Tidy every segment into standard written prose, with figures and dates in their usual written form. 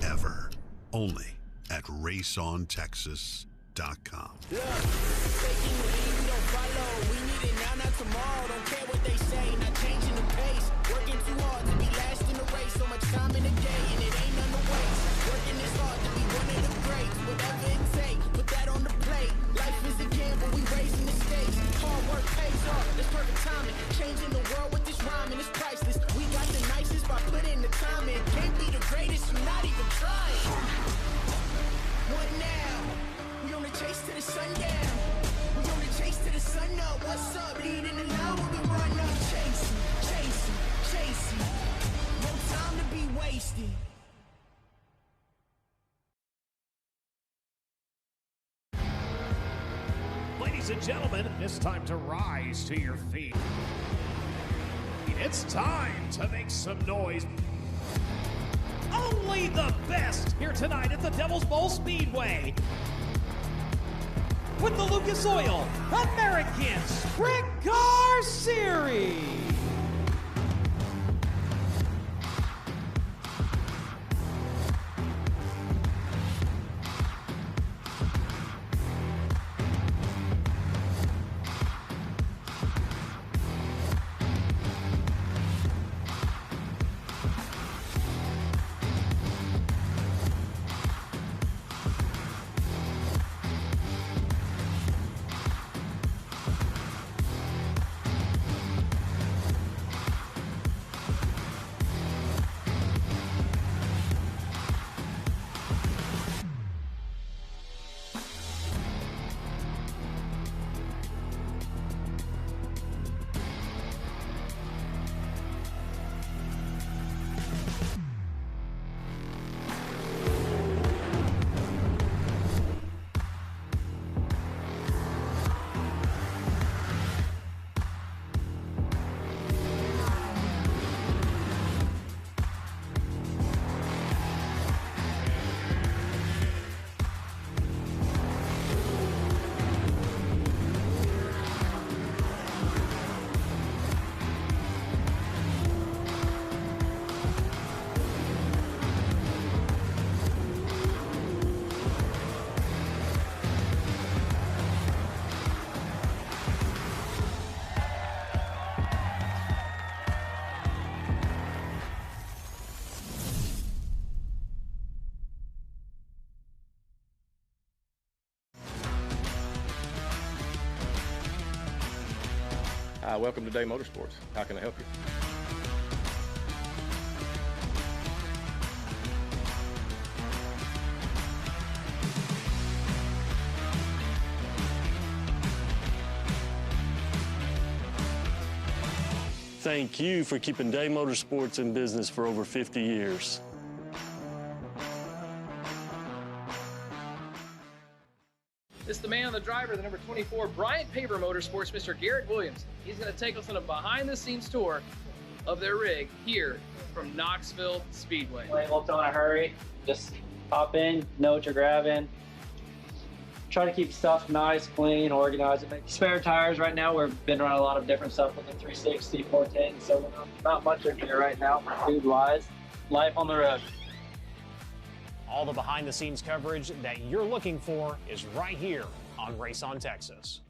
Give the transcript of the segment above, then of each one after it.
ever. Only at raceontexas.com. Look, taking the lead, we don't follow. We need it now, not tomorrow. Don't care what they say, not changing the pace. Working too hard to be last in the race. So much time in the day, and it ain't none to waste. Working this hard to be one of the greats. Whatever it takes, put that on the plate. Life is a gamble, we raising the stakes. Hard work pays off, that's perfect timing. Changing the world with this rhyming, it's priceless. We got the nicest by putting the time in. Can't be the greatest, you're not even trying. What now? We on the chase to the sundown. We on the chase to the sun up. What's up? Leading the line when we run up. Chasing, chasing, chasing. No time to be wasted. Ladies and gentlemen, it's time to rise to your feet. It's time to make some noise. Only the best here tonight at the Devil's Bowl Speedway. With the Lucas Oil American Sprint Car Series. Hi, welcome to Day Motorsports. How can I help you? Thank you for keeping Day Motorsports in business for over 50 years. This is the man, the driver, the number 24, Bryant Paver Motorsports, Mr. Garrett Williams. He's going to take us on a behind-the-scenes tour of their rig here from Knoxville Speedway. Don't in a hurry. Just hop in, know what you're grabbing. Try to keep stuff nice, clean, organized. Spare tires right now. We've been running a lot of different stuff with the 360, 410, so not much in here right now for food-wise. Life on the road. All the behind-the-scenes coverage that you're looking for is right here on Race on Texas.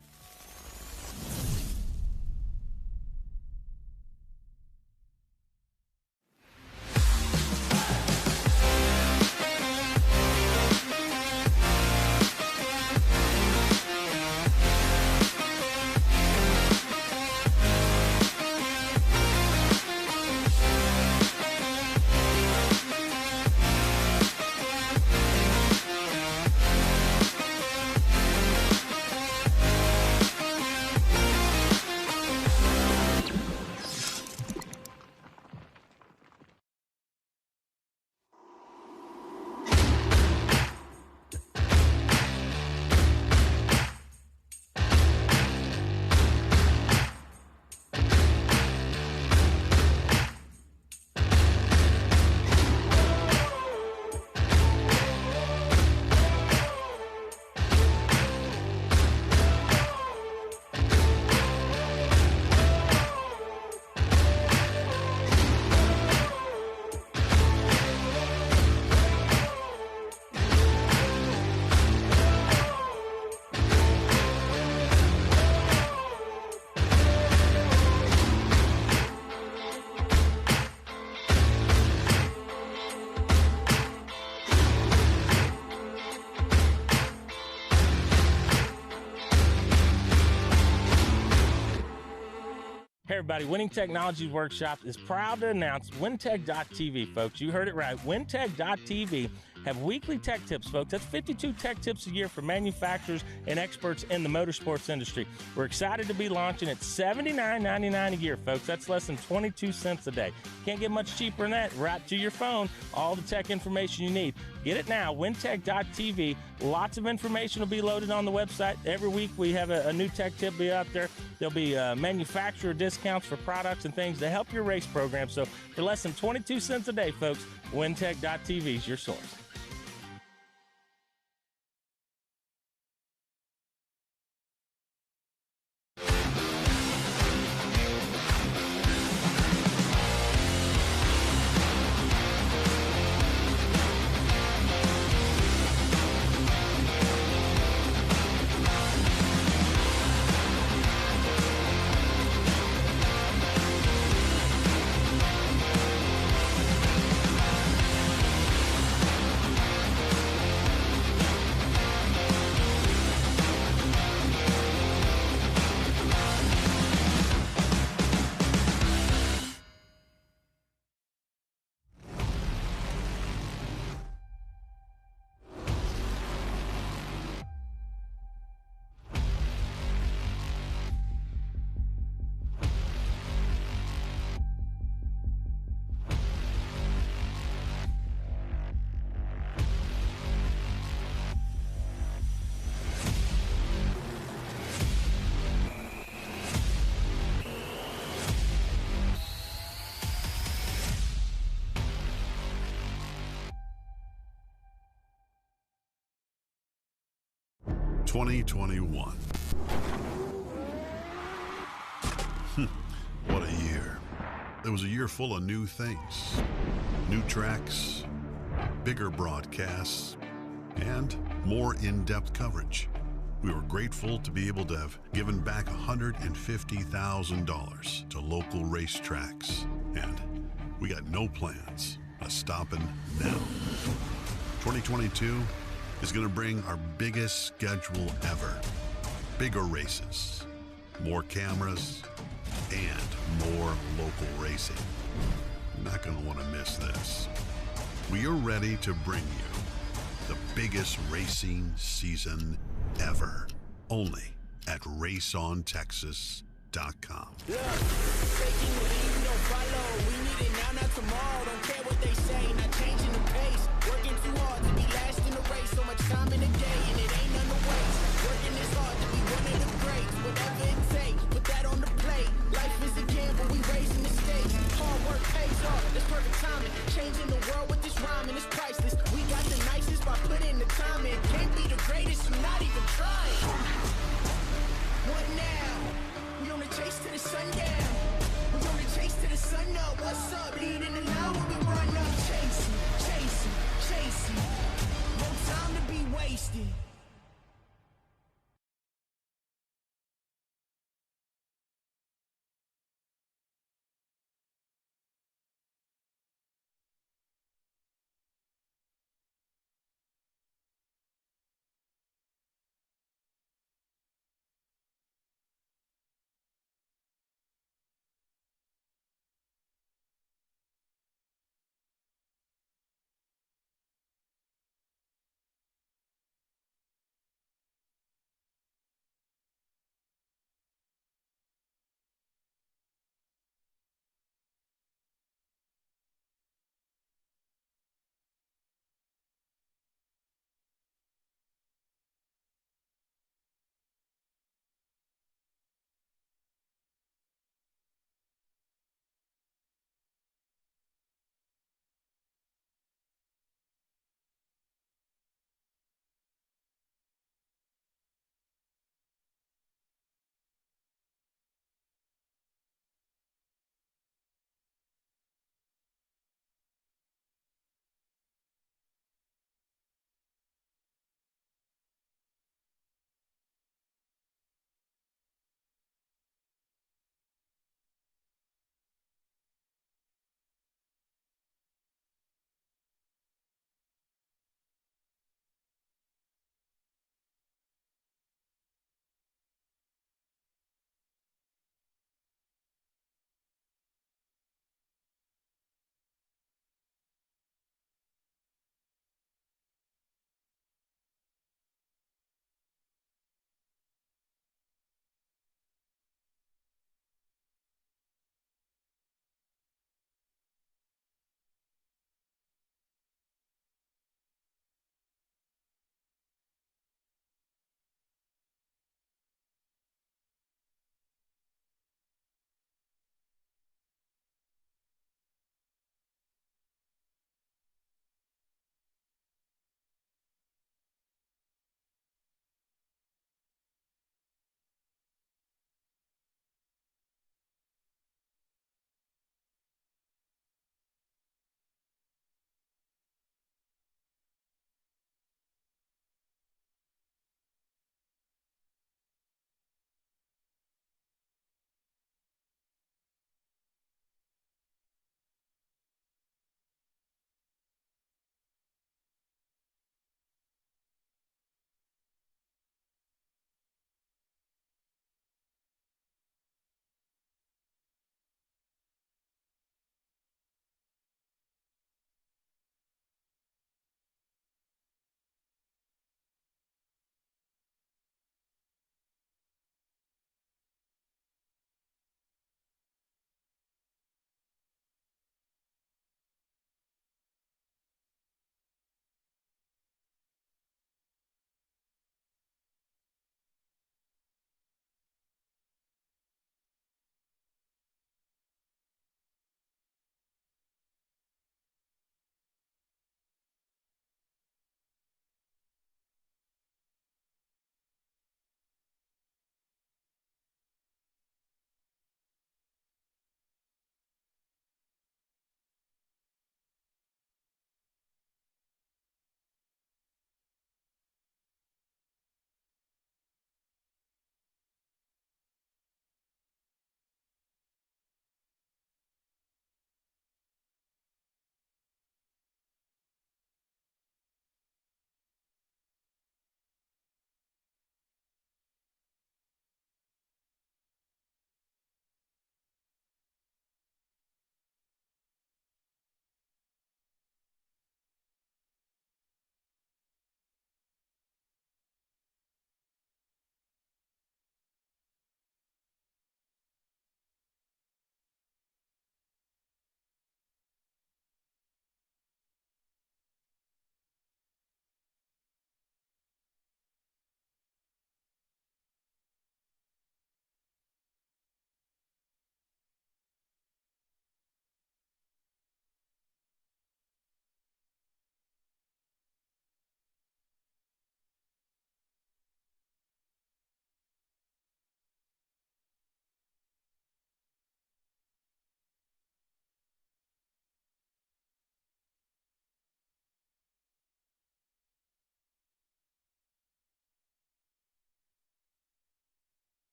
everybody. Winning Technologies Workshop is proud to announce WinTech.tv, folks. You heard it right. WinTech.tv have weekly tech tips, folks. That's 52 tech tips a year for manufacturers and experts in the motorsports industry. We're excited to be launching at $79.99 a year, folks. That's less than 22 cents a day. Can't get much cheaper than that. Right to your phone, all the tech information you need. Get it now, WinTech.tv. Lots of information will be loaded on the website. Every week we have a new tech tip be out there. There'll be manufacturer discounts for products and things to help your race program. So for less than 22 cents a day, folks, WinTech.tv is your source. ...2021. What a year. It was a year full of new things. New tracks, bigger broadcasts, and more in-depth coverage. We were grateful to be able to have given back $150,000 to local racetracks. And we got no plans of stopping now. 2022 is going to bring our biggest schedule ever. Bigger races, more cameras, and more local racing. You're not going to want to miss this. We are ready to bring you the biggest racing season ever, only at raceontexas.com. Look, faking the lead, we don't follow. We need it now, not tomorrow. Don't care what they say, not changing the pace. Working too hard to be last in the race. So much time in the day, and it ain't none to waste. Working this hard to be one of the greats. Whatever it takes, put that on the plate. Life is a gamble, we raising the stakes. Hard work pays off, that's perfect timing. Changing the world with this rhyming, it's priceless. We got the nicest by putting the time in. Can't be the greatest, I'm not even trying. What now? We on the chase to the sundown. We on the chase to the sun up. What's up? Leading the line when we run up. Chasing, chasing, chasing. No time to be wasted.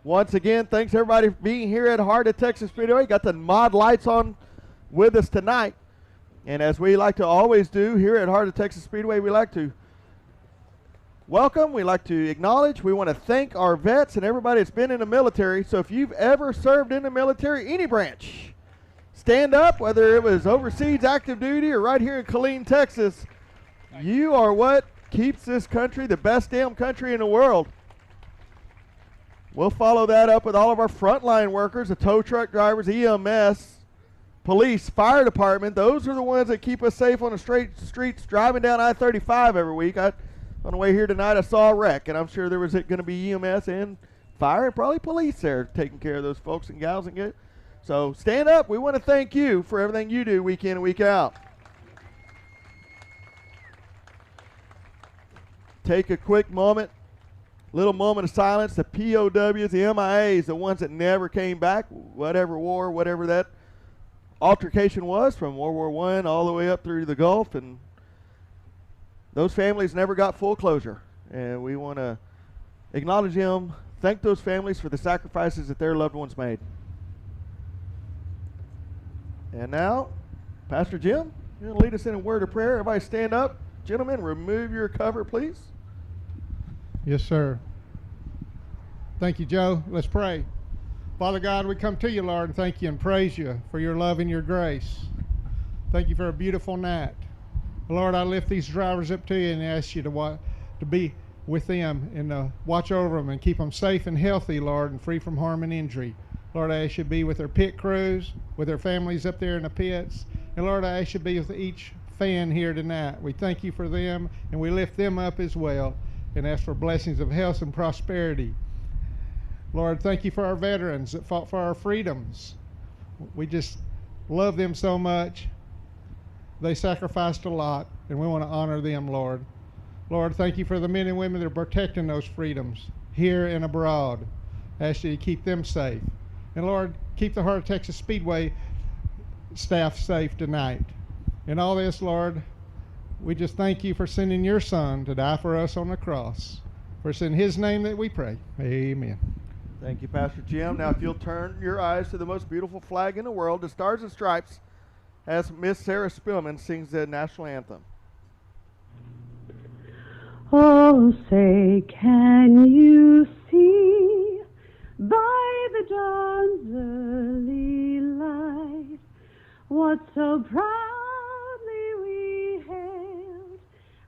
Once again, thanks everybody for being here at Heart of Texas Speedway. Got the mod lights on with us tonight. And as we like to always do here at Heart of Texas Speedway, we like to welcome, we like to acknowledge, we want to thank our vets and everybody that's been in the military. So if you've ever served in the military, any branch, stand up, whether it was overseas active duty or right here in Killeen, Texas. You are what keeps this country the best damn country in the world. We'll follow that up with all of our frontline workers, the tow truck drivers, EMS, police, fire department. Those are the ones that keep us safe on the streets driving down I-35 every week. On the way here tonight, I saw a wreck, and I'm sure there was going to be EMS and fire and probably police there taking care of those folks and gals. So stand up. We want to thank you for everything you do week in and week out. Take a quick moment. Little moment of silence. The POWs, the MIAs, the ones that never came back, whatever war, whatever that altercation was, from World War I all the way up through the Gulf, and those families never got full closure. And we want to acknowledge them, thank those families for the sacrifices that their loved ones made. And now, Pastor Jim, you're going to lead us in a word of prayer. Everybody stand up. Gentlemen, remove your cover, please. Yes, sir. Thank you, Joe. Let's pray. Father God, we come to you, Lord, and thank you and praise you for your love and your grace. Thank you for a beautiful night. Lord, I lift these drivers up to you and ask you to be with them and watch over them and keep them safe and healthy, Lord, and free from harm and injury. Lord, I ask you to be with their pit crews, with their families up there in the pits. And Lord, I ask you to be with each fan here tonight. We thank you for them, and we lift them up as well, and ask for blessings of health and prosperity. Lord, thank you for our veterans that fought for our freedoms. We just love them so much. They sacrificed a lot, and we want to honor them, Lord. Lord, thank you for the men and women that are protecting those freedoms here and abroad. I ask you to keep them safe. And Lord, keep the Heart of Texas Speedway staff safe tonight. In all this, Lord, we just thank you for sending your Son to die for us on the cross. For it's in his name that we pray. Amen. Thank you, Pastor Jim. Now, if you'll turn your eyes to the most beautiful flag in the world, the Stars and Stripes, as Miss Sarah Spillman sings the national anthem. Oh, say, can you see by the dawn's early light what so proudly we hailed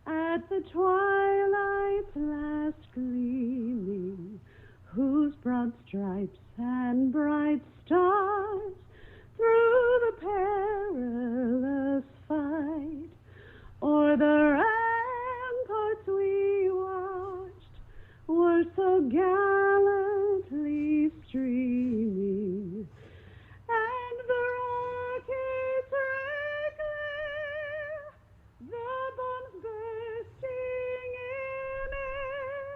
at the twilight's last gleaming, whose broad stripes and bright stars through the perilous fight o'er the ramparts we watched were so gallantly streaming, and the rockets regular, the bombs bursting in air,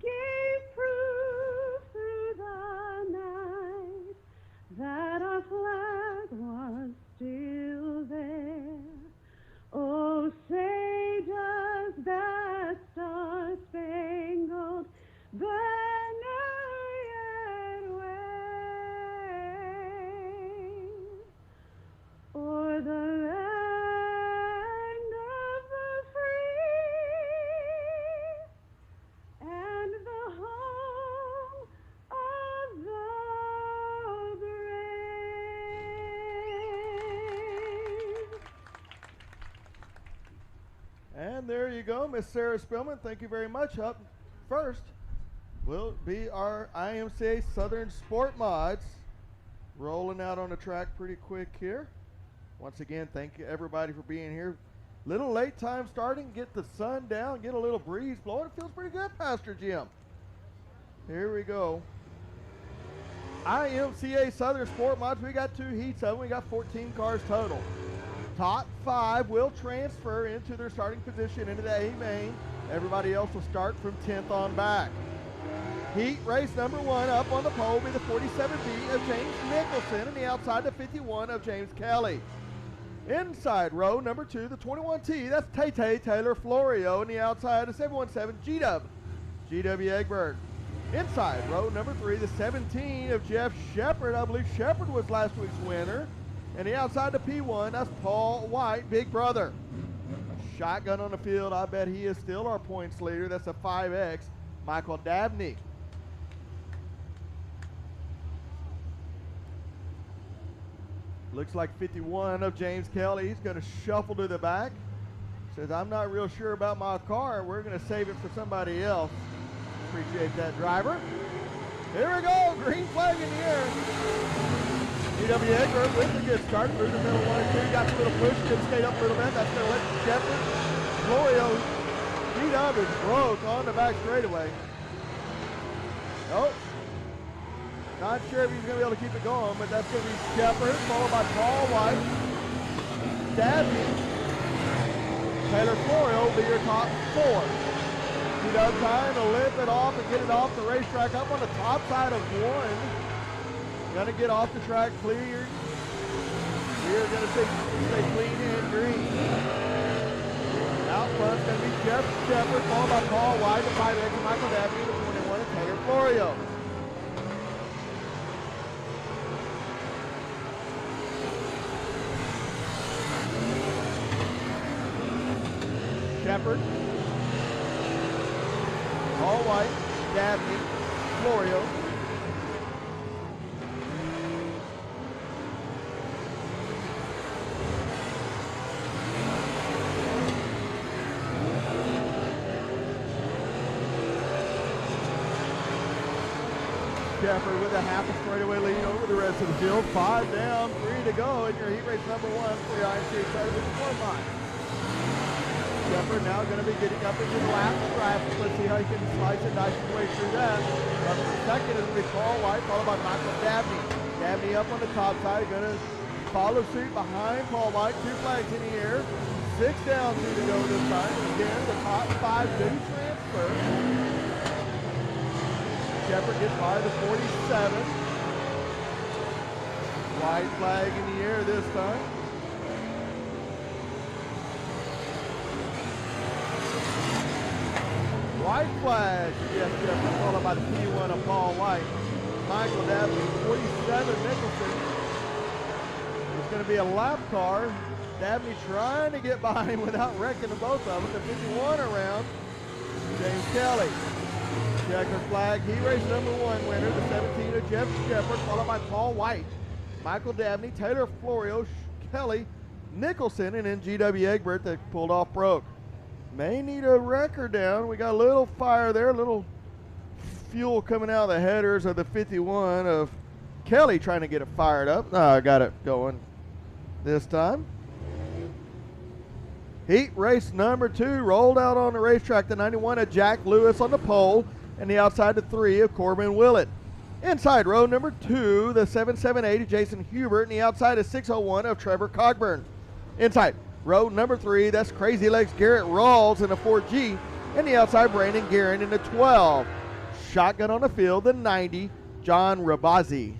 gave proof through the night that our flag was still there. Oh, say does that star-spangled banner yet wave o'er the land of the free and the home of the brave? And there you go, Miss Sarah Spillman. Thank you very much. Up first will be our IMCA Southern Sport Mods, rolling out on the track pretty quick here. Once again, thank you everybody for being here. Little late time starting, get the sun down, get a little breeze blowing. It feels pretty good, Pastor Jim. Here we go. IMCA Southern Sport Mods, we got 2 heats of them. We got 14 cars total. Top 5 will transfer into their starting position into the A main. Everybody else will start from 10th on back. Heat race number 1 up on the pole will be the 47B of James Nicholson and the outside the 51 of James Kelly. Inside row number 2, the 21T, that's Tay Taylor Florio, and the outside the 717 G-Dub, G.W. Egbert. Inside row number 3, the 17 of Jeff Shepard. I believe Shepard was last week's winner. And the outside the P1, that's Paul White, big brother. Shotgun on the field. I bet he is still our points leader. That's a 5X, Michael Dabney. Looks like 51 of James Kelly. He's going to shuffle to the back. Says, I'm not real sure about my car. We're going to save it for somebody else. Appreciate that, driver. Here we go. Green flag in the air. GW Egbert with a good start. Through the middle 1 and 2. Got a little push. Can skate up a little bit. That's going to let Shepard. Florio beat up and broke on the back straightaway. Nope. Not sure if he's going to be able to keep it going, but that's going to be Shepard, followed by Paul White. Dabney. Taylor Florio will be your top 4. He does time to lift it off and get it off the racetrack up on the top side of 1. Gonna get off the track clear. We're gonna stay clean and green. Out front's gonna be Jeff Shepard, followed by Paul White, the 5X, and Michael Dabney, the 21, and Taylor Florio. Shepard, Paul White, Dabney, Florio. Shepard with a half a straightaway lead over the rest of the field. 5 down, 3 to go in your heat race number 1 for the IMC Excited with 4 miles. Shepard now going to be getting up into the lap stripe. Let's see how he can slice and dice his way through that. Up in second is going to be Paul White, followed by Michael Dabney. Dabney up on the top side, going to follow suit behind Paul White. 2 flags in the air. 6 down, 2 to go this time. Again, the top 5 do transfer. Shepard gets by the 47. White flag in the air this time. White flag, yes, Shepard, followed by the P1 of Paul White. Michael Dabney, 47, Nicholson. It's going to be a lap car. Dabney trying to get by him without wrecking the both of them. The 51 around, James Kelly. Checker flag, heat race number 1 winner, the 17 of Jeff Shepard, followed by Paul White, Michael Dabney, Taylor Florio, Kelly, Nicholson, and then GW Egbert that pulled off broke. May need a wrecker down. We got a little fire there, a little fuel coming out of the headers of the 51 of Kelly trying to get it fired up. I got it going this time. Heat race number 2 rolled out on the racetrack. The 91 of Jack Lewis on the pole, and the outside the 3 of Corbin Willett. Inside row number 2, the 778 of Jason Hubert, and the outside is 601 of Trevor Cogburn. Inside row number 3, that's Crazy Legs Garrett Rawls in the 4G, and the outside Brandon Guerin in the 12. Shotgun on the field, the 90, John Robazi.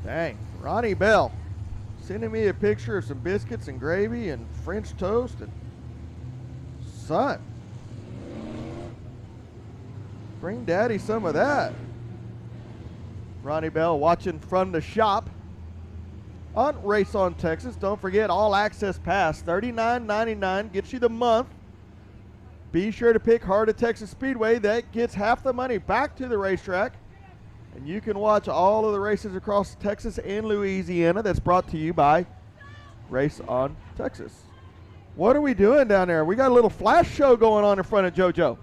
Dang, Ronnie Bell sending me a picture of some biscuits and gravy and French toast. And son, bring daddy some of that. Ronnie Bell watching from the shop on Race on Texas. Don't forget, all access pass, $39.99 gets you the month. Be sure to pick Heart of Texas Speedway. That gets half the money back to the racetrack. And you can watch all of the races across Texas and Louisiana. That's brought to you by Race on Texas. What are we doing down there? We got a little flash show going on in front of JoJo.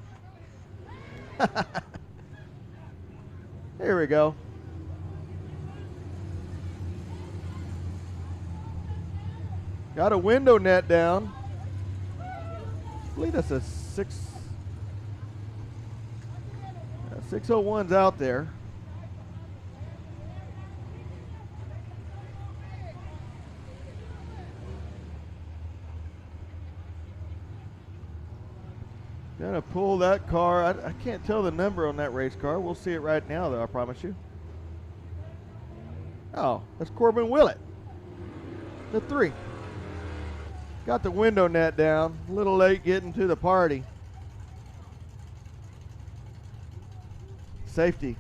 Here we go. Got a window net down. I believe that's a 601's out there. Gonna pull that car. I can't tell the number on that race car. We'll see it right now, though, I promise you. Oh, that's Corbin Willett, the 3. Got the window net down. A little late getting to the party. Safety.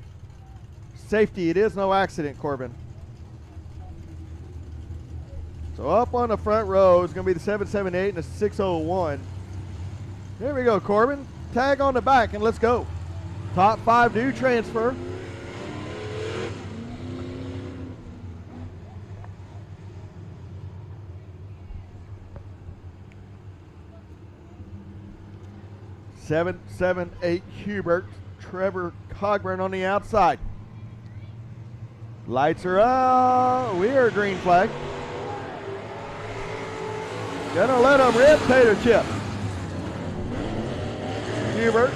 Safety. It is no accident, Corbin. So up on the front row is going to be the 778 and the 601. There we go, Corbin. Tag on the back and let's go. Top 5 do transfer. Seven, 8 Hubert. Trevor Cogburn on the outside. Lights are up. We are green flag. Gonna let him rip. Tater chip. Hubert.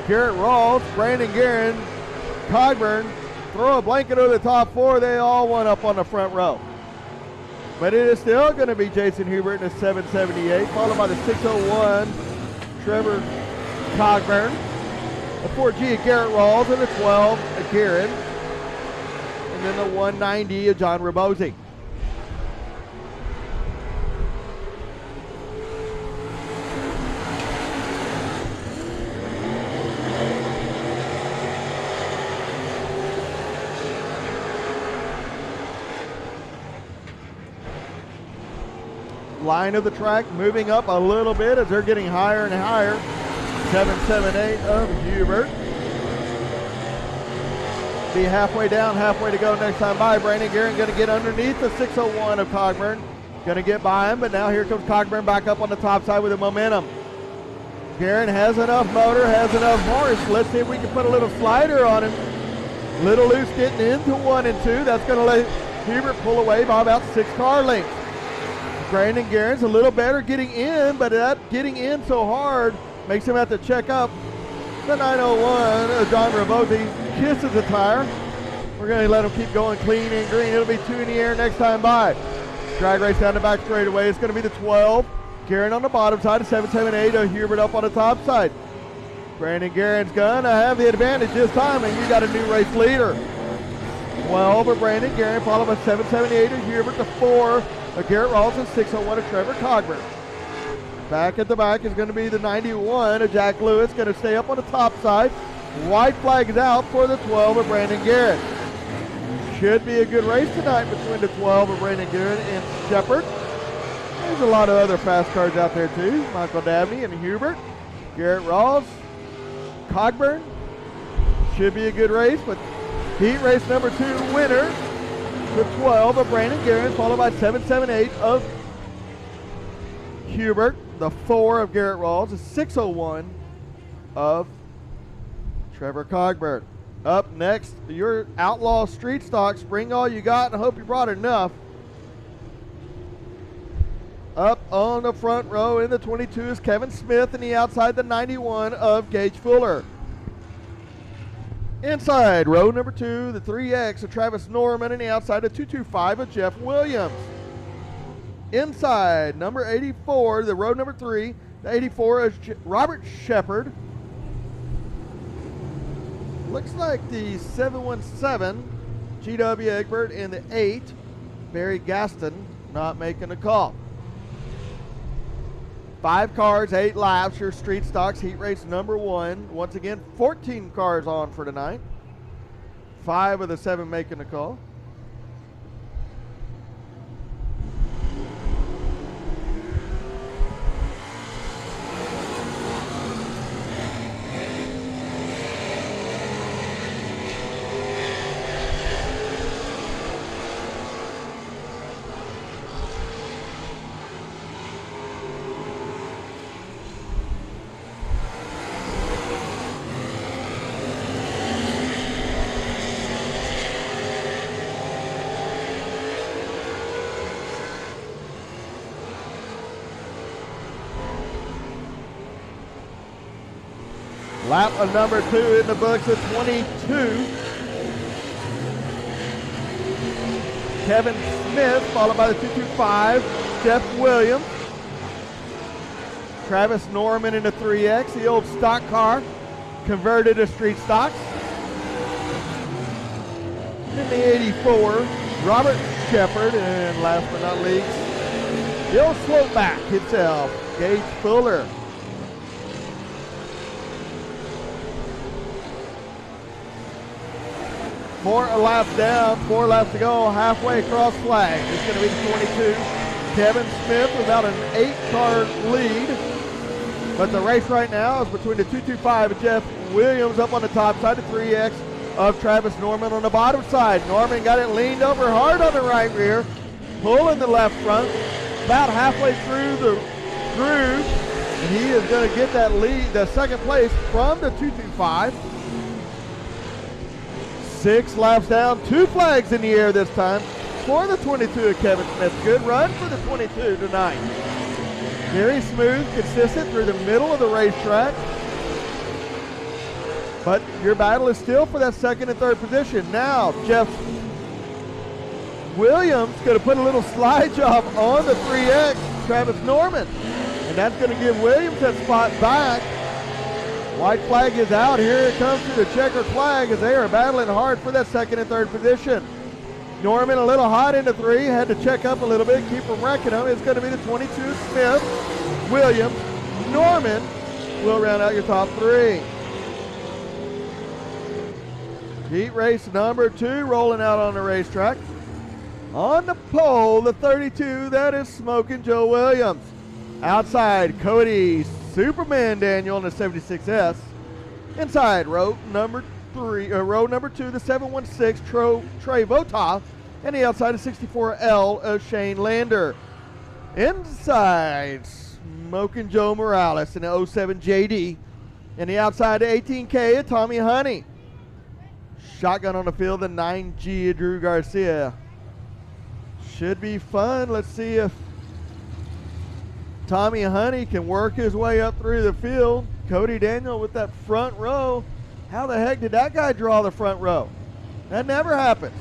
Garrett Rawls, Brandon Guerin, Cogburn. Throw a blanket over the top 4. They all went up on the front row. But it is still going to be Jason Hubert in the 778, followed by the 601, Trevor Cogburn. The 4G of Garrett Rawls and the 12 of Guerin. And then the 190 of John Rabosi. Line of the track moving up a little bit as they're getting higher and higher. 778 of Hubert. Be halfway down, halfway to go next time by. Brandon Guerin going to get underneath the 601 of Cogburn. Going to get by him, but now here comes Cogburn back up on the top side with the momentum. Guerin has enough motor, has enough horse. Let's see if we can put a little slider on him. Little loose getting into 1 and 2. That's going to let Hubert pull away by about 6 car lengths. Brandon Guerin's a little better getting in, but that getting in so hard makes him have to check up. The 901, John Rabosi, kisses the tire. We're going to let him keep going clean and green. It'll be 2 in the air next time by. Drag race down the back straightaway. It's going to be the 12. Guerin on the bottom side, the 778, Hubert up on the top side. Brandon Guerin's going to have the advantage this time, and you got a new race leader. 12 of Brandon Guerin, followed by 778 of Hubert, the 4 of Garrett Rawls, and 601 of Trevor Cogburn. Back at the back is going to be the 91 of Jack Lewis, going to stay up on the top side. White flag is out for the 12 of Brandon Guerin. Should be a good race tonight between the 12 of Brandon Guerin and Shepard. There's a lot of other fast cars out there too. Michael Dabney and Hubert, Garrett Rawls, Cogburn. Should be a good race, but heat race number 2 winner, the 12 of Brandon Guerin, followed by 778 of Hubert, the 4 of Garrett Rawls, the 601 of Trevor Cogburn. Up next, your Outlaw Street Stocks. Bring all you got and I hope you brought enough. Up on the front row in the 22 is Kevin Smith, and the outside the 91 of Gage Fuller. Inside row number 2, the 3X of Travis Norman, and the outside the 225 of Jeff Williams. Inside number 84, the row number 3, the 84 is Robert Shepard. Looks like the 717, GW Egbert, and the 8, Barry Gaston, not making a call. 5 cars, 8 laps, your Street Stocks heat race number 1. Once again, 14 cars on for tonight. 5 of the 7 making a call. Lap of number 2 in the books at 22. Kevin Smith, followed by the 225, Jeff Williams. Travis Norman in the 3X, the old stock car, converted to Street Stocks. In the 84, Robert Shepard, and last but not least, He'll slope back himself. Gage Fuller. Four laps down, 4 laps to go, halfway across flag. It's going to be the 22. Kevin Smith without an 8-car lead. But the race right now is between the 225 and Jeff Williams up on the top side, the 3X of Travis Norman on the bottom side. Norman got it leaned over hard on the right rear, pulling the left front, about halfway through the groove, and he is going to get that lead, the second place from the 225. 6 laps down, 2 flags in the air this time for the 22 of Kevin Smith. Good run for the 22 tonight. Very smooth, consistent through the middle of the racetrack. But your battle is still for that second and third position. Now, Jeff Williams going to put a little slide job on the 3X, Travis Norman. And that's going to give Williams that spot back. White flag is out. Here it comes to the checkered flag as they are battling hard for that second and third position. Norman a little hot into 3, had to check up a little bit, keep from wrecking him. It's going to be the 22 Smith, Williams, Norman will round out your top 3. Heat race number 2 rolling out on the racetrack. On the pole, the 32, that is Smoking Joe Williams. Outside, Cody Superman Daniel in the 76S. Inside, row number 2, the 716, Trey Votov. And the outside, the 64L of Shane Lander. Inside, Smoking Joe Morales in the 07 JD. And the outside, the 18K of Tommy Honey. Shotgun on the field, the 9G of Drew Garcia. Should be fun. Let's see if Tommy Honey can work his way up through the field. Cody Daniel with that front row. How the heck did that guy draw the front row? That never happens.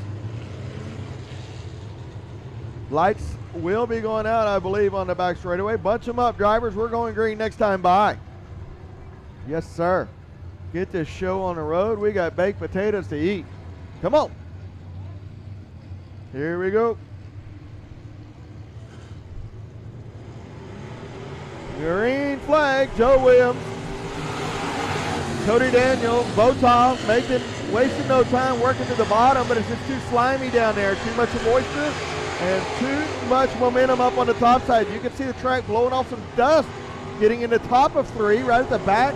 Lights will be going out, I believe, on the back straightaway. Bunch them up, drivers. We're going green next time by. Yes, sir. Get this show on the road. We got baked potatoes to eat. Come on. Here we go. Green flag, Joe Williams. Cody Daniel, Votov, wasting no time working to the bottom, but it's just too slimy down there. Too much moisture and too much momentum up on the top side. You can see the track blowing off some dust, getting in the top of 3 right at the back,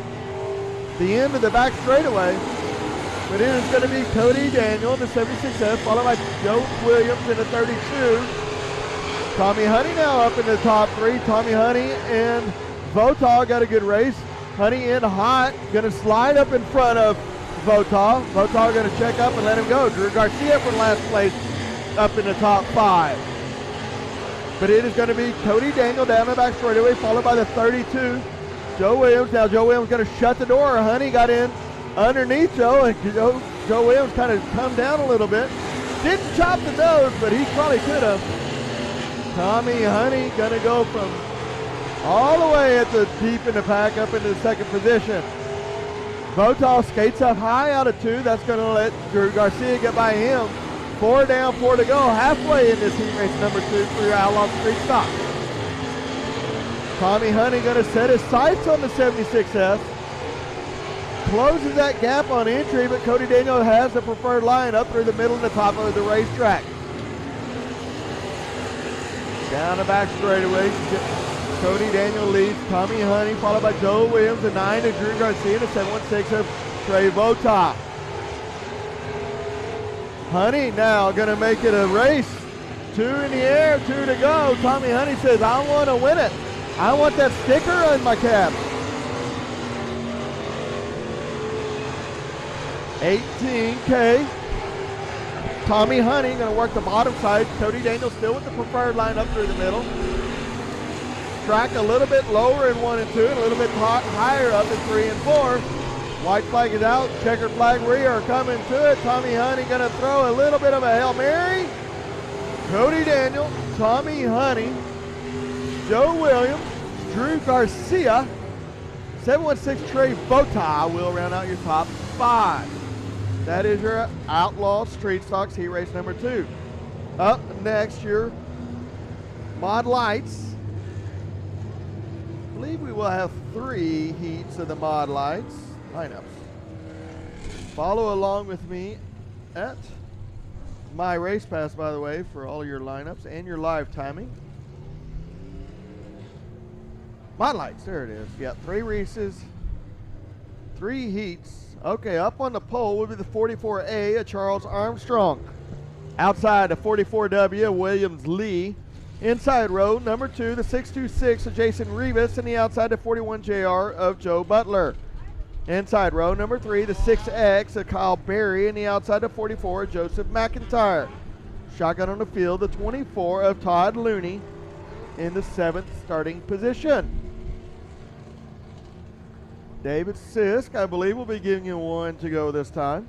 the end of the back straightaway. But it is going to be Cody Daniel in the 76F, followed by Joe Williams in the 32. Tommy Honey now up in the top 3. Tommy Honey and Votov got a good race. Honey in hot, going to slide up in front of Votov. Votov going to check up and let him go. Drew Garcia from last place up in the top 5. But it is going to be Cody Daniel down the back straightaway, followed by the 32, Joe Williams. Now Joe Williams going to shut the door. Honey got in underneath Joe, and Joe Williams kind of come down a little bit. Didn't chop the nose, but he probably could have. Tommy Honey going to go from all the way at the deep in the pack up into the second position. Votov skates up high out of 2. That's going to let Drew Garcia get by him. 4 down, 4 to go. Halfway in this heat race number 2 for your Outlaw Street Stock. Tommy Honey going to set his sights on the 76S. Closes that gap on entry, but Cody Daniel has the preferred line up through the middle and the top of the racetrack. Down the back straightaway, Cody Daniel leads. Tommy Honey followed by Joe Williams, the 9 of Drew Garcia, the 716 of Trey Votov. Honey now going to make it a race. 2 in the air, 2 to go. Tommy Honey says, I want to win it. I want that sticker on my cab. 18K. Tommy Honey going to work the bottom side. Cody Daniel still with the preferred line up through the middle. Track a little bit lower in 1 and 2, and a little bit higher up in 3 and 4. White flag is out. Checkered flag, we are coming to it. Tommy Honey going to throw a little bit of a Hail Mary. Cody Daniel, Tommy Honey, Joe Williams, Drew Garcia, 716 Trey Votov will round out your top 5. That is your Outlaw Street Stocks heat race number 2. Up next, your Mod Lights believe we will have 3 heats of the mod lights lineups. Follow along with me at my race pass, by the way, for all your lineups and your live timing. Mod lights, there it is. Yeah, 3 races, 3 heats. Okay, up on the pole will be the 44A of Charles Armstrong. Outside, the 44W of Williams Lee. Inside row, number 2, the 626 of Jason Rivas, and the outside, the 41JR of Joe Butler. Inside row, number 3, the 6X of Kyle Berry, and the outside, the 44 of Joseph McIntyre. Shotgun on the field, the 24 of Todd Looney in the 7th starting position. David Sisk, I believe, will be giving you 1 to go this time.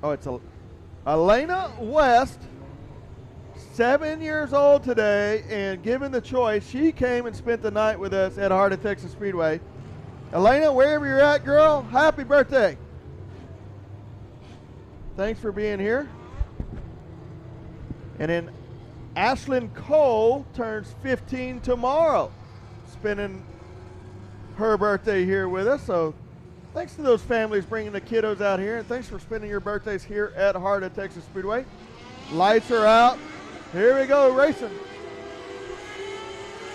Oh, it's Elena West, 7 years old today, and given the choice, she came and spent the night with us at Heart of Texas Speedway. Elena, wherever you're at, girl, happy birthday. Thanks for being here. And then Ashlyn Cole turns 15 tomorrow, spending her birthday here with us. So thanks to those families bringing the kiddos out here, and thanks for spending your birthdays here at Heart of Texas Speedway. Lights are out. Here we go, racing.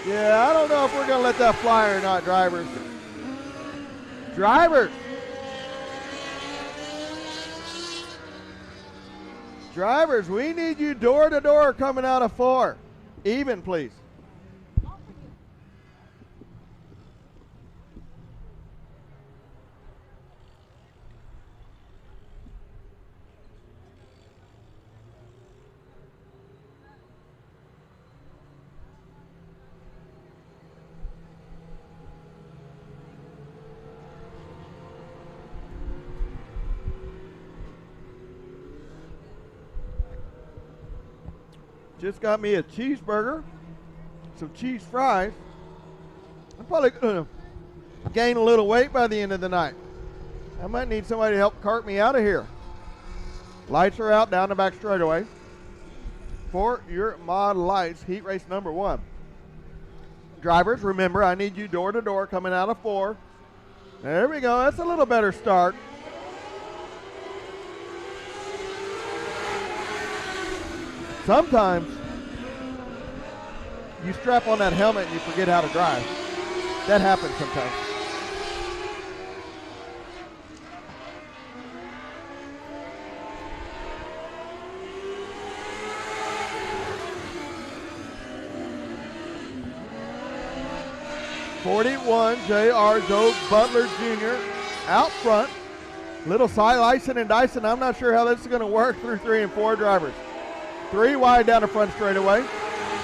Yeah, I don't know if we're going to let that fly or not, drivers. Drivers. Drivers, we need you door to door coming out of 4. Even, please. Just got me a cheeseburger, some cheese fries. I'm probably going to gain a little weight by the end of the night. I might need somebody to help cart me out of here. Lights are out down the back straightaway. For your mod lights, heat race number 1. Drivers, remember, I need you door to door coming out of 4. There we go. That's a little better start. Sometimes you strap on that helmet and you forget how to drive. That happens sometimes. '41 J.R. Joe Butler Jr. out front. Little slicing and dicing. I'm not sure how this is going to work through 3 and 4 drivers. 3 wide down the front straightaway.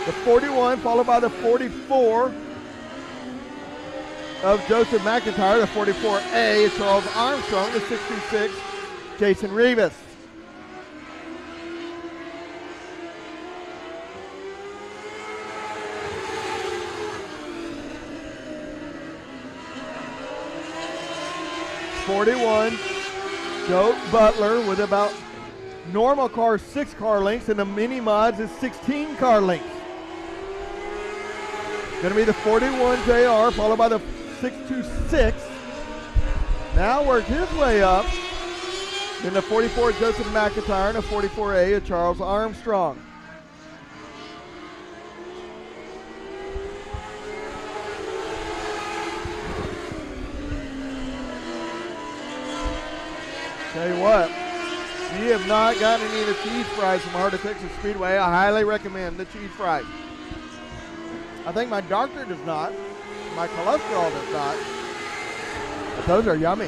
The 41 followed by the 44 of Joseph McIntyre. The 44A is Charles Armstrong. The 626 Jason Rivas. '41 Joe Butler with about normal cars 6 car lengths, and the mini mods is 16 car lengths. Going to be the 41 JR followed by the 626. Now worked his way up. Then the 44 Joseph McIntyre and the 44A of Charles Armstrong. Tell you what, if you have not gotten any of the cheese fries from Heart of Texas Speedway, I highly recommend the cheese fries. I think my doctor does not. My cholesterol does not. But those are yummy.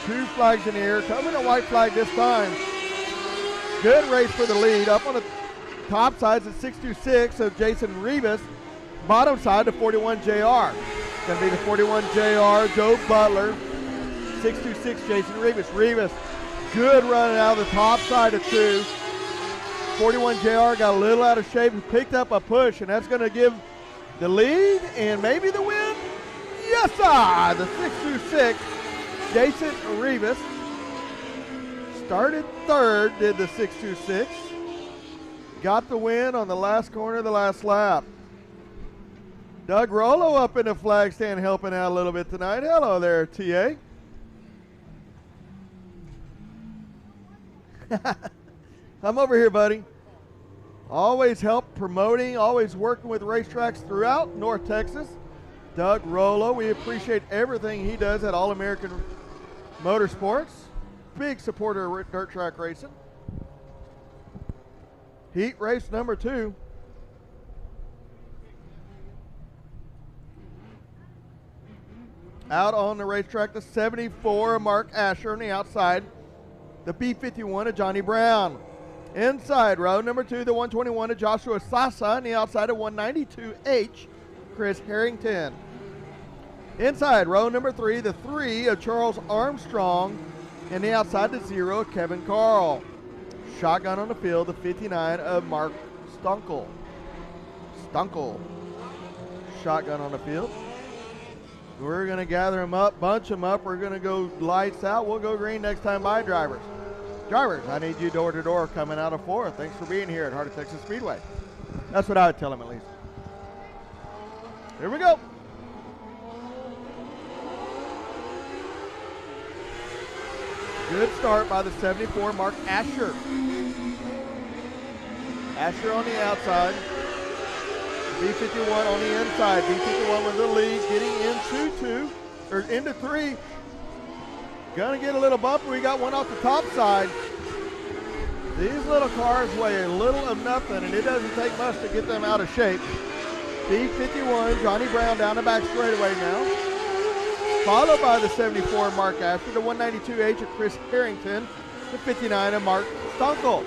2 flags in the air, coming a white flag this time. Good race for the lead. Up on the top side is 626 of Jason Rivas. Bottom side, the 41 JR. Going to be the 41 JR, Joe Butler. 626 Jason Rivas. Rivas, good run out of the top side of 2. 41 JR got a little out of shape and picked up a push, and that's going to give the lead and maybe the win. Yes, sir. The 626, Jason Rivas, started third, did the 626. Got the win on the last corner of the last lap. Doug Rollo up in the flag stand helping out a little bit tonight. Hello there, TA. Come over here, buddy. Always help promoting, always working with racetracks throughout North Texas. Doug Rollo, we appreciate everything he does at All American Motorsports. Big supporter of dirt track racing. Heat race number 2. Out on the racetrack, the 74, Mark Asher on the outside. The B51 of Johnny Brown. Inside row number 2, the 121 of Joshua Sasa on the outside of 192H, Chris Harrington. Inside row number 3, the 3 of Charles Armstrong, and the outside the 0 of Kevin Carl. Shotgun on the field, the 59 of Mark Stunkel. Shotgun on the field. We're going to gather them up, bunch them up. We're going to go lights out. We'll go green next time by, drivers. Drivers, I need you door to door coming out of 4th. Thanks for being here at Heart of Texas Speedway. That's what I would tell them at least. Here we go. Good start by the 74, Mark Asher. Asher on the outside. B51 on the inside. B51 with the lead, getting into 3. Gonna get a little bump. We got one off the top side. These little cars weigh a little of nothing, and it doesn't take much to get them out of shape. B51, Johnny Brown down the back straightaway now. Followed by the 74, Mark Asher, the 192H of Chris Harrington, the 59 of Mark Stunkel.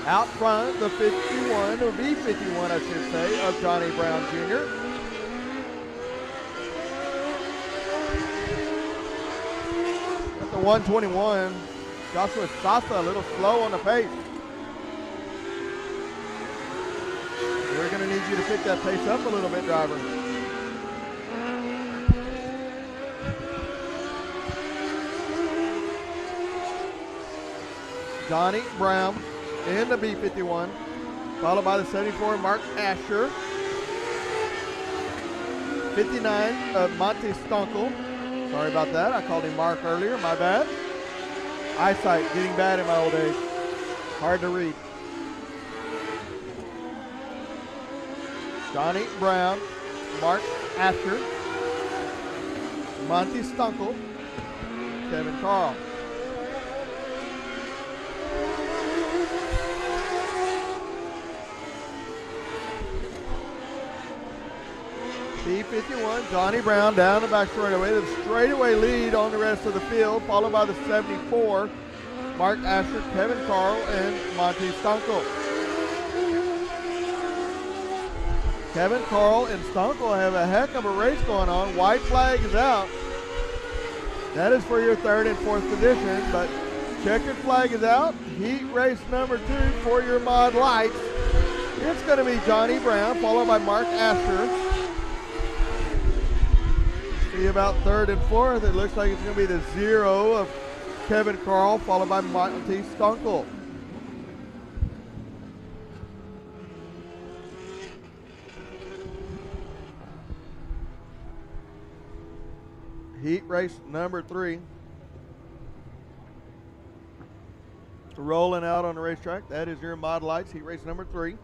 Out front, the 51, or B51, I should say, of Johnny Brown Jr. At the 121, Joshua Sasa a little slow on the pace. We're going to need you to pick that pace up a little bit, driver. Johnny Brown in the B51, followed by the 74, Mark Asher. 59 of Monty Stunkel. Sorry about that. I called him Mark earlier. My bad. Eyesight getting bad in my old age. Hard to read. Johnny Brown, Mark Asher, Monty Stunkel, Kevin Carl. B51, Johnny Brown down the back straightaway. The straightaway lead on the rest of the field, followed by the 74, Mark Asher, Kevin Carl, and Monty Stunkel. Kevin Carl and Stunkel have a heck of a race going on. White flag is out. That is for your 3rd and 4th position, but checkered flag is out. Heat race number 2 for your mod lights. It's going to be Johnny Brown, followed by Mark Asher. See about 3rd and 4th. It looks like it's going to be the 0 of Kevin Carl, followed by Monty Stunkel. Heat race number 3. Rolling out on the racetrack. That is your mod lights. Heat race number 3.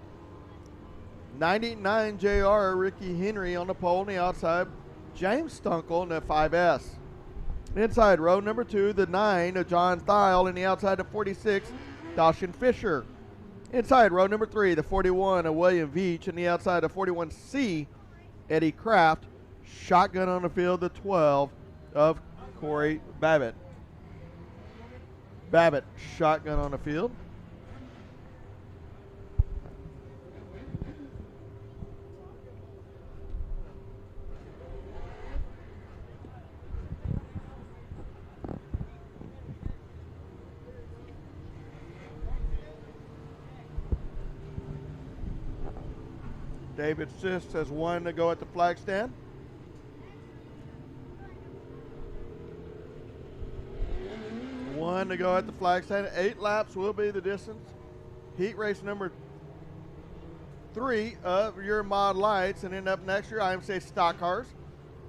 99 JR, Ricky Henry on the pole on the outside. James Stunkel in the 5S. Inside row number 2, the 9 of John Thiel, and the outside the 46, Dawson Fisher. Inside row number 3, the 41 of William Veach, and the outside the 41C, Eddie Kraft. Shotgun on the field, the 12 of Corey Babbitt. Babbitt, shotgun on the field. David Sist has 1 to go at the flag stand. One to go at the flag stand. 8 laps will be the distance. Heat race number 3 of your mod lights, and then up next your IMCA stock cars,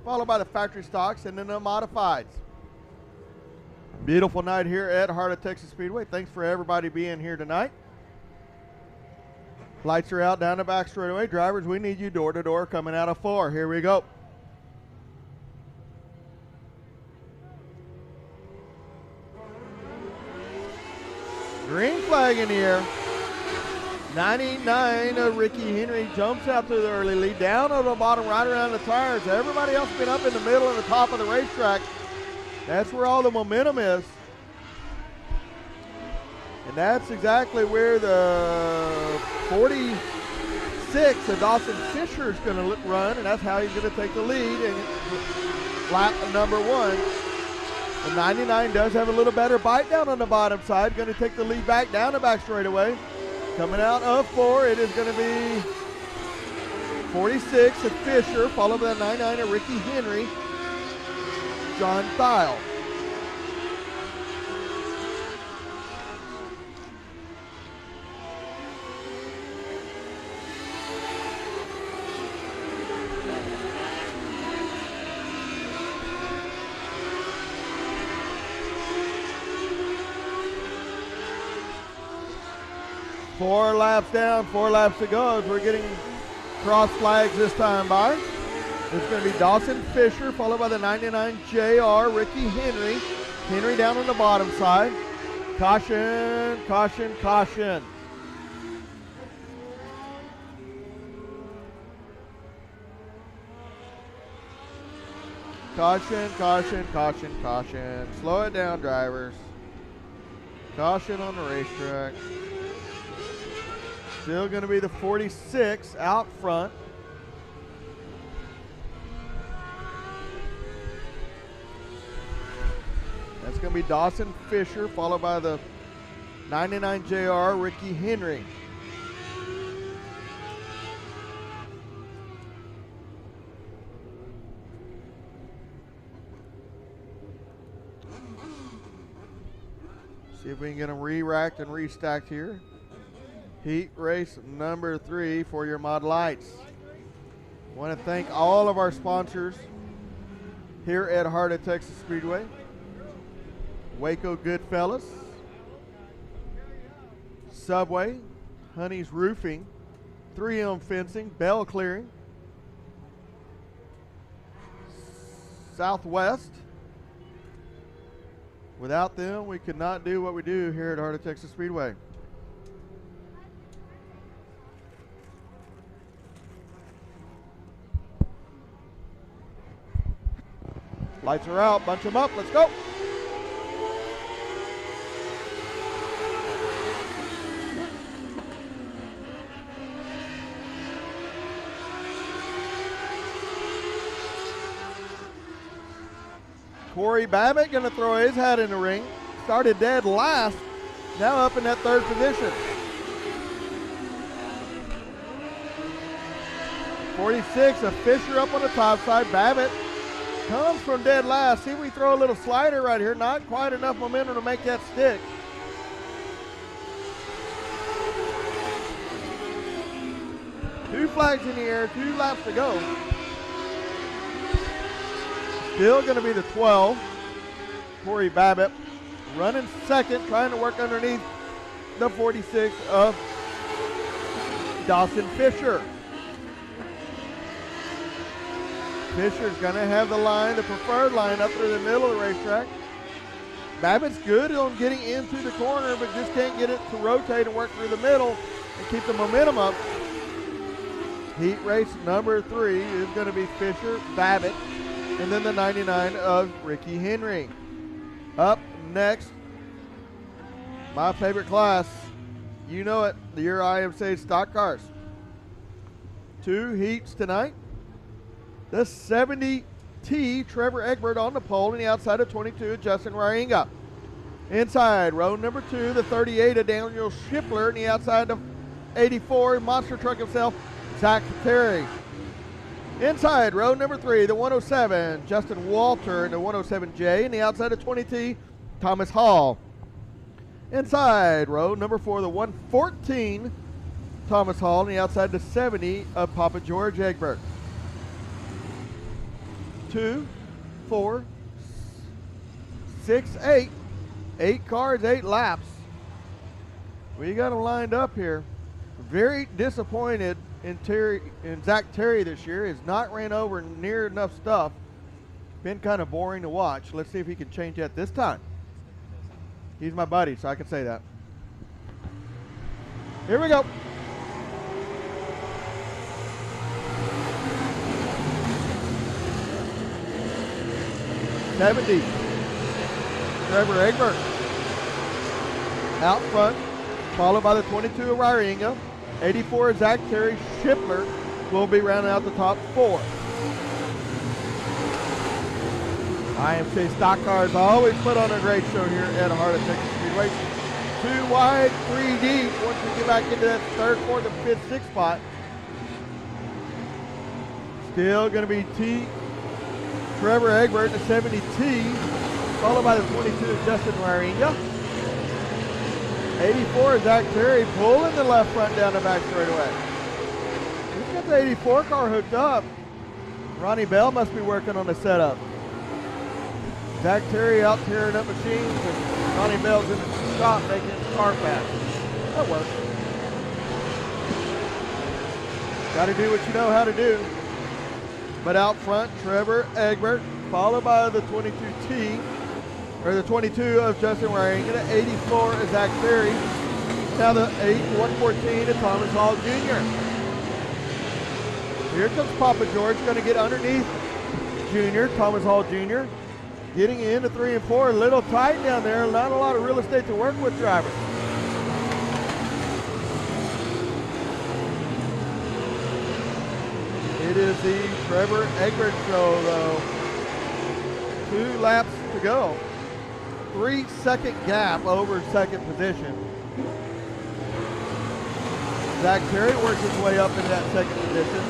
followed by the factory stocks and then the modifieds. Beautiful night here at Heart of Texas Speedway. Thanks for everybody being here tonight. Lights are out down the back straightaway. Drivers, we need you door to door coming out of 4. Here we go. Green flag in the air. 99 of Ricky Henry jumps out to the early lead. Down on the bottom right around the tires. Everybody else been up in the middle and the top of the racetrack. That's where all the momentum is. And that's exactly where the 46 of Dawson Fisher is going to run, and that's how he's going to take the lead in lap number 1. The 99 does have a little better bite down on the bottom side. Going to take the lead back down the back straightaway. Coming out of 4, it is going to be 46 of Fisher, followed by the 99 of Ricky Henry, John Thiel. Four laps down, 4 laps to go as we're getting cross flags this time by. It's going to be Dawson Fisher, followed by the 99 JR, Ricky Henry. Henry down on the bottom side. Caution, caution, caution. Caution, caution, caution, caution. Slow it down, drivers. Caution on the racetrack. Still going to be the 46 out front. That's going to be Dawson Fisher, followed by the 99 JR, Ricky Henry. See if we can get them re-racked and restacked here. Heat race number 3 for your mod lights. I want to thank all of our sponsors here at Heart of Texas Speedway. Waco Goodfellas, Subway, Honey's Roofing, 3M Fencing, Bell Clearing, Southwest. Without them, we could not do what we do here at Heart of Texas Speedway. Lights are out, bunch them up, let's go. Corey Babbitt going to throw his hat in the ring. Started dead last, now up in that 3rd position. 46 of Fisher up on the top side. Babbitt comes from dead last. See if we throw a little slider right here. Not quite enough momentum to make that stick. Two flags in the air, 2 laps to go. Still going to be the 12. Corey Babbitt running second, trying to work underneath the 46 of Dawson Fisher. Fisher's going to have the line, the preferred line up through the middle of the racetrack. Babbitt's good on getting into the corner, but just can't get it to rotate and work through the middle and keep the momentum up. Heat race number 3 is going to be Fisher, Babbitt, and then the 99 of Ricky Henry. Up next, my favorite class, you know it, the Your IMCA stock cars. 2 heats tonight. The 70T Trevor Egbert on the pole, and the outside of 22, Justin Waringa. Inside, row number 2, the 38 of Daniel Schiffler, and the outside of 84, monster truck himself, Zach Terry. Inside row number 3, the 107, Justin Walter, and the 107J, and the outside of 20T, Thomas Hall. Inside row number 4, the 114, Thomas Hall, and the outside the 70 of Papa George Egbert. 2, 4, 6, 8. 8 cars, 8 laps. We got them lined up here. Very disappointed in Zach Terry this year. Has not ran over near enough stuff. Been kind of boring to watch. Let's see if he can change that this time. He's my buddy, so I can say that. Here we go. '70. Trevor Egbert. Out front, followed by the 22 of Ryringa. 84 of Zach Terry. Schiffler will be rounding out the top 4. IMC stock cars always put on a great show here at Heart of Texas Speedway. 2 wide, 3 deep. Once we get back into that 3rd, 4th, and 5th, 6th spot. Still going to be Trevor Egbert, the 70T, followed by the 22 Justin Ryringa. 84 is Zach Terry pulling the left front down the back straightaway. He's got the 84 car hooked up. Ronnie Bell must be working on the setup. Zach Terry out tearing up machines, and Ronnie Bell's in the shop making his car fast. That works. Got to do what you know how to do. But out front, Trevor Egbert, followed by the 22T, or the 22 of Justin Waring, and the 84 is Zach Terry. Now the 114 of Thomas Hall Jr. Here comes Papa George, going to get underneath Jr., Thomas Hall Jr. Getting into 3 and 4, a little tight down there, not a lot of real estate to work with, drivers. It is the Trevor Egbert show, though. 2 laps to go. 3-second gap over 2nd position. Zach Terry works his way up into that 2nd position.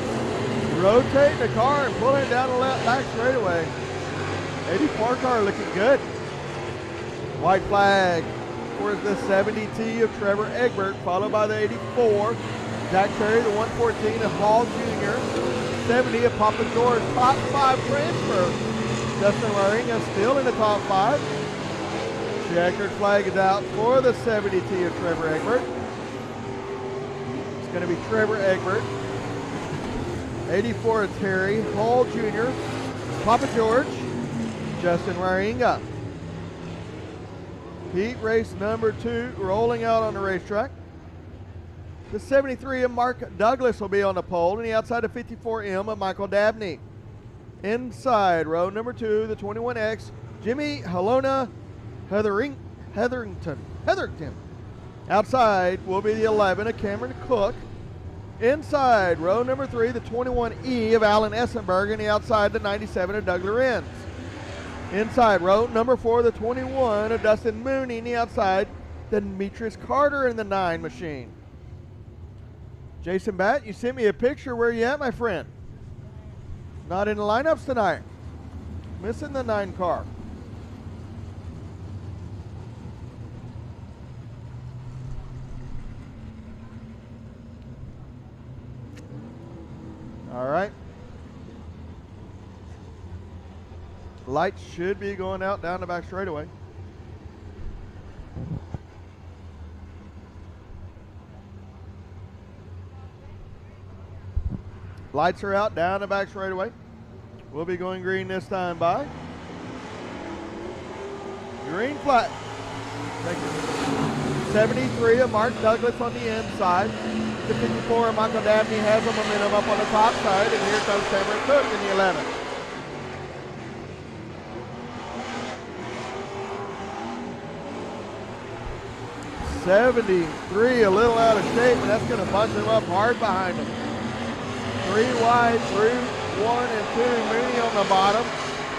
Rotating the car and pulling it down the left back straightaway. 84 car looking good. White flag for the 70T of Trevor Egbert, followed by the 84. Zach Terry, the 114 of Hall Jr. 70 of Papa George, top 5 transfer. Justin Waringa still in the top 5. Checkered flag is out for the 70T of Trevor Egbert. It's going to be Trevor Egbert. 84 of Terry, Hall Jr., Papa George, Justin Waringa. Heat race number 2 rolling out on the racetrack. The 73 of Mark Douglas will be on the pole, and the outside of 54M of Michael Dabney. Inside row number 2, the 21X, Jimmy Halona Hetherington. Outside will be the 11 of Cameron Cook. Inside row number 3, the 21E of Alan Essenberg, and the outside the 97 of Doug Lorenz. Inside row number 4, the 21 of Dustin Mooney, and the outside the Demetrius Carter in the 9 machine. Jason Batt, you sent me a picture. Where you at, my friend? Not in the lineups tonight. Missing the 9 car. All right. Lights should be going out down the back straightaway. Lights are out down the back straightaway. We'll be going green this time by. Green flag. Thank you. 73 of Mark Douglas on the inside. The 54 of Michael Dabney has the momentum up on the top side, and here comes Cameron Cook in the 11. '73 a little out of shape, and that's going to bunch him up hard behind him. 3 wide through 1 and 2. Mooney on the bottom.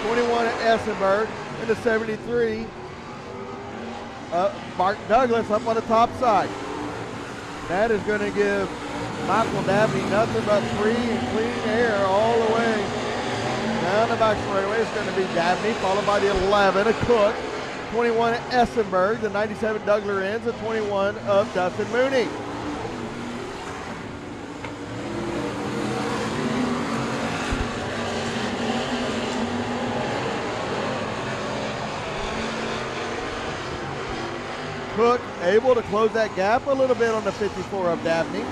21 at Essenberg, and the 73 Mark Douglas up on the top side. That is going to give Michael Dabney, nothing but free and clean air all the way down the back straightaway. It's going to be Dabney, followed by the 11 of Cook, 21 of Essenberg, the 97 Doug Lorenz, the 21 of Dustin Mooney. Cook able to close that gap a little bit on the 54 of Dabney.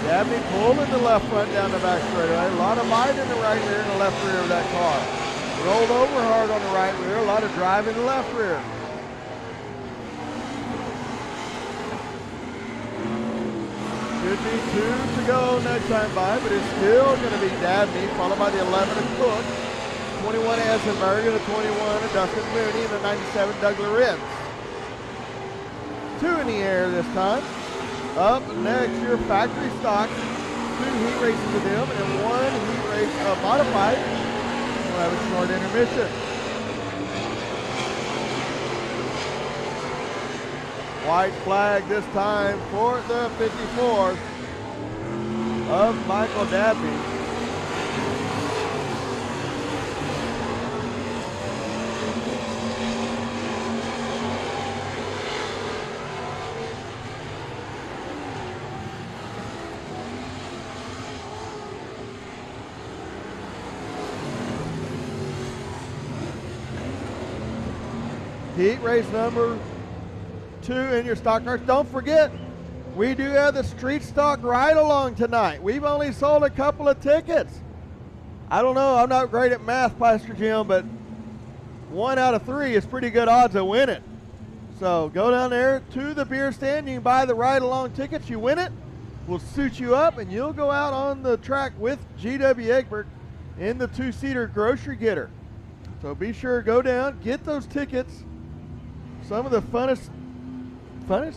Dabney pulling the left front down the back straightaway. A lot of bite in the right rear and the left rear of that car. Rolled over hard on the right rear. A lot of drive in the left rear. Should be 2 to go next time by, but it's still going to be Dabney, followed by the 11 of Cook, 21 of Essenberg, and the 21 of Dustin Mooney, and the 97 Doug Lorenz. 2 in the air this time. Up next, your factory stock, 2 heat races of them, and 1 heat race modified. We'll have a short intermission. White flag this time for the 54 of Michael Dabney. Heat race number 2 in your stock cars. Don't forget, we do have the street stock ride along tonight. We've only sold a couple of tickets. I don't know, I'm not great at math, Pastor Jim, but 1 out of 3 is pretty good odds of winning. So go down there to the beer stand. You can buy the ride along tickets. You win it, we'll suit you up, and you'll go out on the track with G.W. Egbert in the 2-seater grocery getter. So be sure, go down, get those tickets. Some of the funnest,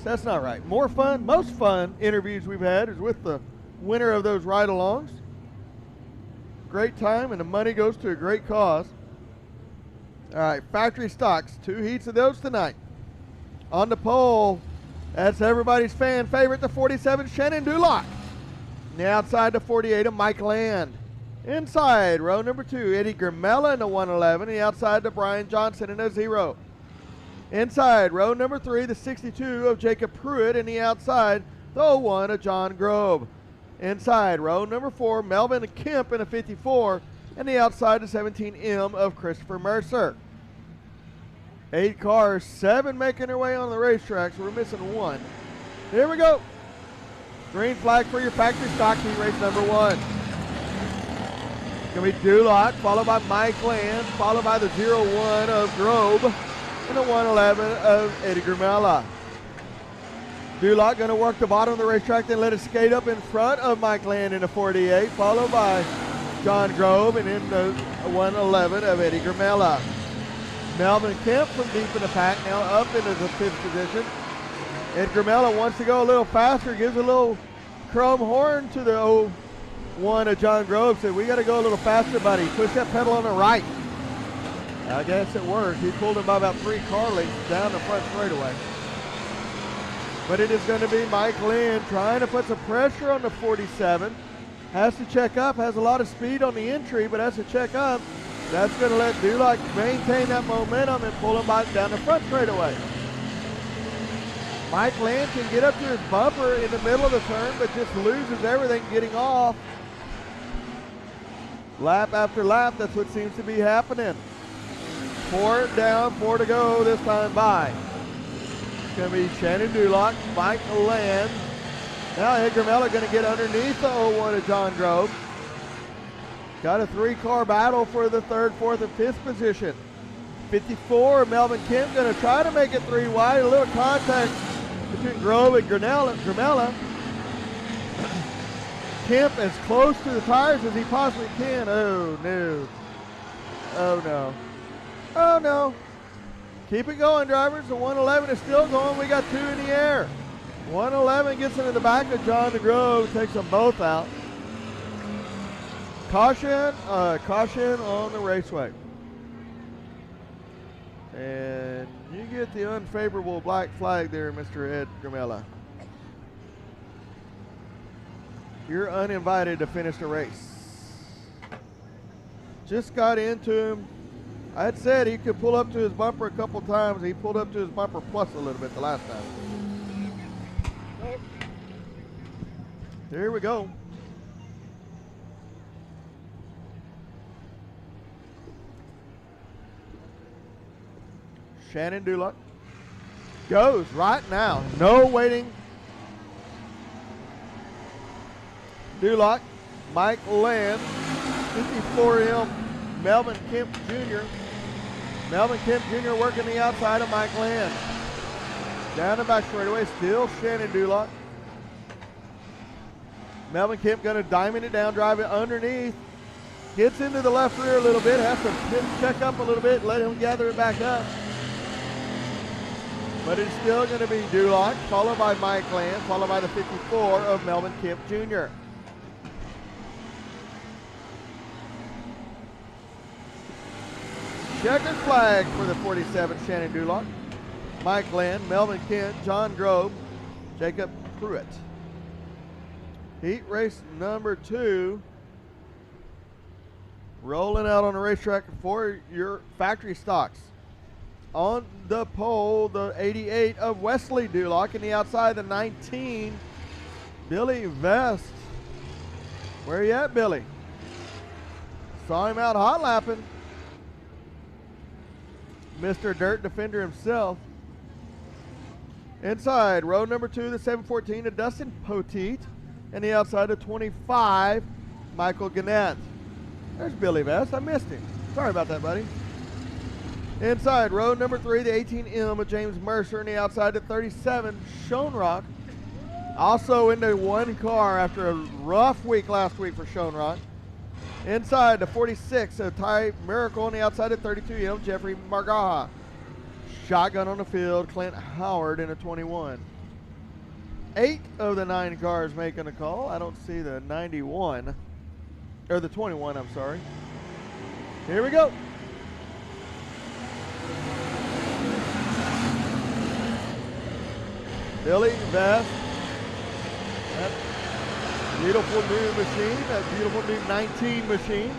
that's not right. Most fun interviews we've had is with the winner of those ride-alongs. Great time, and the money goes to a great cause. All right, factory stocks, 2 heats of those tonight. On the pole, that's everybody's fan favorite, the 47, Shannon Duloc. On the outside, the 48 of Mike Land. Inside, row number 2, Eddie Grimella in the 111. And the outside, the Brian Johnson in a 0. Inside, row number 3, the 62 of Jacob Pruitt, and the outside, the 01 of John Grove. Inside, row number 4, Melvin Kemp in a 54, and the outside, the 17M of Christopher Mercer. 8 cars, 7 making their way on the racetrack, so we're missing 1. Here we go. Green flag for your factory stock heat race number 1. It's going to be Duloc, followed by Mike Land, followed by the 01 of Grove, and the 111 of Eddie Grimella. Duloc going to work the bottom of the racetrack, then let it skate up in front of Mike Land in the 48, followed by John Grove, and in the 111 of Eddie Grimella. Melvin Kemp from deep in the pack, now up into the 5th position. Ed Grimella wants to go a little faster, gives a little chrome horn to the 01 of John Grove, said, we got to go a little faster, buddy. Push that pedal on the right. I guess it worked. He pulled him by about 3 car lengths down the front straightaway. But it is going to be Mike Lynn trying to put some pressure on the 47. Has to check up, has a lot of speed on the entry, but has to check up. That's going to let Duloc maintain that momentum and pull him back down the front straightaway. Mike Lynn can get up to his bumper in the middle of the turn, but just loses everything getting off. Lap after lap, that's what seems to be happening. 4 down, 4 to go this time by. It's going to be Shannon Duloc, Mike Land. Now Ed Grimella going to get underneath the 01 of John Grove. Got a 3-car battle for the 3rd, 4th, and 5th position. 54, Melvin Kemp going to try to make it 3 wide. A little contact between Grove and Grimella. Kemp as close to the tires as he possibly can. Oh, no. Oh, no. Oh, no. Keep it going, drivers. The 111 is still going. We got 2 in the air. 111 gets into the back of John DeGrove, takes them both out. Caution on the raceway. And you get the unfavorable black flag there, Mr. Ed Gramella. You're uninvited to finish the race. Just got into him. I had said he could pull up to his bumper a couple times. He pulled up to his bumper plus a little bit the last time. Here we go. Shannon Dulock goes right now. No waiting. Dulock, Mike Land, 54M, Melvin Kemp Jr. Melvin Kemp Jr. working the outside of Mike Land. Down the back straightaway, still Shannon Dulock. Melvin Kemp going to diamond it down, drive it underneath. Gets into the left rear a little bit, has to check up a little bit, let him gather it back up. But it's still going to be Dulock, followed by Mike Land, followed by the 54 of Melvin Kemp Jr. Checkered flag for the 47, Shannon Dulock. Mike Land, Melvin Kent, John Grove, Jacob Pruitt. Heat race number 2. Rolling out on the racetrack for your factory stocks. On the pole, the 88 of Wesley Dulock, and the outside, the 19, Billy Vest. Where you at, Billy? Saw him out hot lapping. Mr. Dirt Defender himself. Inside, row number 2, the 714 of Dustin Poteet, and the outside, the 25, Michael Gannett. There's Billy Vest. I missed him. Sorry about that, buddy. Inside, row number 3, the 18M of James Mercer, and the outside, the 37, Schoenrock. Also into one car after a rough week last week for Schoenrock. Inside, the 46 of Ty Miracle, on the outside, the 32M, Jeffrey Margaha. Shotgun on the field, Clint Howard in a 21. 8 of the 9 cars making a call. I don't see the 91, or the 21, I'm sorry. Here we go. Billy Vest, that beautiful new machine, that beautiful new 19 machine.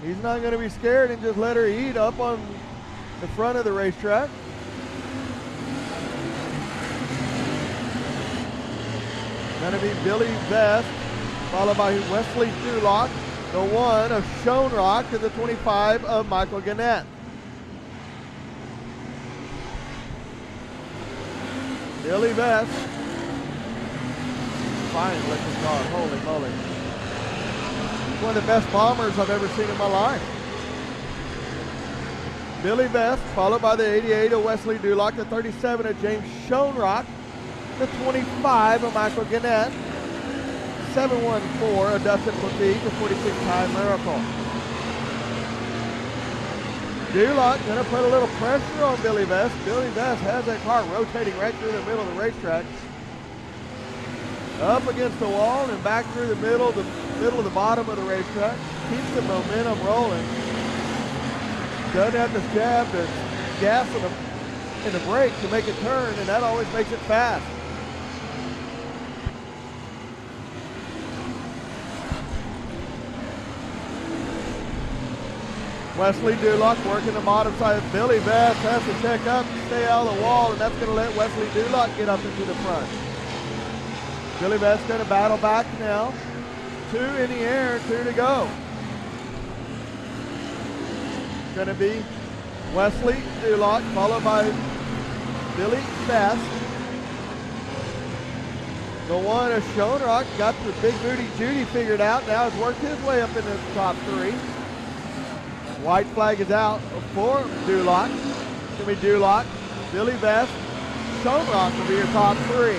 He's not going to be scared and just let her eat up on the front of the racetrack. Going to be Billy Vest, followed by Wesley Dulock, the 1 of Schoenrock, and the 25 of Michael Gannett. Billy Vest. Fine looking car, holy moly. One of the best bombers I've ever seen in my life. Billy Vest, followed by the 88 of Wesley Dulock, the 37 of James Schoenrock, the 25 of Michael Gannett, 714 of Dustin Poteet, the 46 Ty Miracle. Dulock going to put a little pressure on Billy Vest. Billy Vest has that car rotating right through the middle of the racetrack. Up against the wall and back through the middle of the bottom of the racetrack. Keeps the momentum rolling. Doesn't have to stab the gas and the brake to make it turn, and that always makes it fast. Wesley Dulock working the bottom side. Billy Vest has to check up and stay out of the wall, and that's going to let Wesley Dulock get up into the front. Billy Vest going to battle back now. 2 in the air, 2 to go. Going to be Wesley Dulock, followed by Billy Vest. The 1 of Schoenrock got the Big Booty Judy figured out. Now has worked his way up into the top 3. White flag is out for Dulock. It's going to be Dulock, Billy Vest, Schoenrock will be your top 3.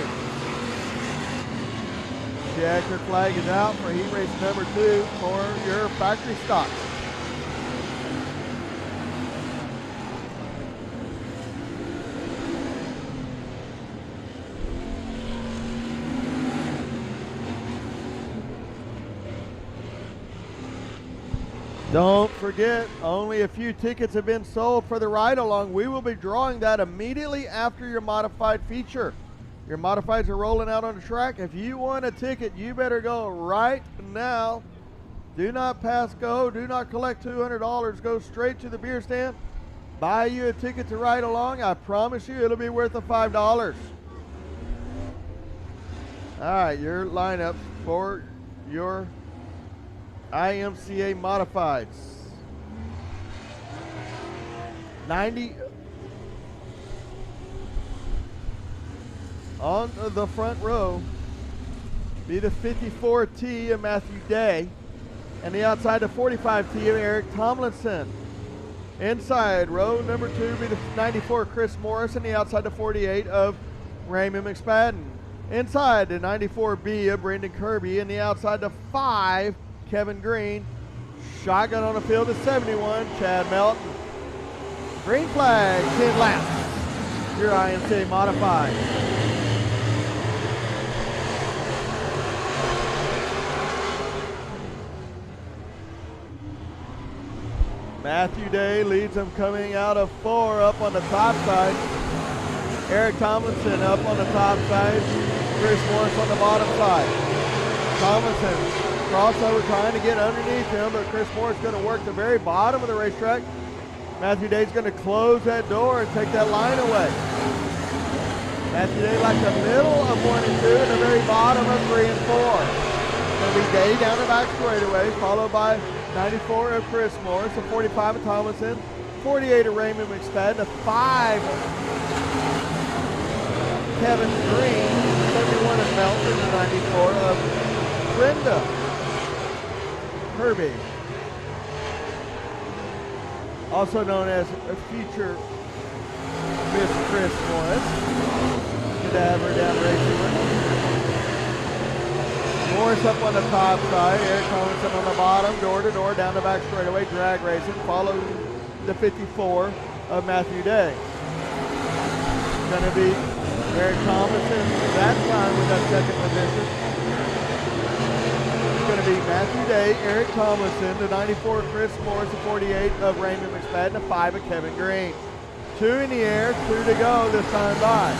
Checker flag is out for heat race number 2 for your factory stock. Don't forget, only a few tickets have been sold for the ride-along. We will be drawing that immediately after your modified feature. Your modifieds are rolling out on the track. If you want a ticket, you better go right now. Do not pass go. Do not collect $200. Go straight to the beer stand. Buy you a ticket to ride along. I promise you it'll be worth the $5. All right, your lineup for your IMCA modifieds. 90 on the front row be the 54T of Matthew Day, and the outside the 45T of Eric Tomlinson. Inside row number 2 be the 94 Chris Morris, and the outside the 48 of Raymond McSpadden. Inside the 94B of Brendan Kirby, and the outside the 5 Kevin Green. Shotgun on the field is 71, Chad Melton. Green flag, 10 laps. Your IMCA modified. Matthew Day leads them coming out of 4 up on the top side. Eric Tomlinson up on the top side. Chris Morris on the bottom side. Tomlinson crossover trying to get underneath him, but Chris Morris is going to work the very bottom of the racetrack. Matthew Day's going to close that door and take that line away. Matthew Day like the middle of 1 and 2 and the very bottom of 3 and 4. Going to be Day down the back straightaway, followed by 94 of Chris Morris, the 45 of Tomlinson, 48 of Raymond McSpadden, the 5 Kevin Green, 71 of Melton, and 94 of Brenda Kirby, also known as a future Miss Chris Morris. Cadaver down racing. Morris up on the top side, Eric Tomlinson on the bottom, door to door down the back straightaway, drag racing, following the 54 of Matthew Day. Going to be Eric Tomlinson that time with that second position. Going to be Matthew Day, Eric Tomlinson, the 94 Chris Morris, the 48 of Raymond McSpadden, the 5 of Kevin Green. 2 in the air, 2 to go this time by.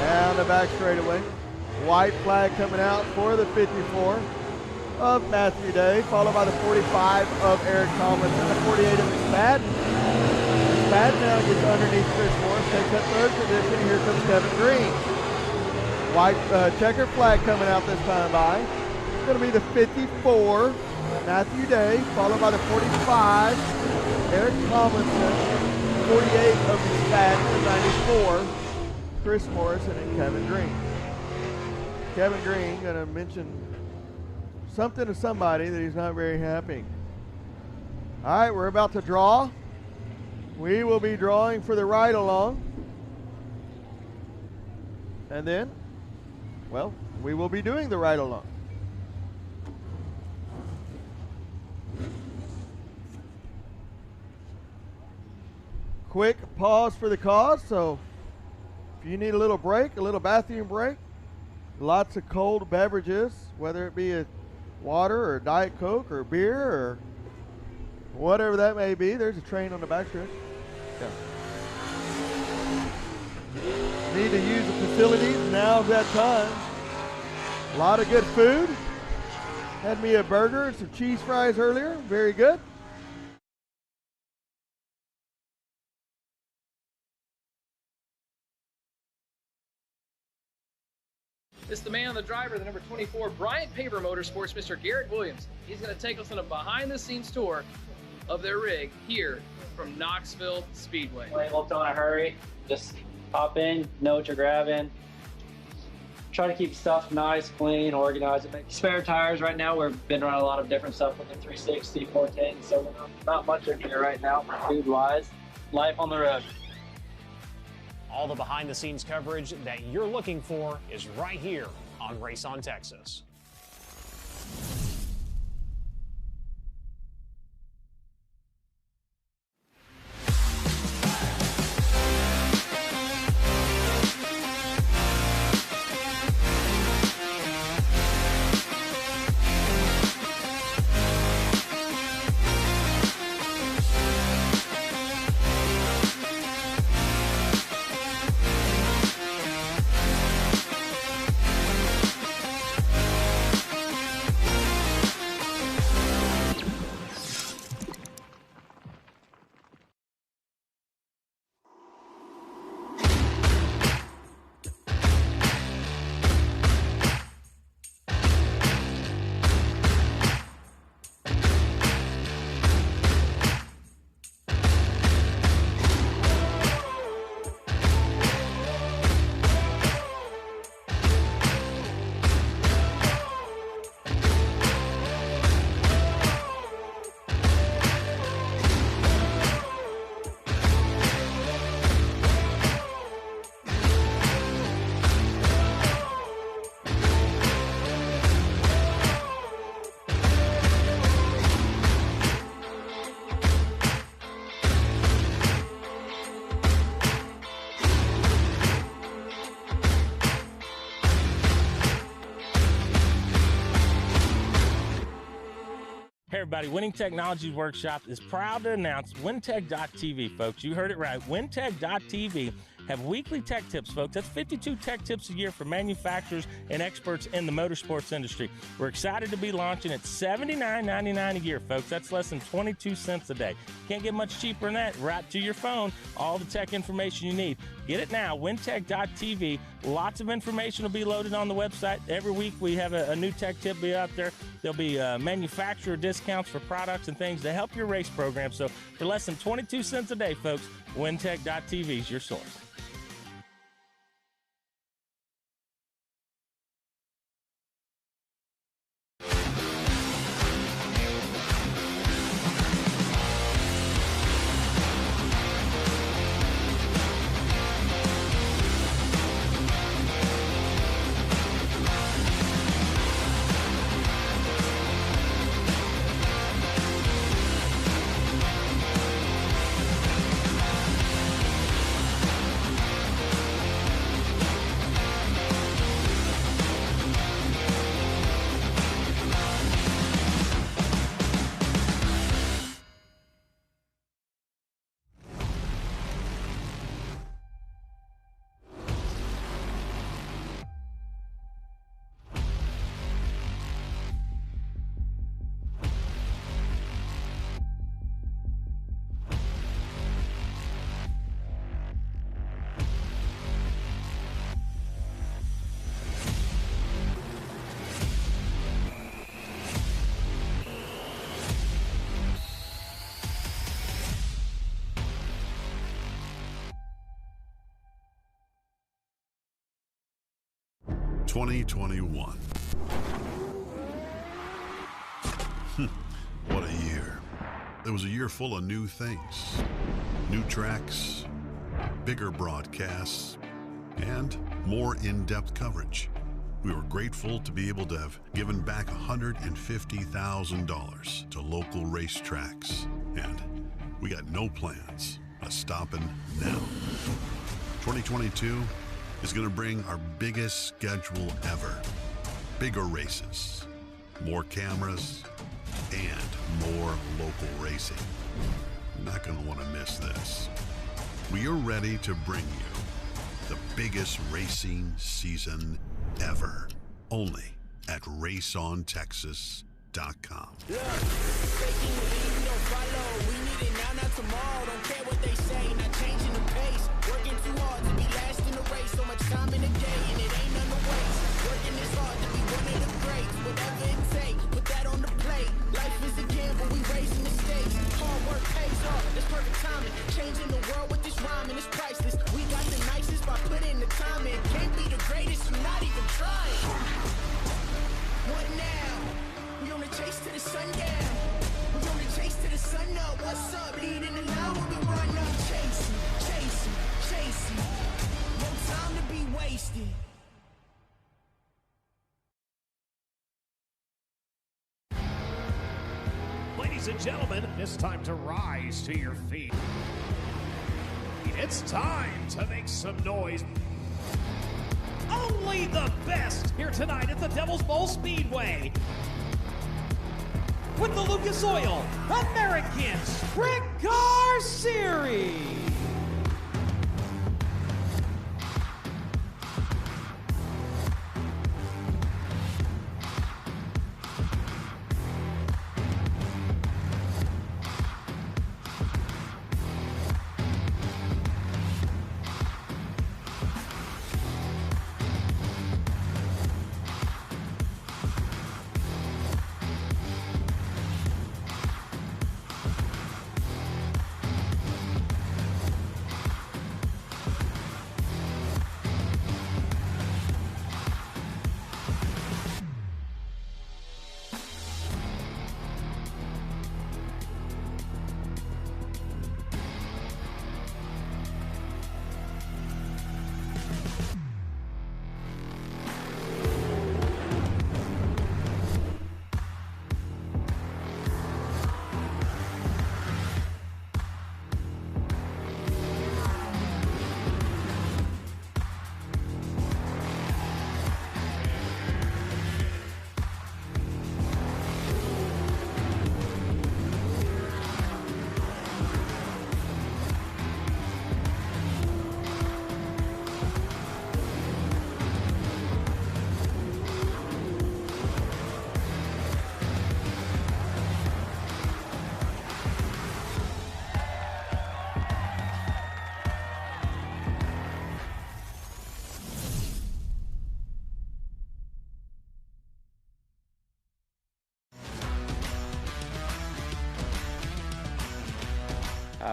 Down the back straightaway. White flag coming out for the 54 of Matthew Day, followed by the 45 of Eric Tomlinson, the 48 of McSpadden. McSpadden now gets underneath Chris Morris, takes that 3rd position. Here comes Kevin Green. White checker flag coming out this time by. It's going to be the 54, Matthew Day, followed by the 45, Eric Tomlinson, 48 of McSpadden, the 94, Chris Morris, and then Kevin Green. Kevin Green going to mention something to somebody that he's not very happy. All right, we're about to draw. We will be drawing for the ride-along. And then, well, we will be doing the ride-along. Quick pause for the cause, so if you need a little break, a little bathroom break, lots of cold beverages, whether it be a water or Diet Coke or beer or whatever that may be. There's a train on the back stretch. Yeah. Need to use the facilities, now's that time. A lot of good food. Had me a burger and some cheese fries earlier, very good. It's the man, the driver, the number 24, Bryant Paver Motorsports, Mr. Garrett Williams. He's going to take us on a behind-the-scenes tour of their rig here from Knoxville Speedway. Don't in a hurry. Just hop in, know what you're grabbing. Try to keep stuff nice, clean, organized. Make spare tires right now. We've been around a lot of different stuff with the 360, 410, so not much in here right now for food-wise. Life on the road. All the behind-the-scenes coverage that you're looking for is right here on Race on Texas. Hey everybody, Winning Technologies Workshop is proud to announce WinTech.tv, folks. You heard it right. WinTech.tv have weekly tech tips, folks. That's 52 tech tips a year for manufacturers and experts in the motorsports industry. We're excited to be launching at $79.99 a year, folks. That's less than 22 cents a day. Can't get much cheaper than that. Right to your phone, all the tech information you need. Get it now, WinTech.tv. Lots of information will be loaded on the website. Every week we have a new tech tip be out there. There'll be manufacturer discounts for products and things to help your race program. So for less than 22 cents a day, folks, WinTech.tv is your source. ...2021. What a year. It was a year full of new things. New tracks, bigger broadcasts, and more in-depth coverage. We were grateful to be able to have given back $150,000 to local racetracks. And we got no plans of stopping now. 2022 is going to bring our biggest schedule ever. Bigger races, more cameras, and more local racing. You're not going to want to miss this. We are ready to bring you the biggest racing season ever, only at RaceOnTexas.com. Look, faking the lead, we don't follow. We need it now, not tomorrow. Don't care what they say, not changing the pace. Working too hard to be last in the race. So much time in the day, and it ain't none to waste. Working this hard to be one of the greats. Whatever it takes, put that on the plate. Life is a gamble, we raising the stakes. Hard work pays off, it's perfect timing. Changing the world with this rhyming, it's priceless. We got the nicest by putting the time in. Can't be the greatest, you're not even trying. What now? We on the chase to the sundown. We on the chase to the sun up. What's up? Leading the line when we run up. Chasing, chasing, chasing. No time to be wasted. Ladies and gentlemen, it's time to rise to your feet. It's time to make some noise. Only the best here tonight at the Devil's Bowl Speedway. With the Lucas Oil American Sprint Car Series.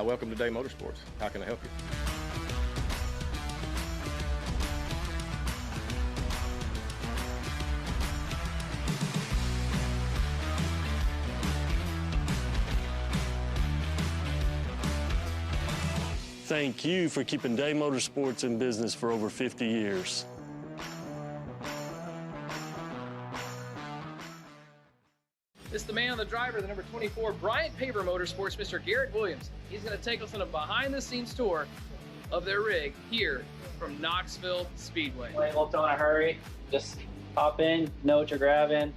Welcome to Day Motorsports. How can I help you? Thank you for keeping Day Motorsports in business for over 50 years. It's the man, the driver, the number 24, Bryant Paver Motorsports, Mr. Garrett Williams. He's going to take us on a behind-the-scenes tour of their rig here from Knoxville Speedway. Don't in a hurry. Just hop in, know what you're grabbing.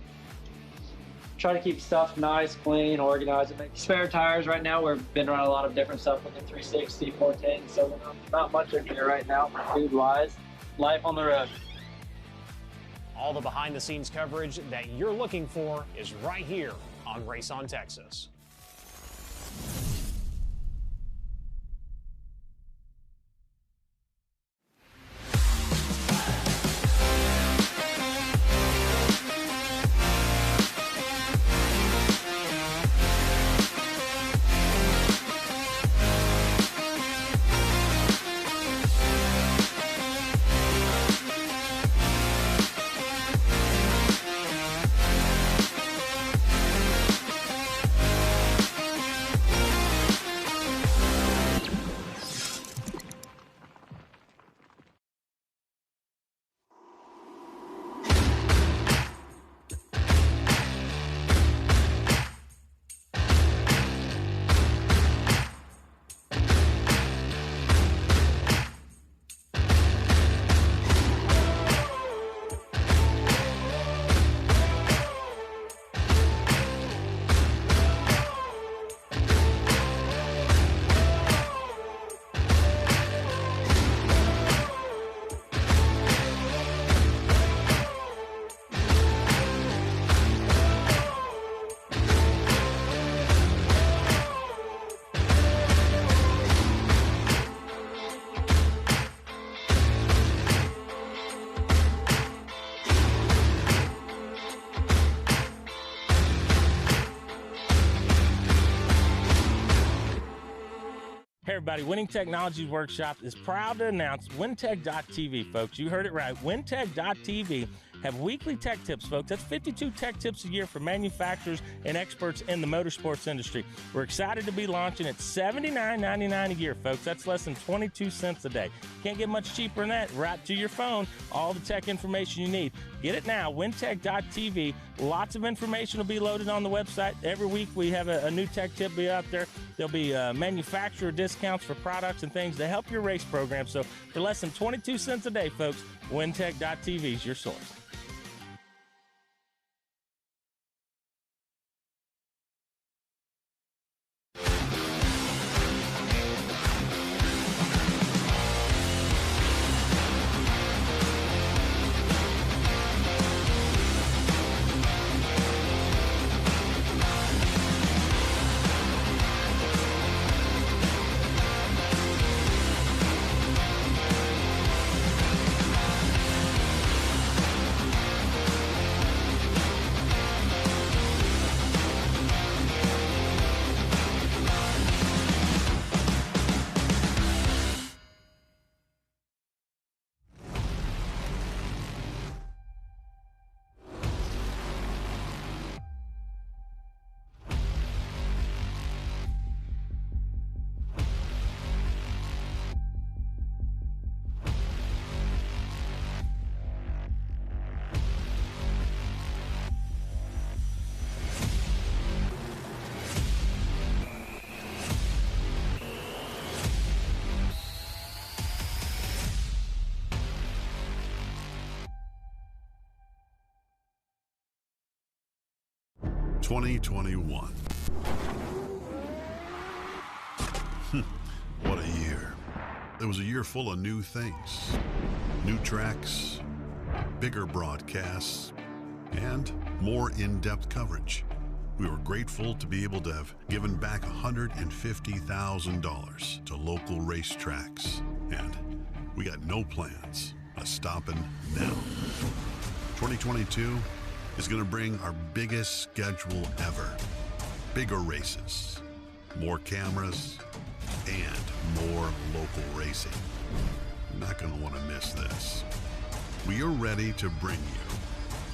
Try to keep stuff nice, clean, organized. Make spare tires right now. We've been running a lot of different stuff with the 360, 410, so we're not much in here right now food-wise. Life on the road. All the behind-the-scenes coverage that you're looking for is right here on Race on Texas. Hey everybody, Winning Technologies Workshop is proud to announce WinTech.tv, folks. You heard it right. WinTech.tv have weekly tech tips, folks. That's 52 tech tips a year for manufacturers and experts in the motorsports industry. We're excited to be launching at $79.99 a year, folks. That's less than 22 cents a day. Can't get much cheaper than that. Right to your phone, all the tech information you need. Get it now, WinTech.tv. Lots of information will be loaded on the website. Every week we have a new tech tip be out there. There'll be manufacturer discounts for products and things to help your race program. So for less than 22 cents a day, folks, WinTech.tv is your source. ...2021. What a year. It was a year full of new things. New tracks, bigger broadcasts, and more in-depth coverage. We were grateful to be able to have given back $150,000 to local racetracks. And we got no plans of stopping now. 2022 is going to bring our biggest schedule ever. Bigger races, more cameras, and more local racing. You're not going to want to miss this. We are ready to bring you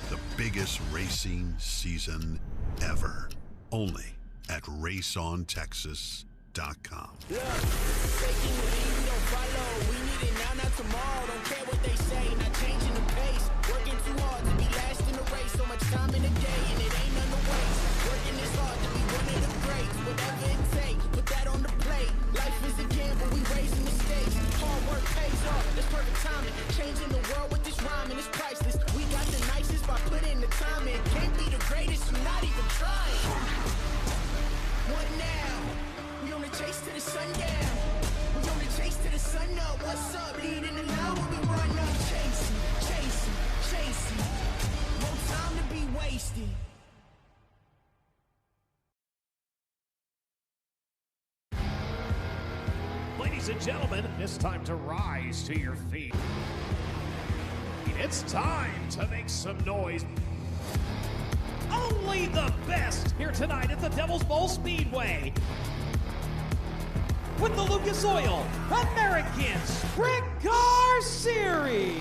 the biggest racing season ever, only at raceontexas.com. Faking the lead, we don't follow. We need it now, not tomorrow. Don't care what they say, not changing the pace. Working too hard to be last in the race. So much time in the day, and it ain't none to waste. Working this hard to be one of the greats. Whatever it takes, put that on the plate. Life is a gamble, we raising the stakes. Hard work pays off, that's perfect timing. Changing the world with this rhyming, it's priceless. We got the nicest by putting the time in. Can't be the greatest, you're not even trying. What now? We on the chase to the sundown. We on the chase to the sun up. What's up? Leading the line when we run up. Chasing, chasing, chasing. No time to be wasted. Ladies and gentlemen, it's time to rise to your feet. It's time to make some noise. Only the best here tonight at the Devil's Bowl Speedway. With the Lucas Oil American Sprint Car Series.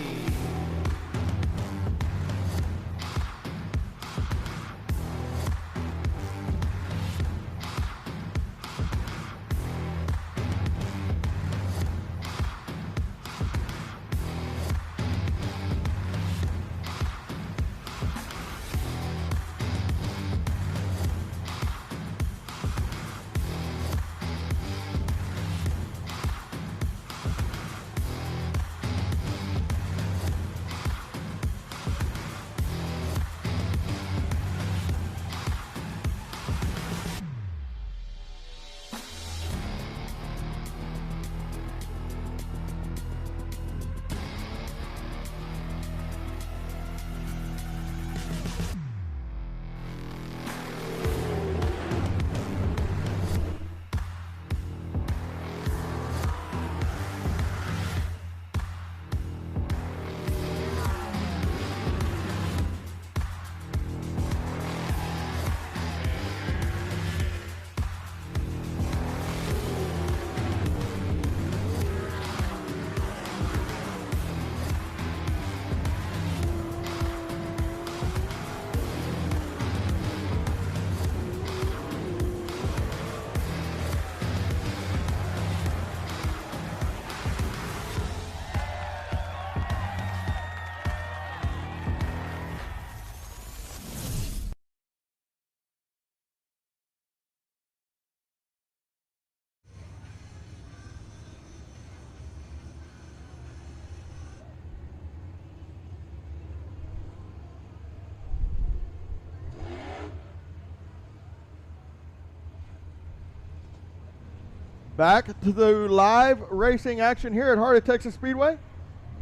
Back to the live racing action here at Heart of Texas Speedway.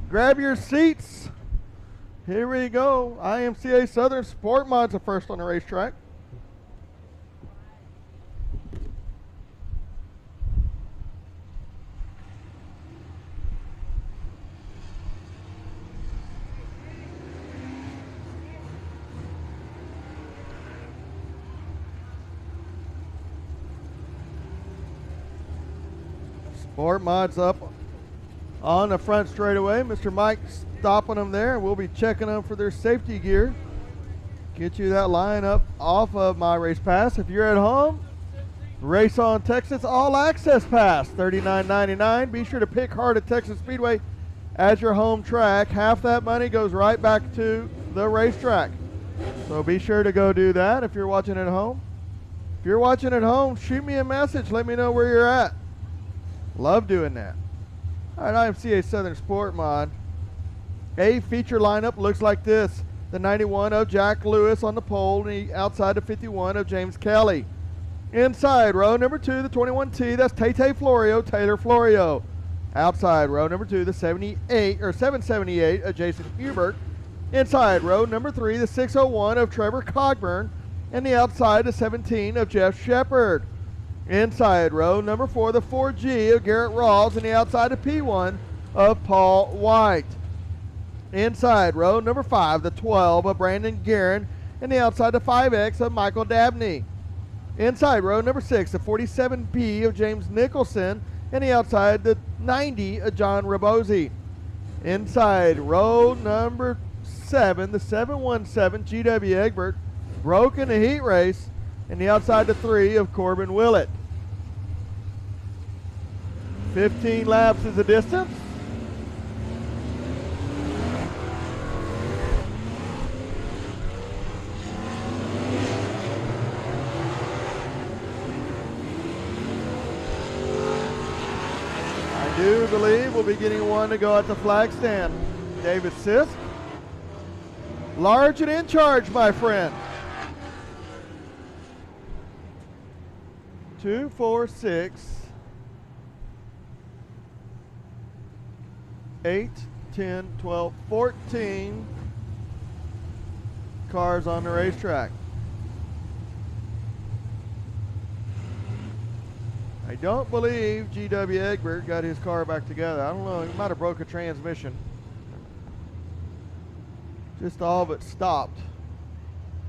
Grab your seats. Here we go. IMCA Southern Sport Mods are first on the racetrack. Sport Mods up on the front straightaway. Mr. Mike stopping them there. We'll be checking them for their safety gear. Get you that lineup off of My Race Pass. If you're at home, Race on Texas All Access Pass, $39.99. Be sure to pick Heart of Texas Speedway as your home track. Half that money goes right back to the racetrack. So be sure to go do that if you're watching at home. If you're watching at home, shoot me a message. Let me know where you're at. Love doing that. All right, IMCA Southern Sport Mod. A feature lineup looks like this. The 91 of Jack Lewis on the pole, and outside the 51 of James Kelly. Inside row number 2, the 21T, that's Tay Florio, Taylor Florio. Outside row number 2, the 778 of Jason Hubert. Inside row number 3, the 601 of Trevor Cogburn. And the outside, the 17 of Jeff Shepard. Inside row number 4, the 4G of Garrett Rawls, and the outside of P1 of Paul White. Inside row number 5, the 12 of Brandon Guerin, and the outside of 5X of Michael Dabney. Inside row number 6, the 47B of James Nicholson, And the outside, the 90, John Rabosi. Inside, row number 7, the 717, G.W. Egbert, broke in the heat race. And the outside, the 3 of Corbin Willett. 15 laps is the distance. I do believe we'll be getting one to go at the flag stand. David Sisk. Large and in charge, my friend. 2, 4, 6, 8, 10, 12, 14 cars on the racetrack. I don't believe G.W. Egbert got his car back together. I don't know, he might have broke a transmission. Just all but stopped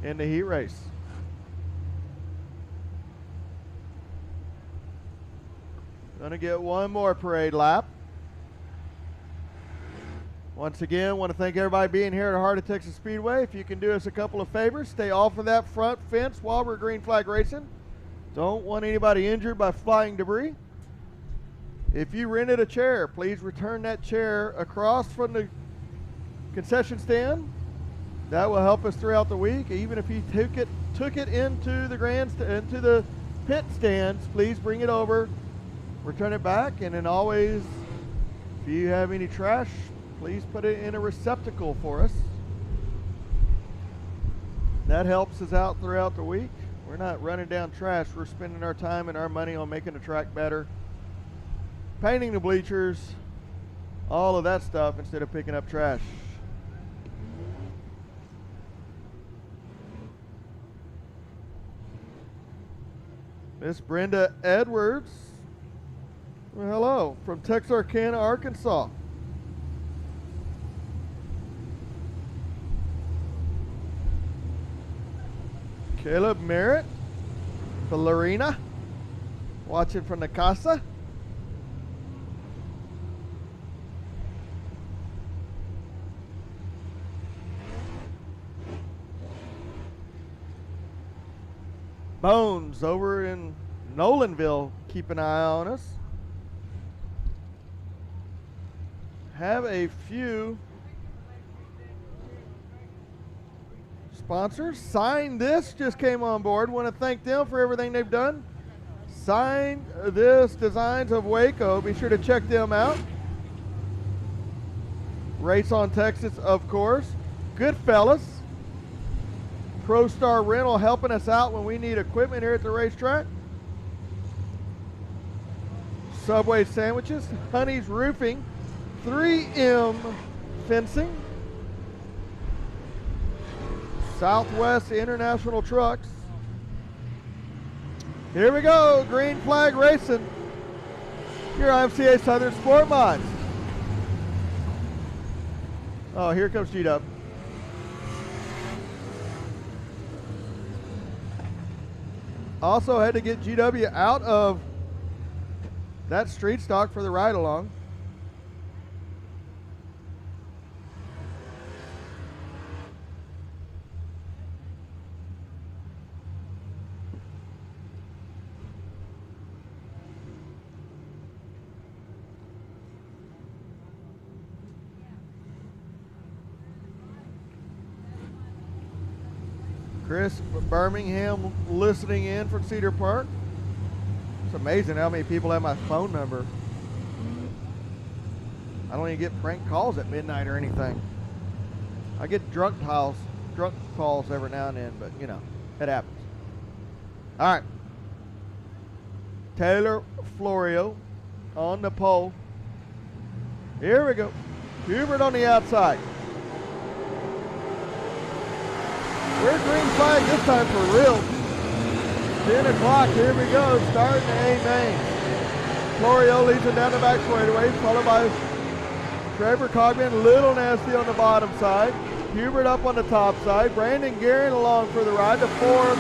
in the heat race. Gonna get one more parade lap. Once again, want to thank everybody being here at the Heart of Texas Speedway. If you can do us a couple of favors, stay off of that front fence while we're green flag racing. Don't want anybody injured by flying debris. If you rented a chair, please return that chair across from the concession stand. That will help us throughout the week. Even if you took it into the pit stands, please bring it over, return it back, and then always, if you have any trash, please put it in a receptacle for us. That helps us out throughout the week. We're not running down trash. We're spending our time and our money on making the track better, painting the bleachers, all of that stuff instead of picking up trash. Miss Brenda Edwards, well, hello, from Texarkana, Arkansas. Caleb Merritt, Valerina, watching from the Casa. Bones over in Nolanville, keep an eye on us. Have a few sponsors. Sign This just came on board. Want to thank them for everything they've done. Sign This Designs of Waco. Be sure to check them out. Race on Texas, of course. Goodfellas. Pro Star Rental helping us out when we need equipment here at the racetrack. Subway Sandwiches. Honey's Roofing. 3M Fencing. Southwest International Trucks. Here we go, green flag racing. Your IMCA Southern Sport Mods. Oh, here comes G-Dub. Also had to get GW out of that street stock for the ride along. Chris Birmingham listening in from Cedar Park. It's amazing how many people have my phone number. I don't even get prank calls at midnight or anything. I get drunk calls every now and then, but you know, it happens. All right. Taylor Florio on the pole. Here we go. Hubert on the outside. We're green flag this time for real. 10 o'clock, here we go, starting the A main. Florio leads it down the back straightaway, followed by Trevor Cogman, Little Nasty on the bottom side. Hubert up on the top side. Brandon Guerin along for the ride, the 4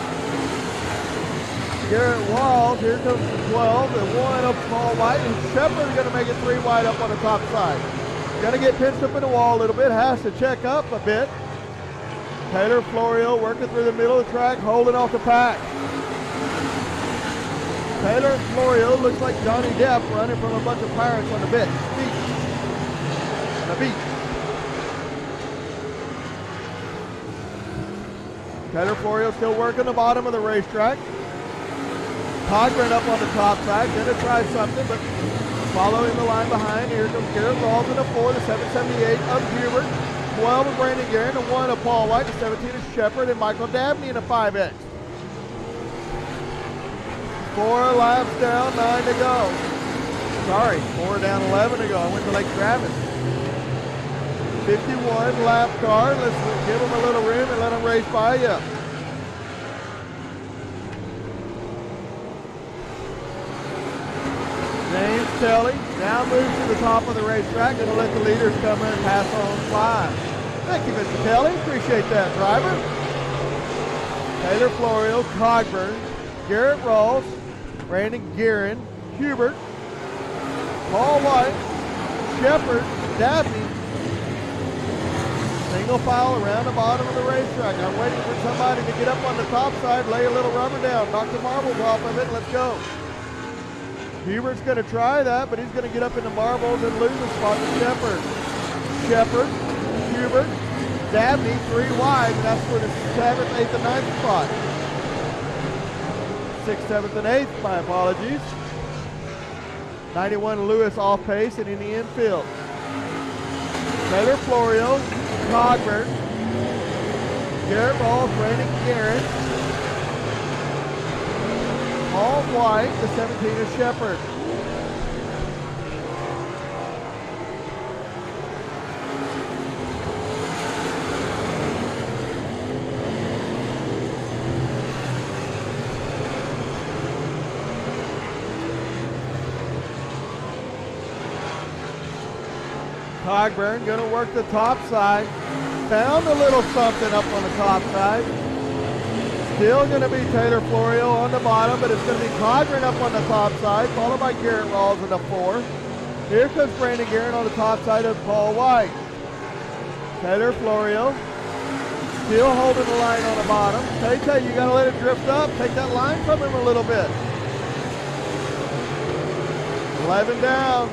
Garrett Walls. Here comes the 12, the 1 of Paul White, and Shepard's going to make it 3 wide up on the top side. Going to get pinched up in the wall a little bit, has to check up a bit. Taylor Florio working through the middle of the track, holding off the pack. Taylor Florio looks like Johnny Depp running from a bunch of pirates on the beach. On the beach. Taylor Florio still working the bottom of the racetrack. Cogburn up on the top side, gonna try something, but following the line behind. Here comes Garrett Rawls in the 4, the 778 of Hubert, 12 of Brandon Guerin, the 1 of Paul White, the 17 of Shepard, and Michael Dabney in a 5X. 4 laps down, 9 to go. Sorry, 4 down, 11 to go. I went to Lake Travis. 51 lap car. Let's give them a little room and let them race by you. James Kelly now moves to the top of the racetrack. Going to let the leaders come in and pass on 5. Thank you, Mr. Kelly. Appreciate that, driver. Taylor Florio, Cogburn, Garrett Rawls, Brandon Guerin, Hubert, Paul White, Shepard, Dabney. Single file around the bottom of the racetrack. I'm waiting for somebody to get up on the top side, lay a little rubber down, knock the marbles off of it, and let's go. Hubert's going to try that, but he's going to get up in the marbles and lose a spot to Shepard. Shepard, Hubert, Dabney, 3 wide, and that's for the 7th, 8th, and 9th spot. 6th, 7th, and 8th, my apologies. 91 Lewis off pace and in the infield. Taylor Florio, Cogburn, Garrett Rawls, Brandon Guerin, Paul White, the 17 of Shepard. Cogburn going to work the top side. Found a little something up on the top side. Still going to be Taylor Florio on the bottom, but it's going to be Cogburn up on the top side, followed by Garrett Rawls in the 4. Here comes Brandon Guerin on the top side of Paul White. Taylor Florio still holding the line on the bottom. Tay, you got to let it drift up. Take that line from him a little bit. 11 down.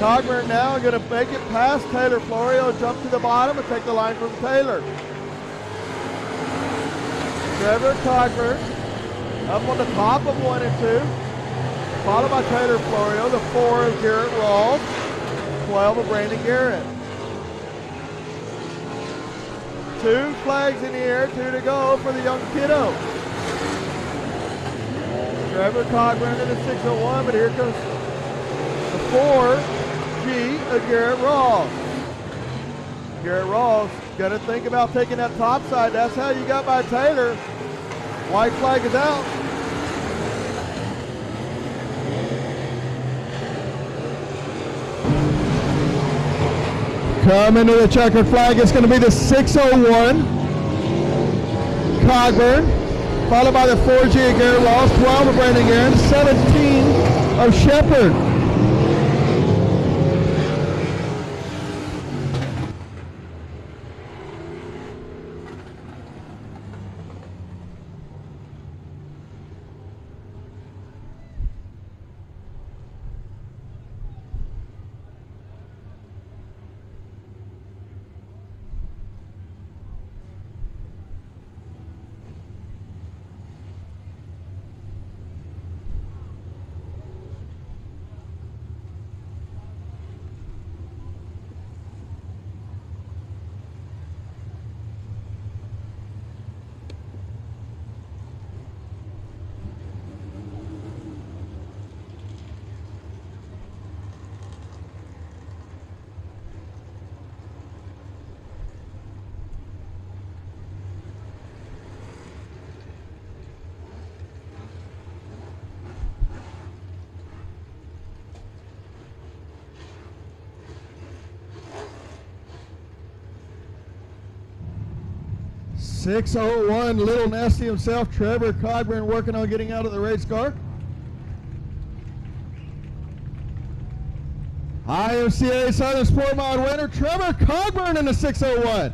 Cogburn now going to make it past Taylor Florio, jump to the bottom and take the line from Taylor. Trevor Cogburn up on the top of 1 and 2, followed by Taylor Florio, the 4 of Garrett Rawls, 12 of Brandon Guerin. 2 flags in the air, 2 to go for the young kiddo. Trevor Cogburn in the 601, but here comes the 4G of Garrett Rawls. Garrett Rawls got to think about taking that top side. That's how you got by Taylor. White flag is out. Coming to the checkered flag, it's going to be the 601 Cogburn, followed by the 4G of Garrett Rawls, 12 of Brandon Guerin, 17 of Shepard. 601, Little Nasty himself, Trevor Cogburn, working on getting out of the race car. IMCA Southern Sport Mod winner, Trevor Cogburn in the 601.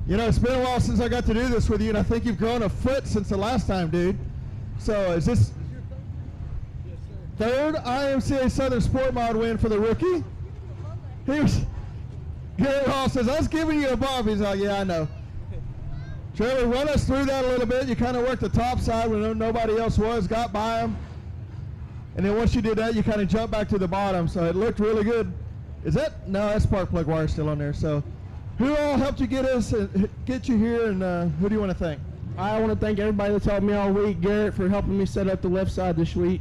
You know, it's been a while since I got to do this with you, and I think you've grown a foot since the last time, dude. So is this third IMCA Southern Sport Mod win for the rookie? Gary Hall says, I was giving you a bump. He's like, yeah, I know. Trevor, run us through that a little bit. You kind of worked the top side when nobody else was, got by him. And then once you did that, you kind of jumped back to the bottom. So it looked really good. Is that? No, that spark plug wire still on there. So who all helped you get you here, and who do you want to thank? I want to thank everybody that's helped me all week. Garrett for helping me set up the left side this week.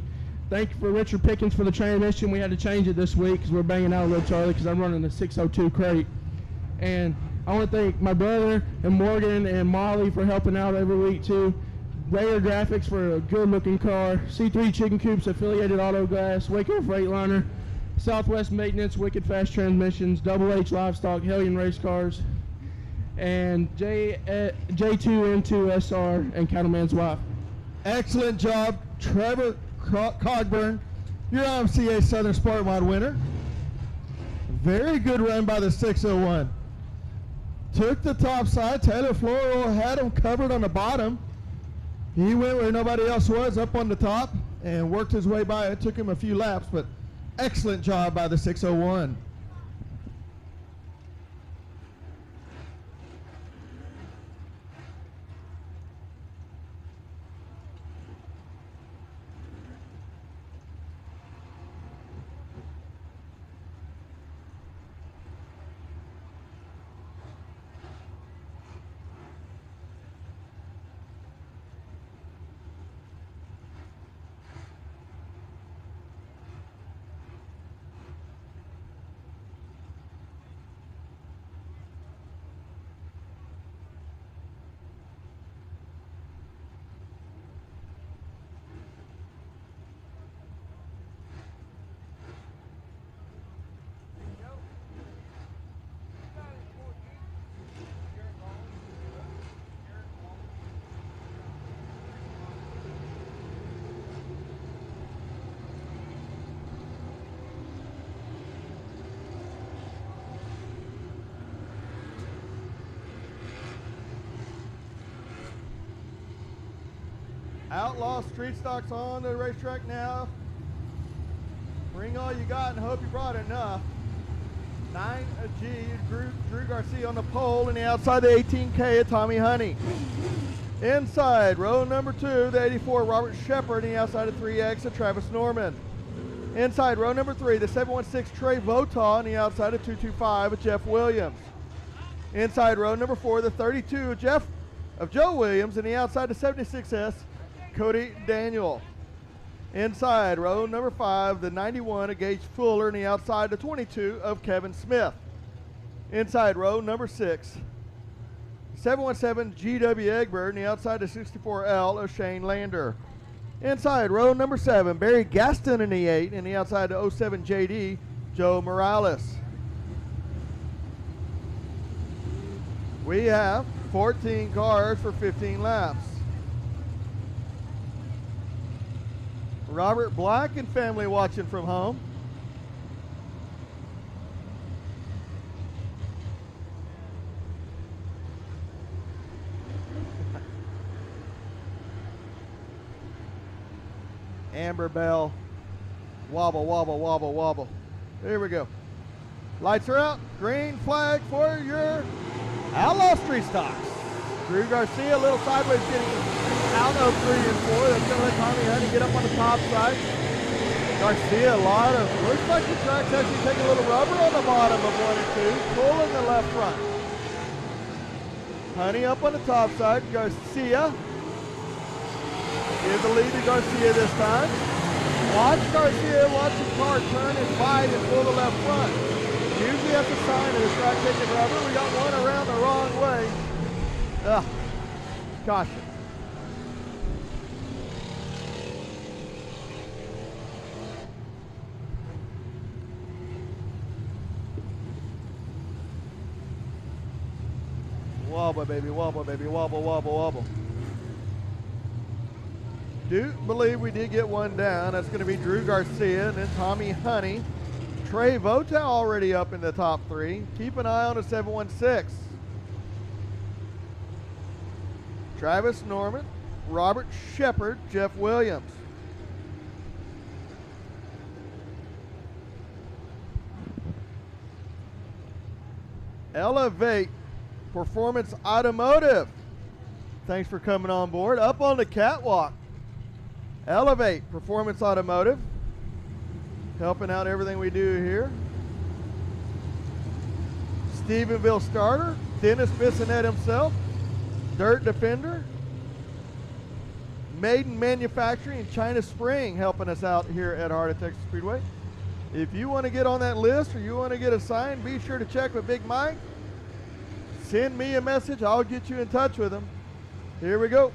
Thank you for Richard Pickens for the transmission. We had to change it this week because we're banging out a little Charlie because I'm running the 602 crate. And I want to thank my brother and Morgan and Molly for helping out every week too. Raider Graphics for a good looking car. C3 Chicken Coops, Affiliated Auto Glass, Waco Freightliner, Southwest Maintenance, Wicked Fast Transmissions, Double H Livestock, Hellion Race Cars, and J2N2 SR and Cattleman's Wife. Excellent job, Trevor Cogburn, your IMCA Southern Sport Mod winner. Very good run by the 601. Took the top side. Taylor Floral had him covered on the bottom. He went where nobody else was, up on the top, and worked his way by. It took him a few laps, but excellent job by the 601. Outlaw Street Stocks on the racetrack now. Bring all you got and hope you brought enough. 9G, Drew Garcia on the pole, and the outside the 18K of Tommy Honey. Inside, row number 2, the 84 Robert Shepard, and the outside of 3X of Travis Norman. Inside, row number 3, the 716 Trey Votaw, and the outside of 225 of Jeff Williams. Inside, row number 4, the 32 of Joe Williams, and the outside of 76S Cody Daniel. Inside, row number 5, the 91 of Gage Fuller, and the outside, the 22 of Kevin Smith. Inside, row number 6, 717 GW Egbert, and the outside, the 64L of Shane Lander. Inside, row number 7, Barry Gaston in the 8, and the outside, the 07 JD Joe Morales. We have 14 cars for 15 laps. Robert Black and family watching from home. Amber Bell. Wobble, wobble, wobble, wobble. There we go. Lights are out. Green flag for your Outlaw Street Stocks. Drew Garcia, a little sideways getting out of 3 and 4. That's going to let Tommy Honey get up on the top side. Garcia, looks like the track's actually taking a little rubber on the bottom of 1 and 2, pulling the left front. Honey up on the top side. Garcia give the lead to Garcia this time. Watch Garcia, watch the car turn and bite and pull the left front. Usually that's a sign of the track taking rubber. We got one around the wrong way. Ugh, caution. Wobble, baby, wobble, baby, wobble, wobble, wobble. Do believe we did get one down. That's going to be Drew Garcia and then Tommy Honey. Trey Vota already up in the top 3. Keep an eye on the 716. Travis Norman, Robert Shepard, Jeff Williams. Elevate Performance Automotive. Thanks for coming on board. Up on the catwalk. Elevate Performance Automotive. Helping out everything we do here. Stephenville starter, Dennis Bissonette himself. Dirt Defender. Maiden Manufacturing and China Spring helping us out here at Heart of Texas Speedway. If you want to get on that list or you want to get a sign, be sure to check with Big Mike. Send me a message. I'll get you in touch with him. Here we go.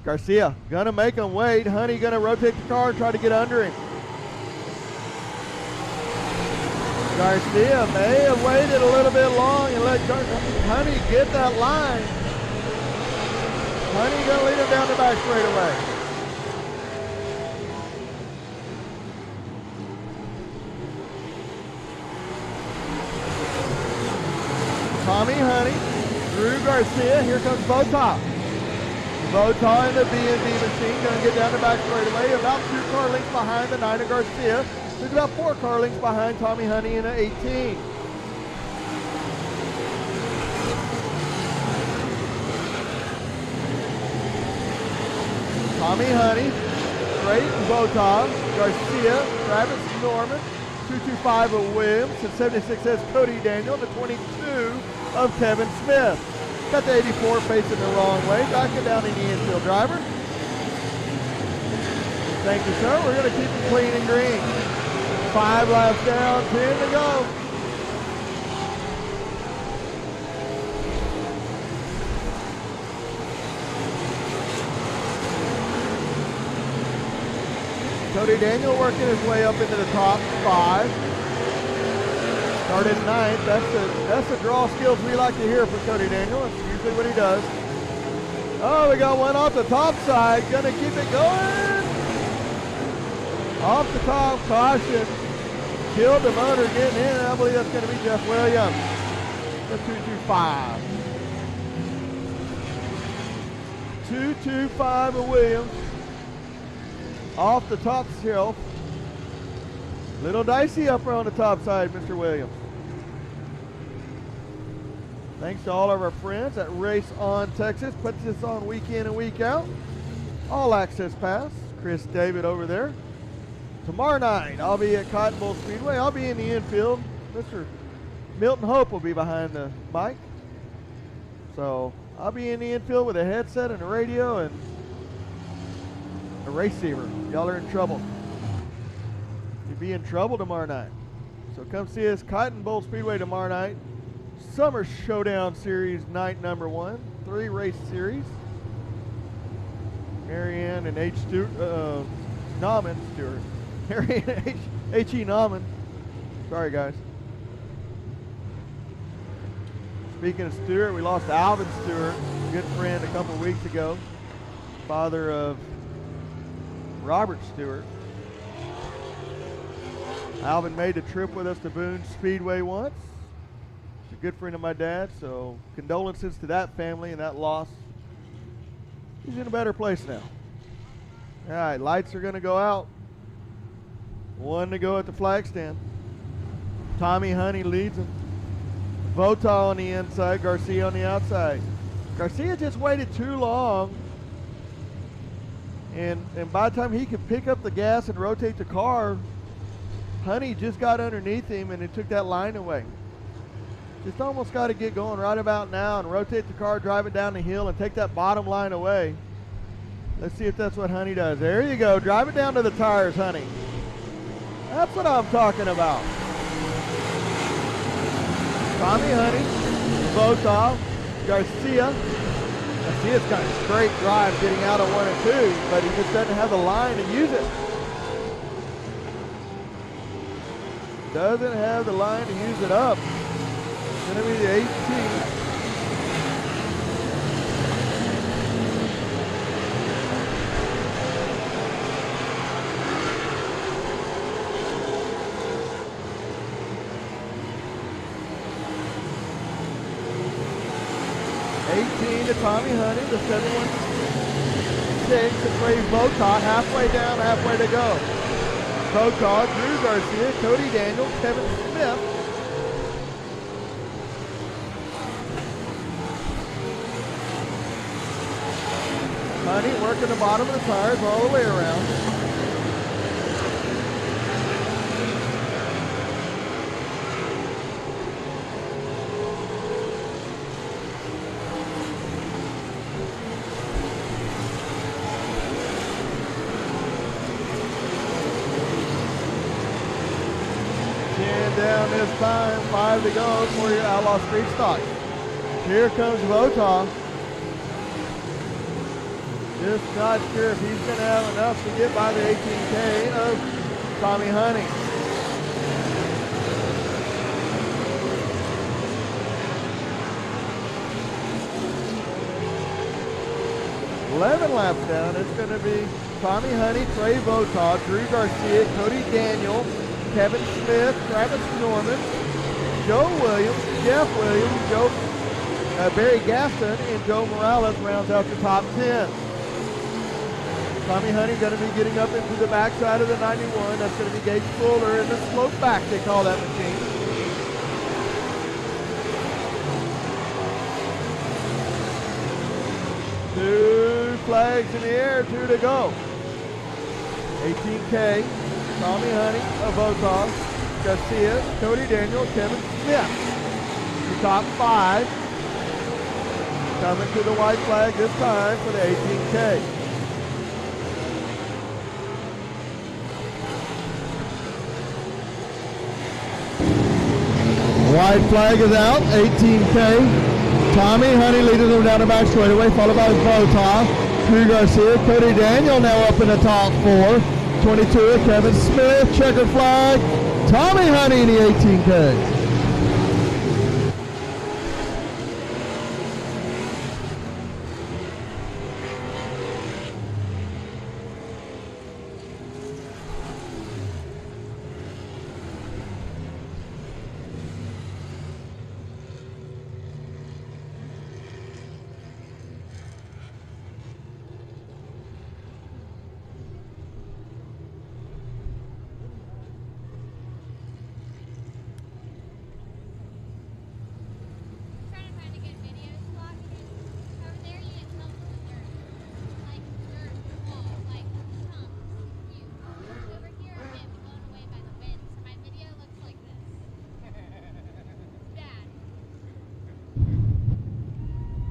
Garcia gonna make him wait. Honey gonna rotate the car and try to get under him. Garcia may have waited a little bit long and let Honey get that line. Honey gonna lead him down the back straightaway. Tommy Honey, Drew Garcia, here comes Vota. Vota in the B&B machine, gonna get down the back straightaway, about 2 car lengths behind the 9 of Garcia. There's about 4 car lengths behind Tommy Honey in the 18. Tommy Honey, Drayton Vota, Garcia, Travis Norman, 225 of Williams, and 76 has Cody Daniel, the 22 of Kevin Smith. Got the 84 facing the wrong way. Back it down in the infield driver. Thank you, sir. We're going to keep it clean and green. 5 laps down, 10 to go. Cody Daniel working his way up into the top 5. Started 9th. That's the draw skills we like to hear from Cody Daniel. That's usually what he does. Oh, we got one off the top side. Gonna keep it going. Off the top, caution. Killed the motor getting in. I believe that's gonna be Jeff Williams. The 225. 225 of Williams. Off the top shelf. Little dicey up on the top side, Mr. Williams. Thanks to all of our friends at Race On Texas. Puts this on week in and week out. All access pass. Chris David over there. Tomorrow night, I'll be at Cotton Bowl Speedway. I'll be in the infield. Mr. Milton Hope will be behind the mic. So I'll be in the infield with a headset and a radio and a receiver. Y'all are in trouble. You'll be in trouble tomorrow night. So come see us, Cotton Bowl Speedway tomorrow night. Summer Showdown Series night number 1. 3 race series. Marianne and Nauman Stewart. Marianne H.E. Nauman. Sorry, guys. Speaking of Stewart, we lost Alvin Stewart, a good friend, a couple weeks ago. Father of Robert Stewart. Alvin made the trip with us to Boone Speedway once. He's a good friend of my dad, so condolences to that family and that loss. He's in a better place now. All right, lights are going to go out. 1 to go at the flag stand. Tommy Honey leads him. Vota on the inside, Garcia on the outside. Garcia just waited too long. And by the time he could pick up the gas and rotate the car, Honey just got underneath him and it took that line away. Just almost got to get going right about now and rotate the car, drive it down the hill and take that bottom line away. Let's see if that's what Honey does. There you go. Drive it down to the tires, Honey. That's what I'm talking about. Tommy Honey, Vota, Garcia. Garcia's got a straight drive getting out of 1 and 2, but he just doesn't have the line to use it. Doesn't have the line to use it up. Going to be the 18. To Tommy Honey, the 716 to Trey Botaw, halfway down, halfway to go. Botaw, Drew Garcia, Cody Daniel, Kevin Smith. Honey working the bottom of the tires all the way around. Down this time, 5 to go for your Outlaw Street Stock. Here comes Votaw. Just not sure if he's going to have enough to get by the 18K of Tommy Honey. $11 laps down. It's going to be Tommy Honey, Trey Votaw, Drew Garcia, Cody Daniel, Kevin Smith, Travis Norman, Joe Williams, Jeff Williams, Barry Gaston, and Joe Morales rounds out the top 10. Tommy Honey going to be getting up into the backside of the 91. That's going to be Gage Fuller in the slope back, they call that machine. Two flags in the air, 2 to go. 18K. Tommy Honey of Votaw, Garcia, Cody Daniel, Kevin Smith. The top 5 coming to the white flag this time for the 18K. White flag is out, 18K. Tommy Honey leading them down the back straightaway, followed by Votaw, Drew Garcia, Cody Daniel now up in the top 4. 22, Kevin Smith, checkered flag. Tommy Honey in the 18K.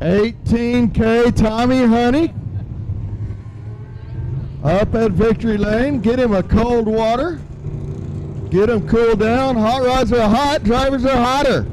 $18K Tommy Honey up at Victory Lane. Get him a cold water. Get him cooled down. Hot rods are hot. Drivers are hotter.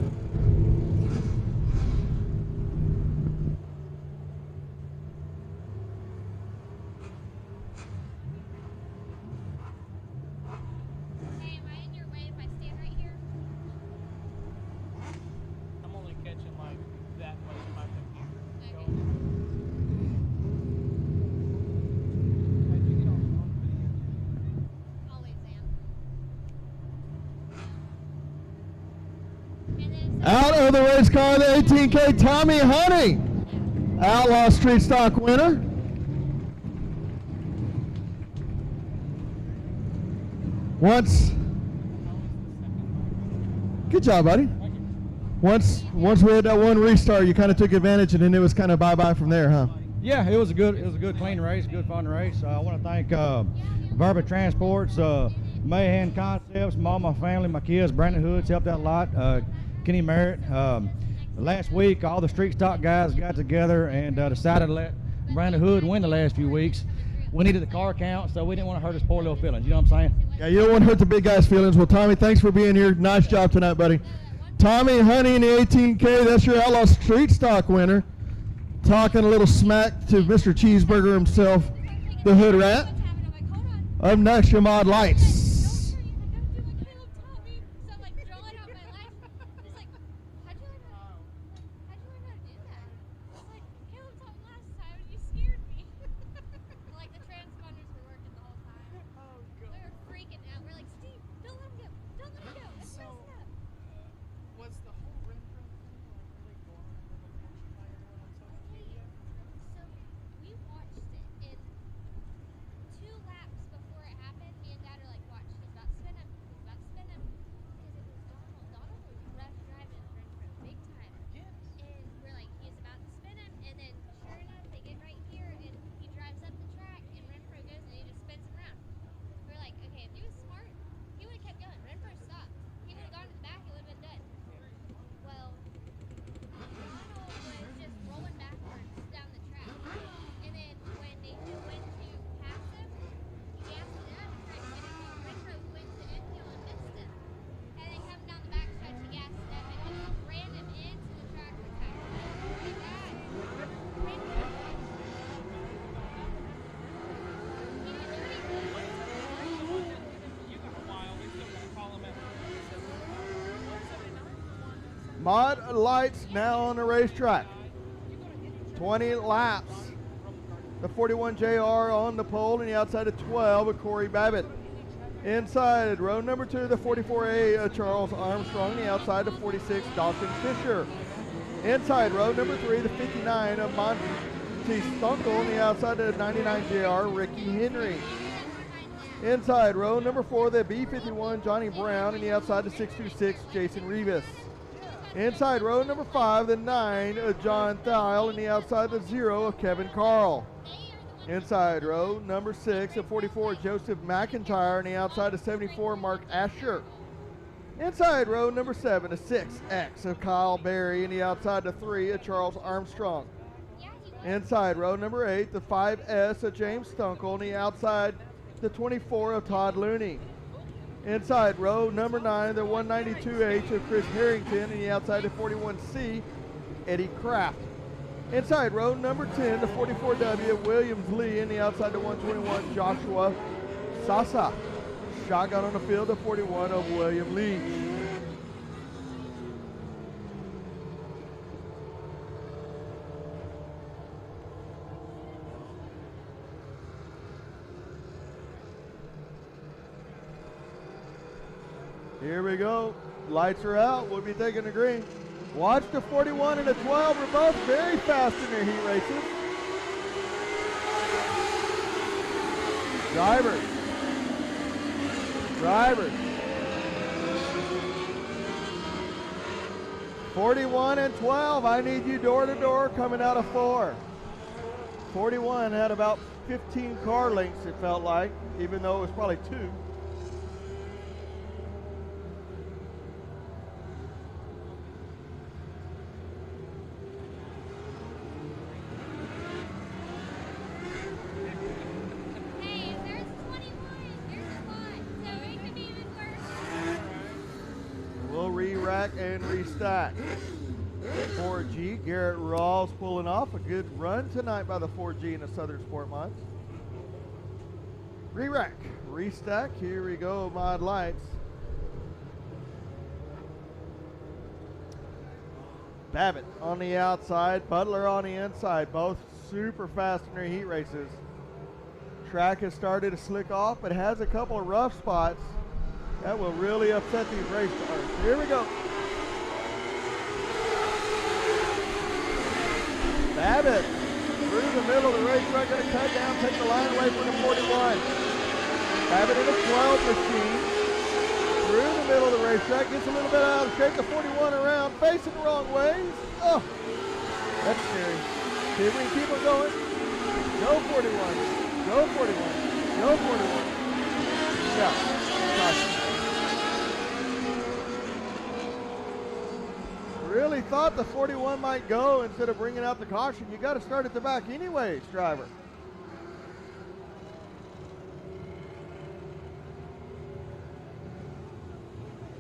Out of the race car, the 18K Tommy Honey, Outlaw Street Stock winner. Good job, buddy. Once we had that one restart, you kind of took advantage, and then it was kind of bye-bye from there, huh? Yeah, it was a good, clean race, good fun race. I want to thank Verba Transports, Mayhem Concepts, all my family, my kids, Brandon Hoods helped out a lot. Kenny Merritt. Last week, all the street stock guys got together and decided to let Brandon Hood win the last few weeks. We needed the car count, so we didn't want to hurt his poor little feelings. You know what I'm saying? Yeah, you don't want to hurt the big guy's feelings. Well, Tommy, thanks for being here. Nice job tonight, buddy. Tommy Honey in the 18K, that's your Outlaw Street Stock winner. Talking a little smack to Mr. Cheeseburger himself, the Hood Rat. Up next, your Mod Lights. Mod Lights now on the racetrack. 20 laps. The 41 JR on the pole, and the outside of 12 with Corey Babbitt. Inside row number 2, the 44A Charles Armstrong, the outside of 46 Dawson Fisher. Inside row number 3, the 59 of Monty Stunkel, and the outside of 99 JR Ricky Henry. Inside row number 4, the B51 Johnny Brown, and the outside of 626 Jason Rivas. Inside row number 5, the 9 of John Thiel, and the outside the 0 of Kevin Carl. Inside row number 6 of 44 Joseph McIntyre, and the outside of 74 Mark Asher. Inside row number 7 the 6X of Kyle Berry, and the outside the 3 of Charles Armstrong. Inside row number 8 the 5S of James Stunkel, and the outside the 24 of Todd Looney. Inside row number 9 the 192H of Chris Harrington, and the outside the 41C Eddie Kraft. Inside row number 10, the 44W of Williams Lee, and the outside the 121 Joshua Sasa. Shotgun on the field, the 41 of William Lee. Here we go. Lights are out. We'll be taking the green. Watch the 41 and the 12 are both very fast in their heat races. Drivers. 41 and 12, I need you door to door coming out of 4. 41 had about 15 car lengths, it felt like, even though it was probably 2. And restack. 4G, Garrett Rawls pulling off a good run tonight by the 4G in the Southern Sport Mods. Re-rack, restack, here we go, Mod Lights. Babbitt on the outside, Butler on the inside, both super fast in their heat races. Track has started to slick off, but has a couple of rough spots that will really upset these race cars. Here we go. Babbitt through the middle of the racetrack, going to cut down, take the line away from the 41. Babbitt in a 12 machine. Through the middle of the racetrack, gets a little bit out of shape. The 41 around, facing the wrong ways. Oh, that's scary. See if we can keep it going. Go 41. Go 41. Go 41. Yeah. Caution. Really thought the 41 might go instead of bringing out the caution. You got to start at the back anyways, driver.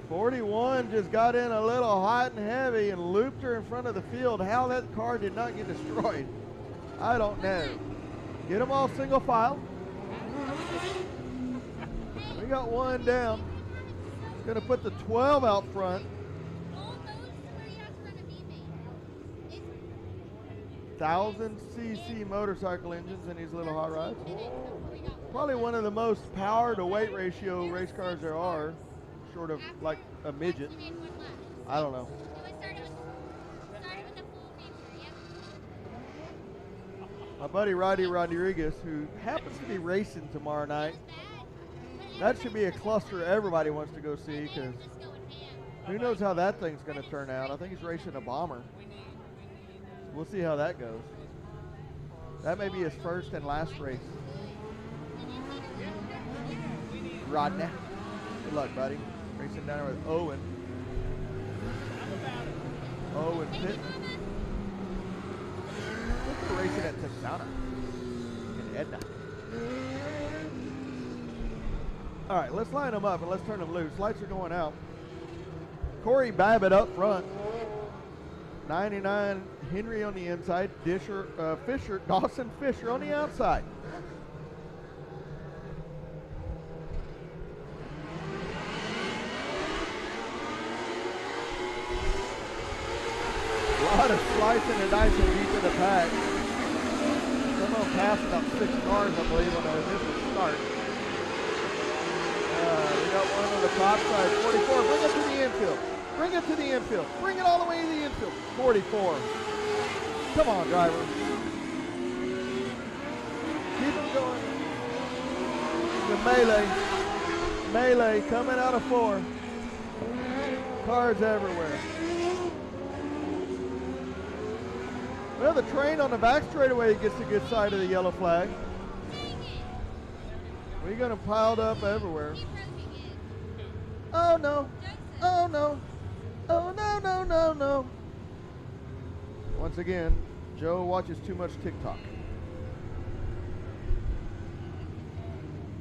'41 just got in a little hot and heavy and looped her in front of the field. How that car did not get destroyed, I don't know. Get them all single file. We got one down. Going to put the 12 out front. 1,000cc motorcycle engines in these little hot rods. Probably one of the most power to weight ratio race cars there are, short of like a midget. I don't know. My buddy Roddy Rodriguez, who happens to be racing tomorrow night. That should be a cluster everybody wants to go see, because who knows how that thing's going to turn out. I think he's racing a bomber. We'll see how that goes. That may be his first and last race. Rodney, good luck, buddy. Racing down there with Owen. Owen Pitt. We're racing at Texana in Edna. All right, let's line them up and let's turn them loose. Lights are going out. Corey Babbitt up front. 99 Henry on the inside, Dawson Fisher on the outside. of slicing and dicing deep in the pack. Someone passed about 6 cars, I believe, on the initial start. We got one on the top side, 44. Bring it to the infield. Bring it to the infield. Bring it all the way to the infield. 44. Come on, driver. Keep them going. The melee coming out of 4. Cars everywhere. Well, the train on the back straightaway gets a good side of the yellow flag. We got them piled up everywhere. Oh no! Oh no! Oh no, no, no, no. Once again, Joe watches too much TikTok.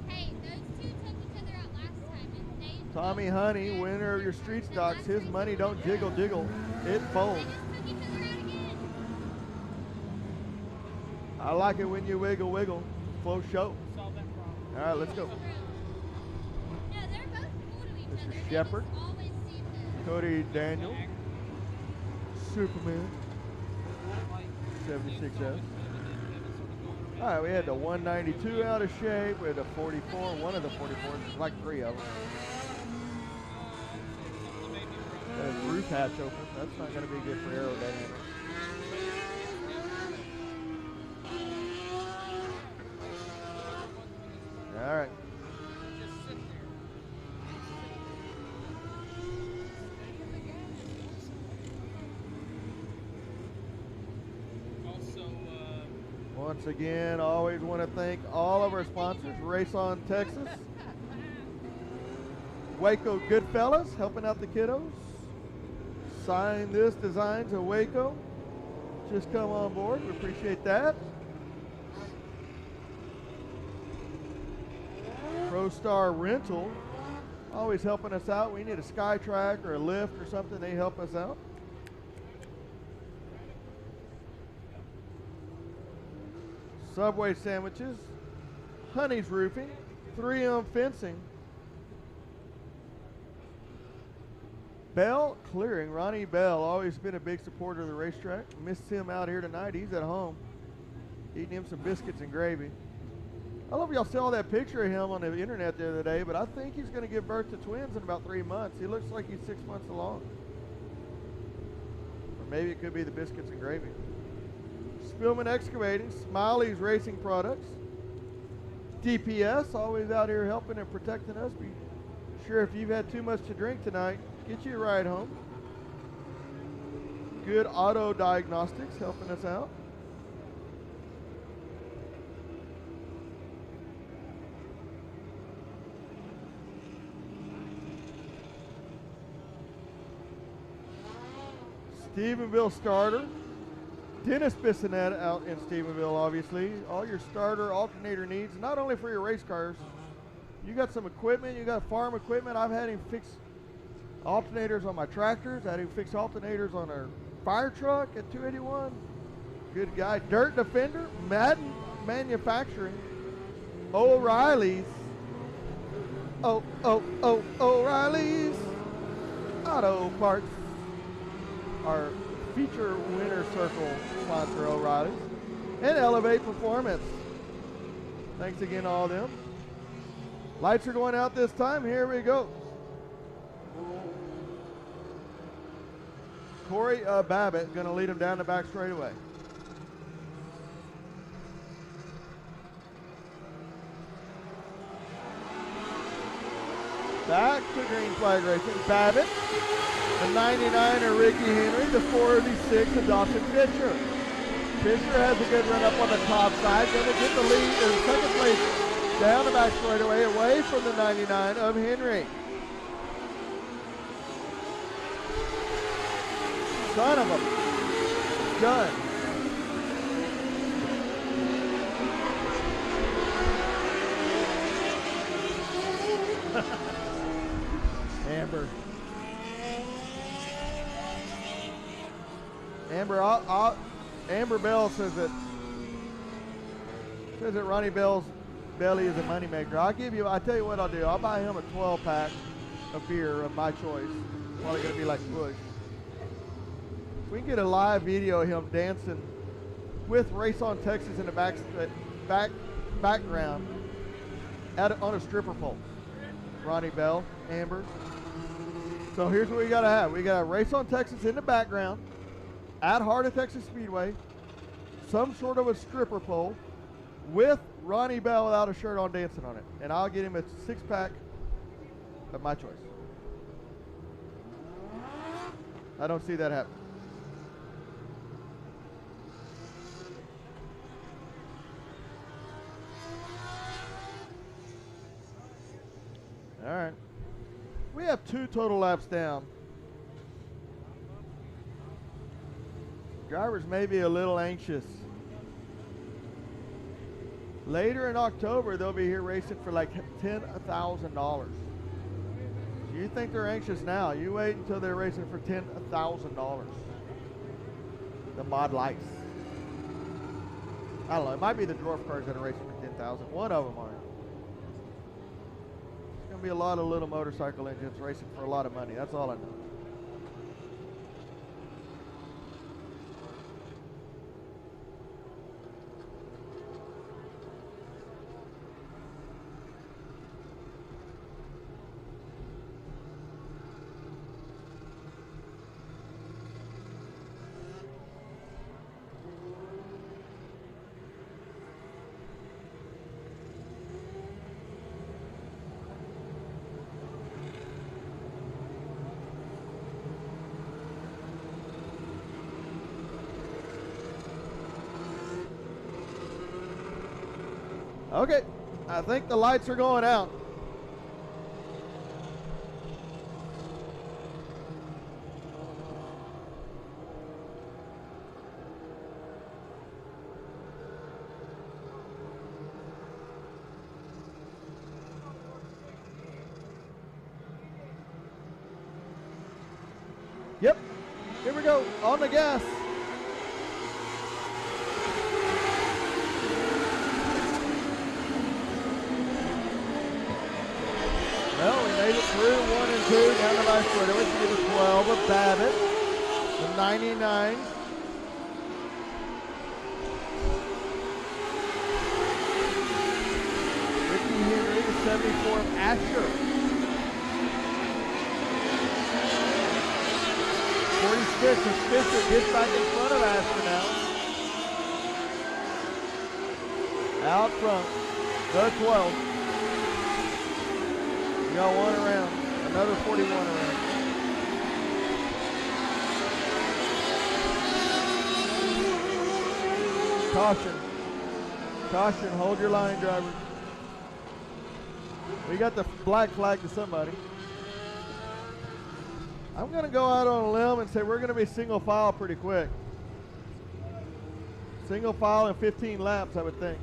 Hey, those two took each other out last time and they Tommy Honey, winner of your street stocks. His money don't jiggle, it folds. I like it when you wiggle, wiggle. Flow show. All right, let's go. This is Shepard, Cody Daniel, Superman, 76F. All right, we had the 192 out of shape. We had the 44, one of the 44s. There's like 3 of them. That roof hatch open. That's not going to be good for aerodynamics. All right. Once again, always want to thank all of our sponsors. Race On Texas. Waco Goodfellas, helping out the kiddos. Sign This Designs of Waco. Just come on board. We appreciate that. ProStar Rental, always helping us out. We need a SkyTrack or a lift or something. They help us out. Subway Sandwiches, Honey's Roofing, 3M Fencing, Bell Clearing. Ronnie Bell, always been a big supporter of the racetrack. Missed him out here tonight. He's at home eating him some biscuits and gravy. I don't know if y'all saw that picture of him on the internet the other day, but I think he's going to give birth to twins in about 3 months. He looks like he's 6 months along. Or maybe it could be the biscuits and gravy. Spillman Excavating, Smiley's Racing Products, DPS, always out here helping and protecting us. Be sure if you've had too much to drink tonight, get you a ride home. Good Auto Diagnostics helping us out. Stephenville Starter. Dennis Bissonette out in Stephenville, obviously. All your starter alternator needs, not only for your race cars. You got some equipment, you got farm equipment. I've had him fix alternators on my tractors. I had him fix alternators on our fire truck at 281. Good guy. Dirt Defender, Madden Manufacturing, O'Reilly's. O'Reilly's Auto Parts. Our feature winner circle sponsor, O'Reilly's, and Elevate Performance. Thanks again to all them. Lights are going out this time. Here we go. Corey Babbitt going to lead them down the back straightaway. Back to green flag racing. Babbitt. The 99 of Ricky Henry, the 46 of Dawson Fisher. Fisher has a good run up on the top side, going to get the lead in second place down the back straightaway away from the 99 of Henry. Son of a gun. Amber. Amber Bell says that Ronnie Bell's belly is a moneymaker. I tell you what I'll do. I'll buy him a 12-pack of beer of my choice. Probably going to be like Bush. We can get a live video of him dancing with Race on Texas in the background on a stripper pole. Ronnie Bell, Amber. So here's what we gotta have. We gotta Race on Texas in the background at Heart of Texas Speedway, some sort of a stripper pole with Ronnie Bell without a shirt on dancing on it. And I'll get him a 6-pack of my choice. I don't see that happening. All right. We have 2 total laps down. Drivers may be a little anxious. Later in October, they'll be here racing for like $10,000. You think they're anxious now? You wait until they're racing for $10,000. The mod lights. I don't know. It might be the dwarf cars that are racing for $10,000. One of them are. There's going to be a lot of little motorcycle engines racing for a lot of money. That's all I know. Okay, I think the lights are going out. Yep, here we go, on the gas. Well, we made it through 1 and 2 down the last quarter. We see the 12 of Babbitt, the 99. Ricky Henry, the 74 of Asher. 46 of Fisher gets back in front of Asher now. Out front, the 12. We got one around, another 41 around. Caution. Caution, hold your line, driver. We got the black flag to somebody. I'm going to go out on a limb and say we're going to be single file pretty quick. Single file in 15 laps, I would think.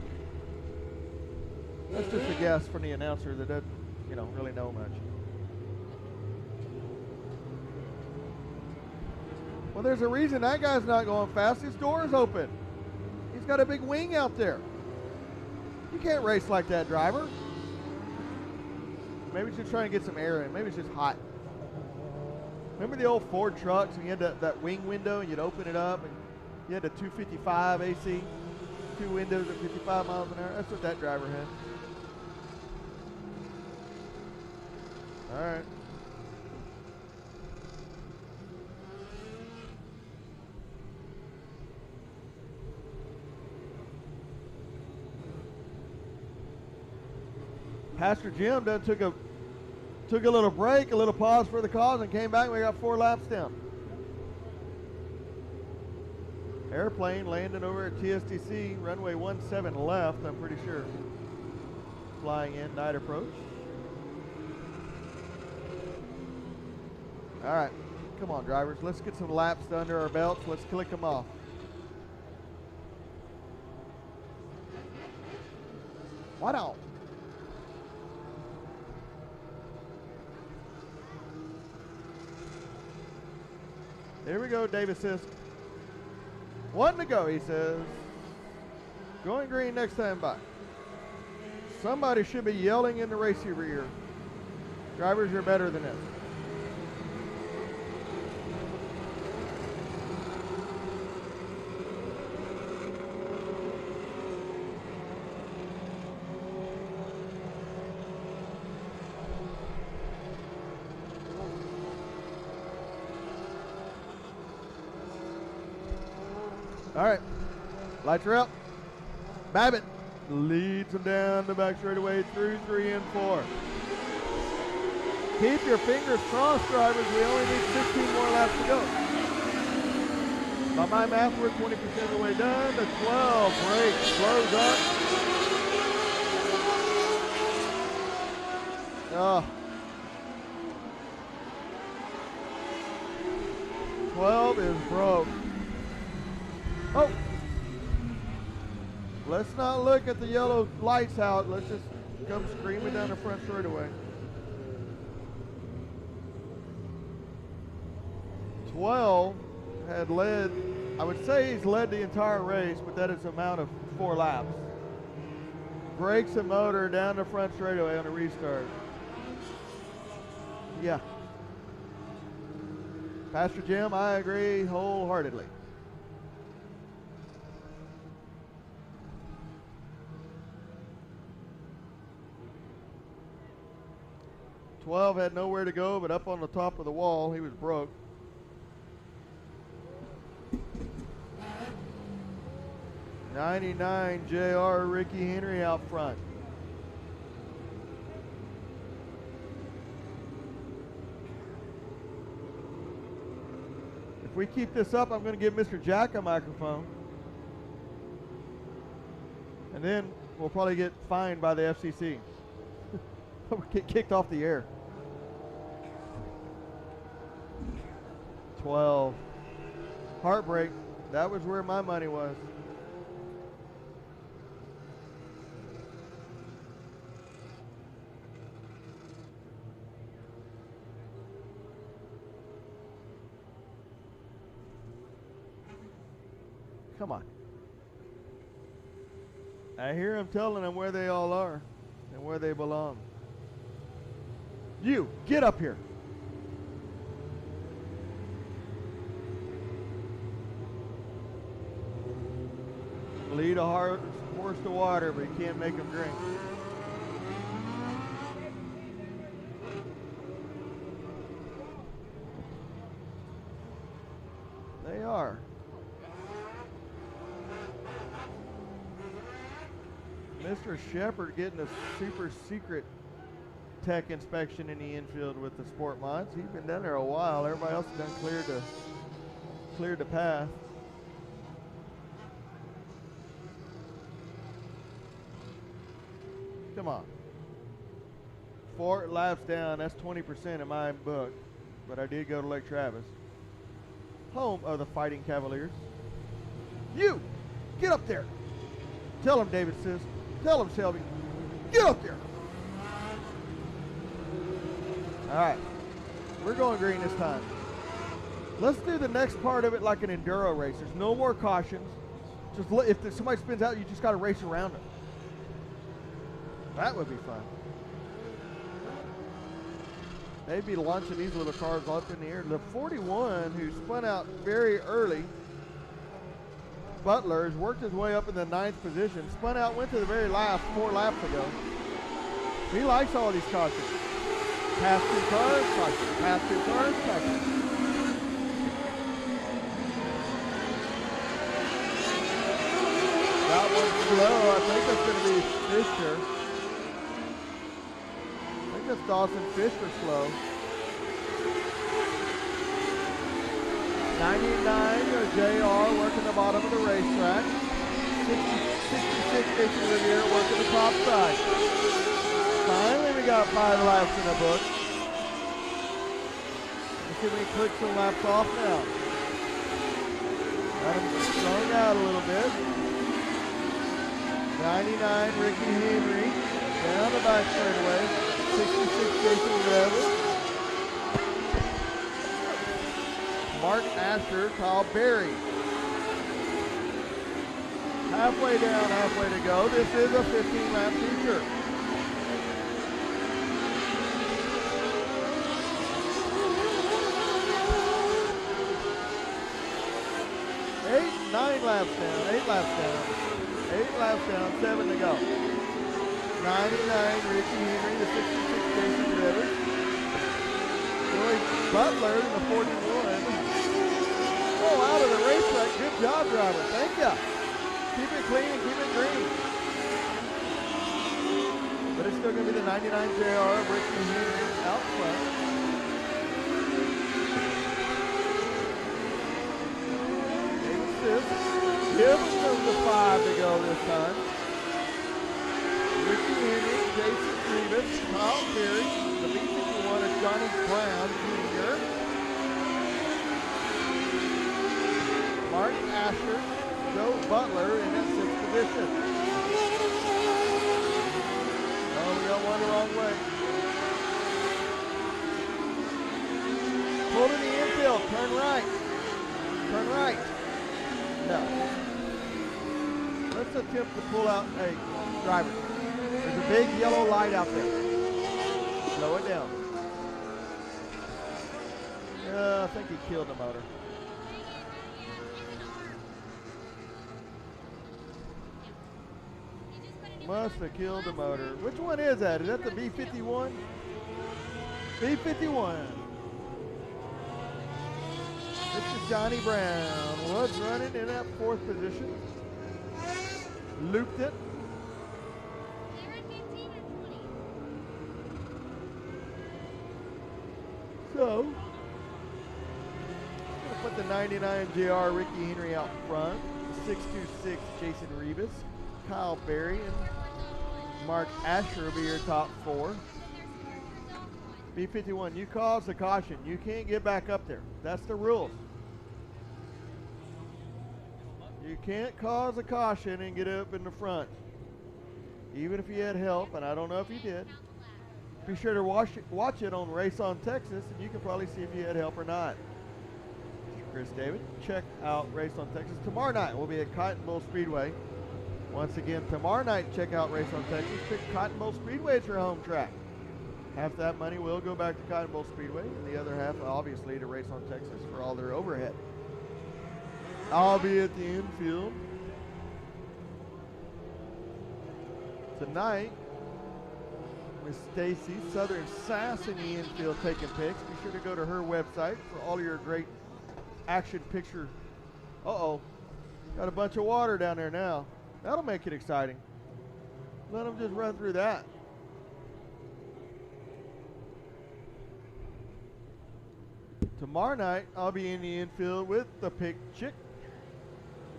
That's just a guess from the announcer that doesn't, really know much. Well, there's a reason that guy's not going fast. His door is open. He's got a big wing out there. You can't race like that, driver. Maybe he's just trying to get some air in. Maybe it's just hot. Remember the old Ford trucks when you had that wing window and you'd open it up and you had the 255 AC, 2 windows at 55 miles an hour? That's what that driver had. All right. Pastor Jim done took a little break, a little pause for the cause, and came back and we got 4 laps down. Airplane landing over at TSTC, runway 17 left, I'm pretty sure. Flying in, night approach. All right, come on, drivers. Let's get some laps under our belts. Let's click them off. Why not? Here we go, David Sisk. 1 to go, he says. Going green next time by. Somebody should be yelling in the race rear. Drivers, you're better than this. All right. Lights are out. Babbitt leads them down the back straightaway through 3 and 4. Keep your fingers crossed, drivers. We only need 16 more laps to go. By my math, we're 20% of the way done. The 12 brake slows up. Oh. 12 is broke. Oh. Let's not look at the yellow lights out. Let's just come screaming down the front straightaway. 12 had led, I would say he's led the entire race, but that is an amount of 4 laps. Brakes the motor down the front straightaway on a restart. Yeah. Pastor Jim, I agree wholeheartedly. Twelve had nowhere to go but up on the top of the wall. He was broke. '99 JR Ricky Henry out front. If we keep this up, I'm going to give Mr. Jack a microphone. And then we'll probably get fined by the FCC. We'll get kicked off the air. 12. Heartbreak. That was where my money was. Come on. I hear him telling them where they all are and where they belong. You, get up here. Lead a horse to water, but you can't make him drink. They are. Mr. Shepard getting a super secret tech inspection in the infield with the sport mods. He's been down there a while. Everybody else has done cleared the path. Come on. 4 laps down. That's 20% in my book. But I did go to Lake Travis, home of the Fighting Cavaliers. You, get up there. Tell him, David says. Tell him, Shelby. Get up there. All right. We're going green this time. Let's do the next part of it like an enduro race. There's no more cautions. Just if somebody spins out, you just got to race around them. That would be fun. They'd be launching these little cars up in the air. The 41, who spun out very early, Butler, has worked his way up in the 9th position. Spun out, went to the very last 4 laps ago. He likes all these cautions. Pass 2 cars, caution. Pass 2 cars, caution. That one's slow. I think that's going to be Fisher. I think that's Dawson Fisher slow. 99, JR working the bottom of the racetrack. 66 Jason Riviere working the top side. Finally, we got 5 laps in the book. Let's see if we can click some laps off now. Got him slowing out a little bit. 99, Ricky Henry, down the back straightaway. 66 Jason Riviere. Mark Asher, Kyle Berry. Halfway down, halfway to go. This is a 15-lap feature. 9 laps down, 8 laps down. 8 laps down, 7 to go. 99, Ricky Henry, the 66, Jason Rivers. Joey Butler, the 41. Oh, Oh, out of the racetrack. Good job, driver. Thank you. Keep it clean and keep it green. But it's still going to be the 99 JR Ricky Henry out front. Gives them the 5 to go this time. Ricky Henry, Jason Rivas, Kyle Berry, the B51 is Johnny Brown Jr., Martin Asher, Joe Butler in that 6th position. Oh, we got one the wrong way. Pull to the infield, turn right. Turn right. No. Let's attempt to pull out a driver. There's a big yellow light out there. Slow it down. I think he killed the motor. Must have killed the motor. Which one is that? Is that the B51? B51. This is Johnny Brown. Was running in that 4th position. Looped it. So, I'm going to put the 99 JR Ricky Henry out front. The 626 Jason Rivas. Kyle Berry and Mark Asher will be your top 4. B51, you caused the caution. You can't get back up there. That's the rules. You can't cause a caution and get up in the front. Even if you had help, and I don't know if you did. Be sure to watch it on Race on Texas, and you can probably see if you had help or not. Chris David, check out Race on Texas. Tomorrow night, we'll be at Cotton Bowl Speedway. Once again, tomorrow night, check out Race on Texas. Pick Cotton Bowl Speedway as your home track. Half that money will go back to Cotton Bowl Speedway, and the other half, obviously, to Race on Texas for all their overhead. I'll be at the infield tonight. Miss Stacy, Southern Sass in the infield taking pics. Be sure to go to her website for all your great action picture. Uh-oh. Got a bunch of water down there now. That'll make it exciting. Let them just run through that. Tomorrow night, I'll be in the infield with the pick chick,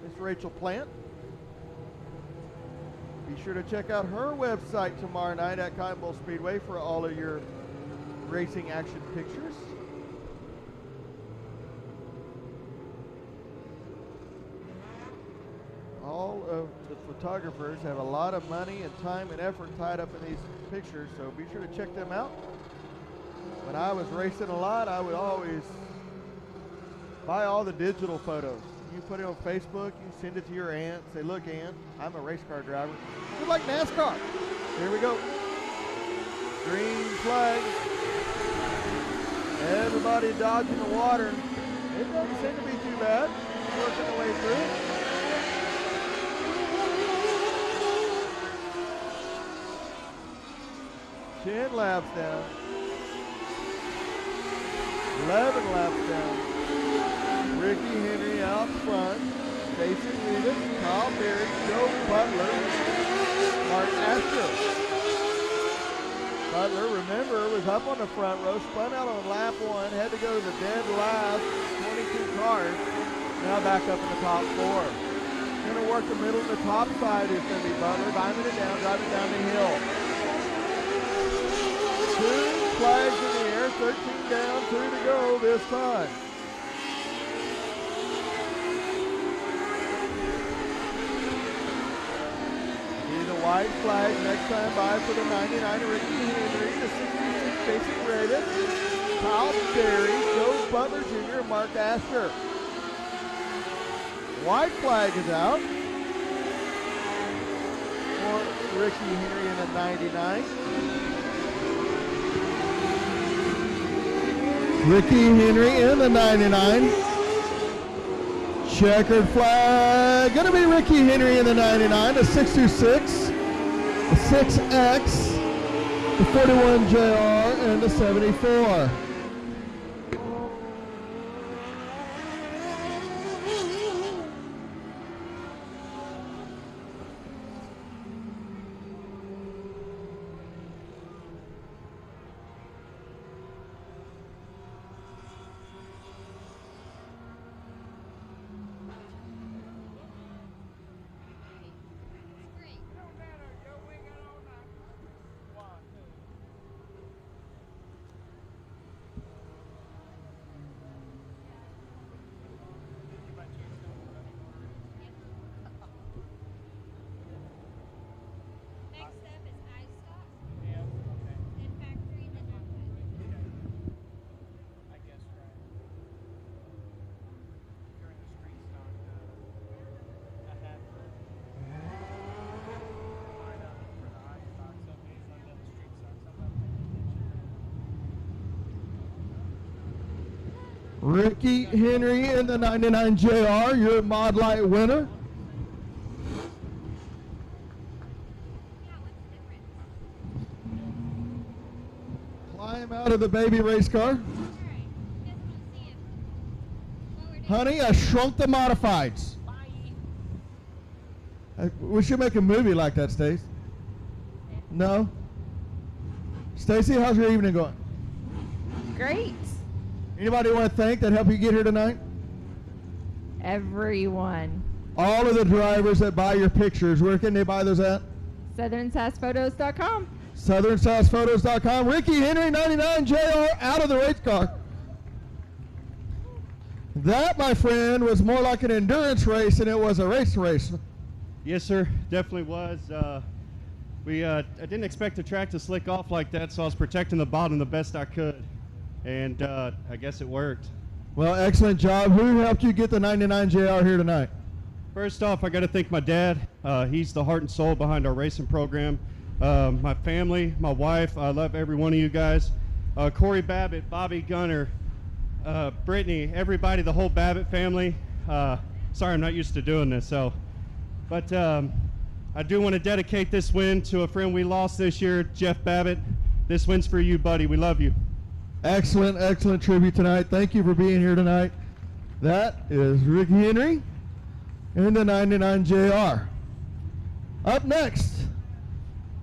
Miss Rachel Plant. Be sure to check out her website tomorrow night at Cotton Bowl Speedway for all of your racing action pictures. All of the photographers have a lot of money and time and effort tied up in these pictures, so be sure to check them out. When I was racing a lot, I would always buy all the digital photos. You put it on Facebook, you send it to your aunt, say, look, Aunt, I'm a race car driver. Just like NASCAR. Here we go. Green flag. Everybody dodging the water. It doesn't seem to be too bad. Working the way through. Ten laps down. 11 laps down. Ricky Henry out front. Jason Rivas, Kyle Berry, Joe Butler, Mark Asher. Butler, remember, was up on the front row, spun out on lap 1, had to go to the dead last 22 cars. Now back up in the top 4. Going to work the middle and the top side is going to be Butler, diamond it down, driving down the hill. 2 flags in the air, 13 down, 2 to go this time. See the white flag next time by for the 99 Ricky Henry, the 66 Jason Rivas, Kyle Berry, Joe Butler Jr., Mark Asher. White flag is out for Ricky Henry in the 99. Ricky Henry in the 99. Checkered flag. Going to be Ricky Henry in the 99, the 626, the 6X, the 41JR, and the 74. Ricky Henry in the 99 JR, your Mod Light winner. Climb out of the baby race car. Honey, I shrunk the modifieds. We should make a movie like that, Stace. No? Stacy, how's your evening going? Great. Anybody you want to thank that helped you get here tonight? Everyone. All of the drivers that buy your pictures, where can they buy those at? SouthernSaskPhotos.com. SouthernSaskPhotos.com. Ricky Henry, 99 JR, out of the race car. That, my friend, was more like an endurance race than it was a race. Yes, sir. Definitely was. I didn't expect the track to slick off like that, so I was protecting the bottom the best I could. And I guess it worked. Well, excellent job. Who helped you get the 99 JR here tonight? First off, I got to thank my dad. He's the heart and soul behind our racing program. My family, my wife, I love every one of you guys. Corey Babbitt, Bobby Gunner, Brittany, everybody, the whole Babbitt family. Sorry, I'm not used to doing this. But I do want to dedicate this win to a friend we lost this year, Jeff Babbitt. This win's for you, buddy. We love you. Excellent, excellent tribute tonight. Thank you for being here tonight. That is Ricky Henry in the 99 JR. Up next,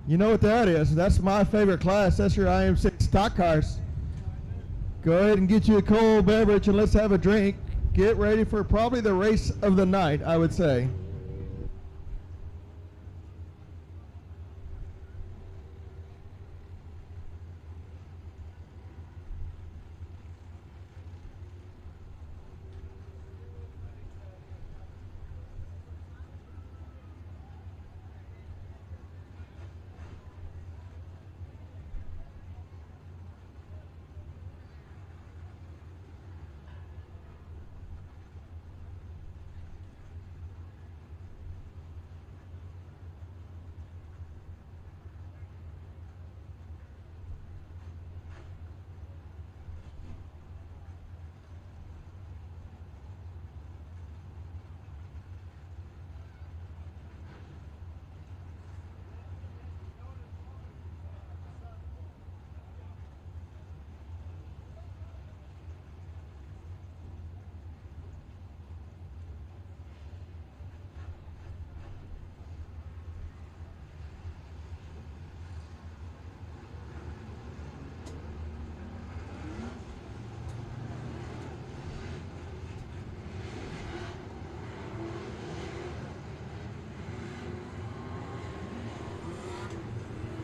you know what that is. That's my favorite class. That's your IM6 stock cars. Go ahead and get you a cold beverage and let's have a drink. Get ready for probably the race of the night, I would say.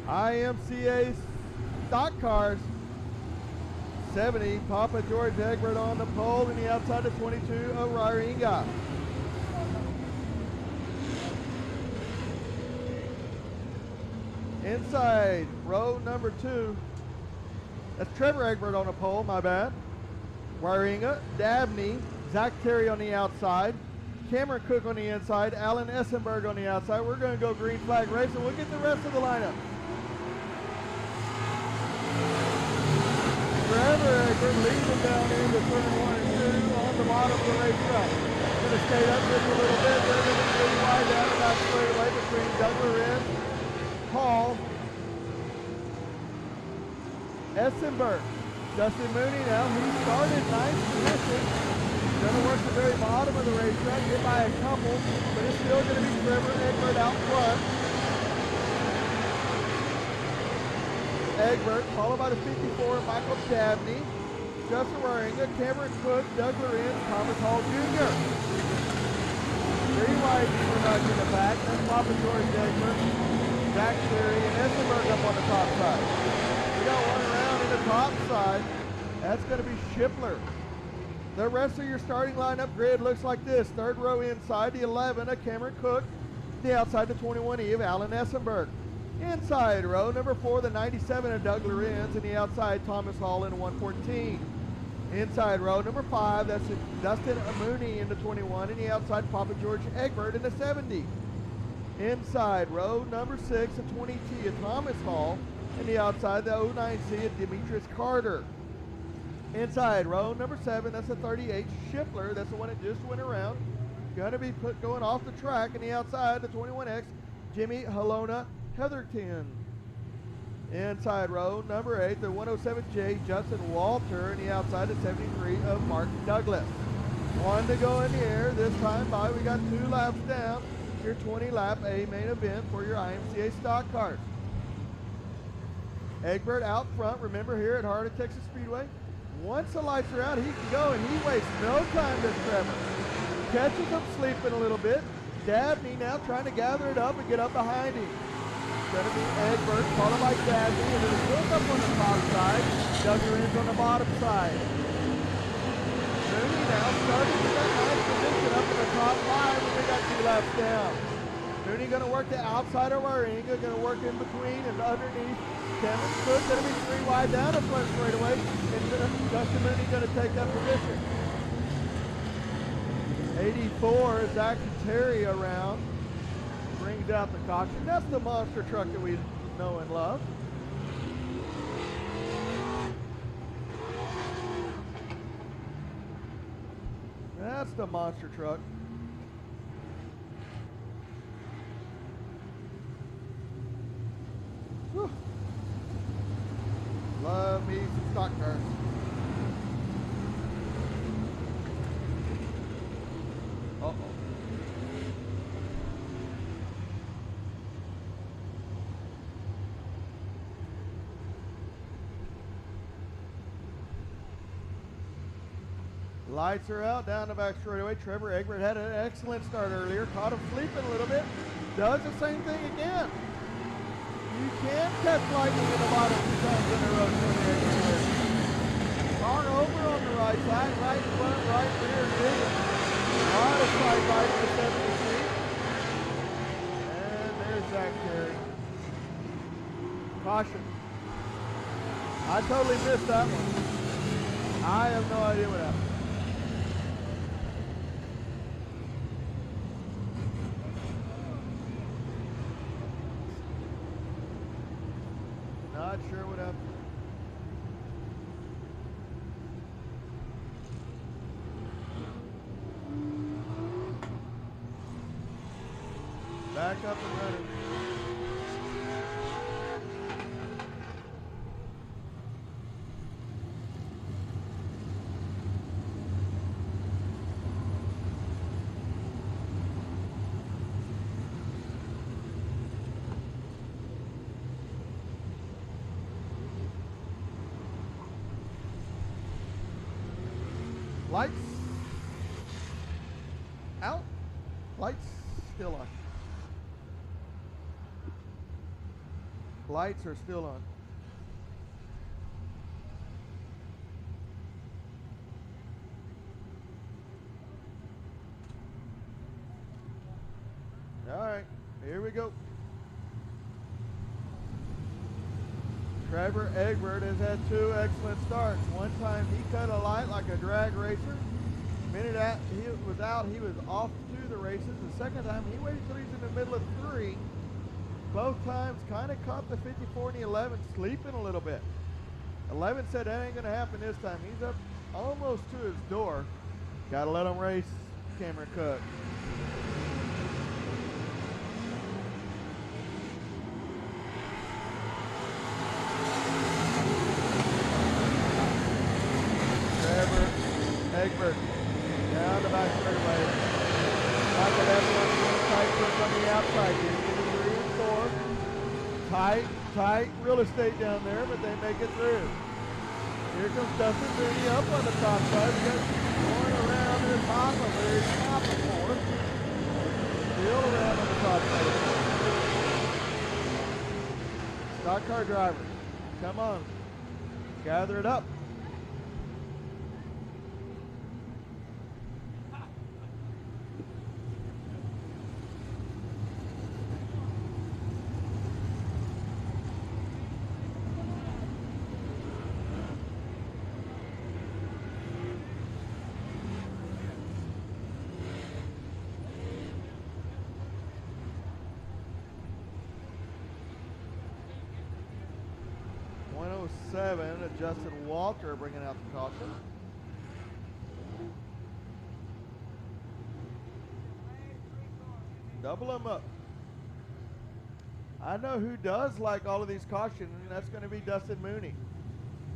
IMCA stock cars. 70, Papa George Egbert on the pole, and the outside of 22, O'Reilly. Inside, row number 2. That's Trevor Egbert on the pole, my bad. Waringa, Dabney, Zach Terry on the outside, Cameron Cook on the inside, Alan Essenberg on the outside. We're going to go green flag race, and we'll get the rest of the lineup. Trevor Egbert leading down into turn 1 and 2 on the bottom of the racetrack. Going to skate up just a little bit. They're going to be really wide down and out straight away between Doug Lorenz, Paul, Essenberg. Justin Mooney now, he started ninth position. Going to work the very bottom of the racetrack, hit by a couple, but it's still going to be Trevor Egbert out front. Egbert, followed by the 54, Michael Dabney, Justin Waringa, Cameron Cook, Doug Lorenz, Thomas Hall Jr. Three wide production in the back. That's Papa George Egbert, Zach Terry, and Essenberg up on the top side. We got one around in the top side. That's going to be Shipler. The rest of your starting lineup grid looks like this. Third row inside, the 11 of Cameron Cook. The outside, the 21 of Alan Essenberg. Inside row number 4, the 97 of Doug Lorenz, and the outside Thomas Hall in 114. Inside row number 5, that's Dustin Mooney in the 21, and the outside Papa George Egbert in the 70. Inside row number 6, the 20T of Thomas Hall, and the outside the 09C of Demetrius Carter. Inside row number 7, that's a 38 Schiffler. That's the one that just went around. Gonna be going off the track in the outside, the 21X, Jimmy Halona Heatherton. Inside row number 8, the 107J Justin Walter, and the outside, the 73 of Mark Douglas. One to go in the air. This time by, we got 2 laps down. Your 20 lap A main event for your IMCA stock cars. Egbert out front. Remember, here at Heart of Texas Speedway, once the lights are out, he can go, and he wastes no time, this Trevor. Catches him sleeping a little bit. Dabney now trying to gather it up and get up behind him. It's going to be Egbert, followed by Dabney, and it'll look up on the top side. Doug Lorenz on the bottom side. Mooney now starting to get nice position up in the top 5 when we got 2 laps down. Mooney going to work the outside of our ring, going to work in between and underneath. Kevin Cook going to be 3 wide down the front straightaway, and Justin Mooney going to take that position. 84, Zach Terry around, brings out the caution. That's the monster truck that we know and love. That's the monster truck. Whew. Love me some stock cars. Uh-oh. Lights are out down the back straightaway. Trevor Egbert had an excellent start earlier. Caught him sleeping a little bit. Does the same thing again. You can catch lightning in the bottom 2 times in a row. Car over on the right side, right front, right rear, digging. A lot of side lights to 70 feet. And there's Zach Terry. Caution. I totally missed that one. I have no idea what happened. Not sure what happened. Back up and running. Lights out. Lights still on. Lights are still on. All right, here we go. Trevor Egbert has had 2 excellent starts. One time he cut a light like a drag racer. Minute out, he was out, he was off to the races. The second time he waited till he's in the middle of 3. Both times kind of caught the 54 and the 11 sleeping a little bit. 11 said that ain't going to happen this time. He's up almost to his door. Got to let him race, Cameron Cook. Trevor Egbert down the back straightaway. Like an F1 tight push on the outside. Getting 3 and 4. Tight real estate down there, but they make it through. Here comes Dustin Mooney up on the top side. Going around to the top of it. Here's top of 4. Still around on the top side. Stock car drivers, come on. Gather it up. 107, Justin Walter bringing out the caution. Double them up. I know who does like all of these cautions, and that's going to be Dustin Mooney.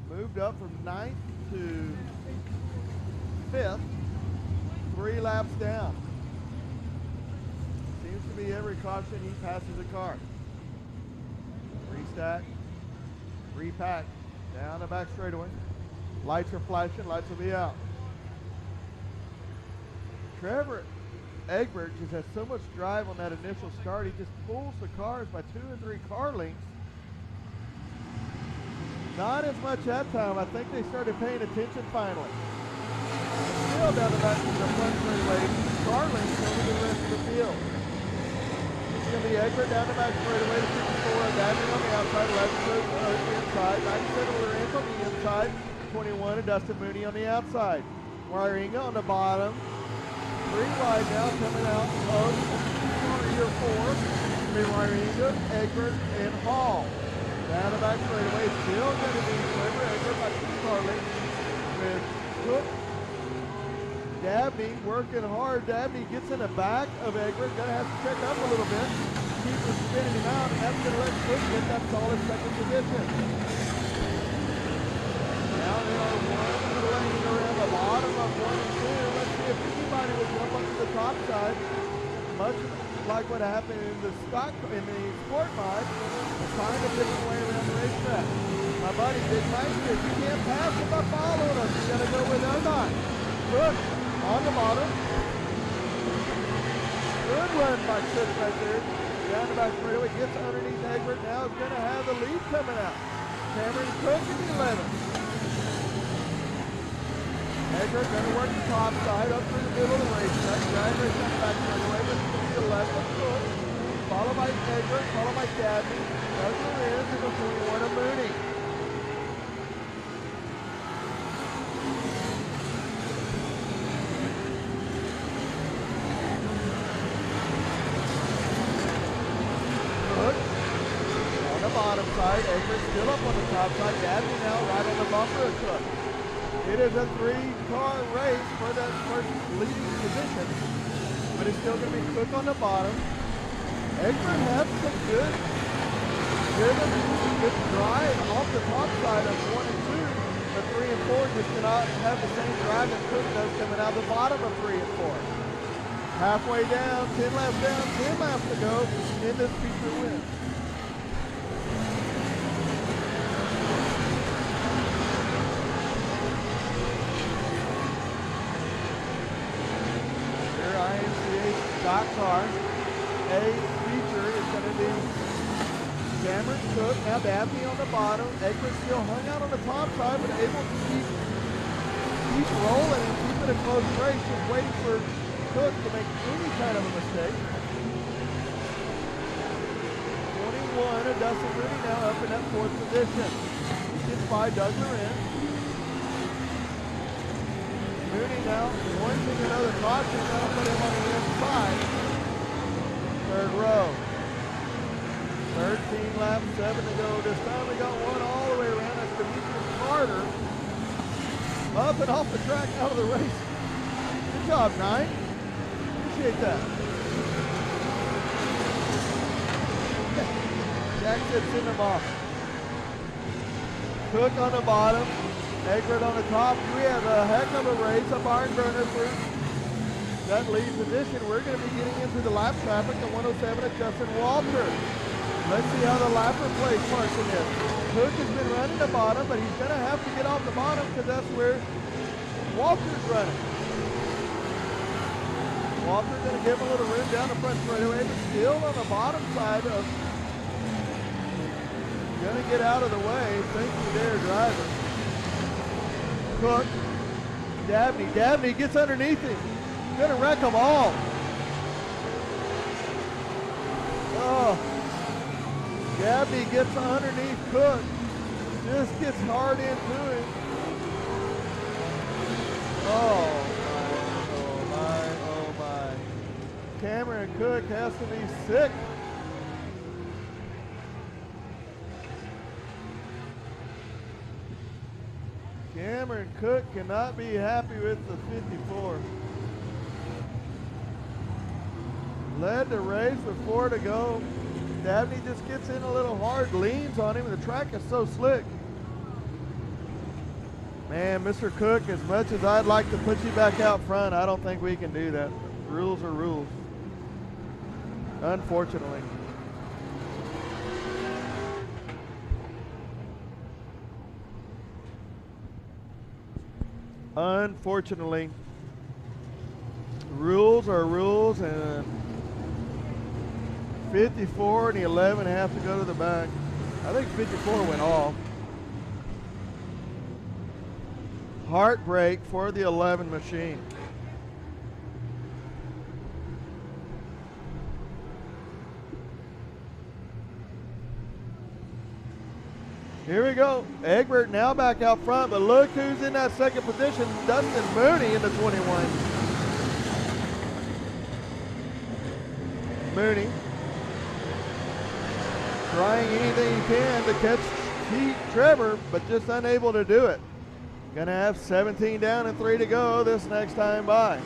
Moved up from 9th to 5th, 3 laps down. Seems to be every caution he passes a car. Restack, repack, down the back straightaway. Lights are flashing, lights will be out. Trevor Egbert just has so much drive on that initial start. He just pulls the cars by 2 or 3 car lengths. Not as much that time. I think they started paying attention finally. Still down the back of the front straightaway. Car lengths over the rest of the field. It's going to be Egbert down the back straightaway to 54. Dabney on the outside, 11 on the inside. 97 Lorenz on the inside. 21 and Dustin Mooney on the outside. Wiringa on the bottom. 3 wide now coming out of corner year 4. Wiringa, Egbert, and Hall. Down the back straightaway, still going to be Trevor Egbert by 2 car lengths with Cook. Dabney working hard. Dabney gets in the back of Egbert. Going to have to check up a little bit. Keep him spinning him out, and that's going to let Cook get that solid second position. Now they are one lane around the bottom of 1 and 2. Let's see if anybody will jump up to the top side. Much like what happened in the sport mod, to find a different way around the racetrack. My buddy Big Mike said, you can't pass him by following us. You got to go where they're not. Cook on the bottom. Good run by Cook right there. Down the back straightaway, gets underneath Egbert. Now is going to have the lead coming out. Cameron Cook in the 11th. Egbert going to work the top side up through the middle of the racetrack. Drag race down the back straightaway. This is going to be 11th Cook. Followed by Egbert, followed by Dabney. Does Lorenz and the 21 of Mooney. Cook on the bottom side. Egbert still up on the top side. Dabney now right on the bumper of Cook. It is a 3-car race for that first leading position, but it's still going to be Cook on the bottom. Egbert has some good drive off the top side of 1 and 2, but 3 and 4 just cannot have the same drive that Cook does coming out the bottom of 3 and 4. Halfway down, 10 laps down, 10 laps to go in this feature win. Stock car. A feature is going to be Cameron Cook. Now Dabney on the bottom. Egbert still hung out on the top side, but able to keep rolling and keep it a close race, just waiting for Cook to make any kind of a mistake. 21 of Dustin Mooney now up in that 4th position. He gets by Doug Lorenz. Mooney now wanting another caution, that'll put him on the inside. 3rd row. 13 laps, 7 to go. This time we got one all the way around. That's Demetrius Carter. Up and off the track out of the race. Good job, 9. Appreciate that. Jack said send him off. Cook on the bottom. Egbert on the top. We have a heck of a race, a barn burner for that lead position. We're going to be getting into the lap traffic, the 107 of Justin Walter. Let's see how the lap replace portion is. Cook has been running the bottom, but he's going to have to get off the bottom because that's where Walter's running. Walter's going to give him a little room down the front straightaway, but still on the bottom side of going to get out of the way. Thank you there, driver. Cook, Dabney gets underneath him. Gonna wreck them all. Oh, Dabney gets underneath Cook. Just gets hard into him. Oh my. Cameron Cook has to be sick. Cameron Cook cannot be happy with the 54. Led the race with 4 to go. Dabney just gets in a little hard, leans on him, and the track is so slick. Man, Mr. Cook, as much as I'd like to put you back out front, I don't think we can do that. Rules are rules. Unfortunately. Unfortunately. Rules are rules, and 54 and the 11 have to go to the back. I think 54 went off. Heartbreak for the 11 machine. Here we go. Egbert now back out front, but look who's in that second position. Dustin Mooney in the 21. Mooney trying anything he can to catch Trevor, but just unable to do it. Gonna have 17 down and 3 to go this next time by.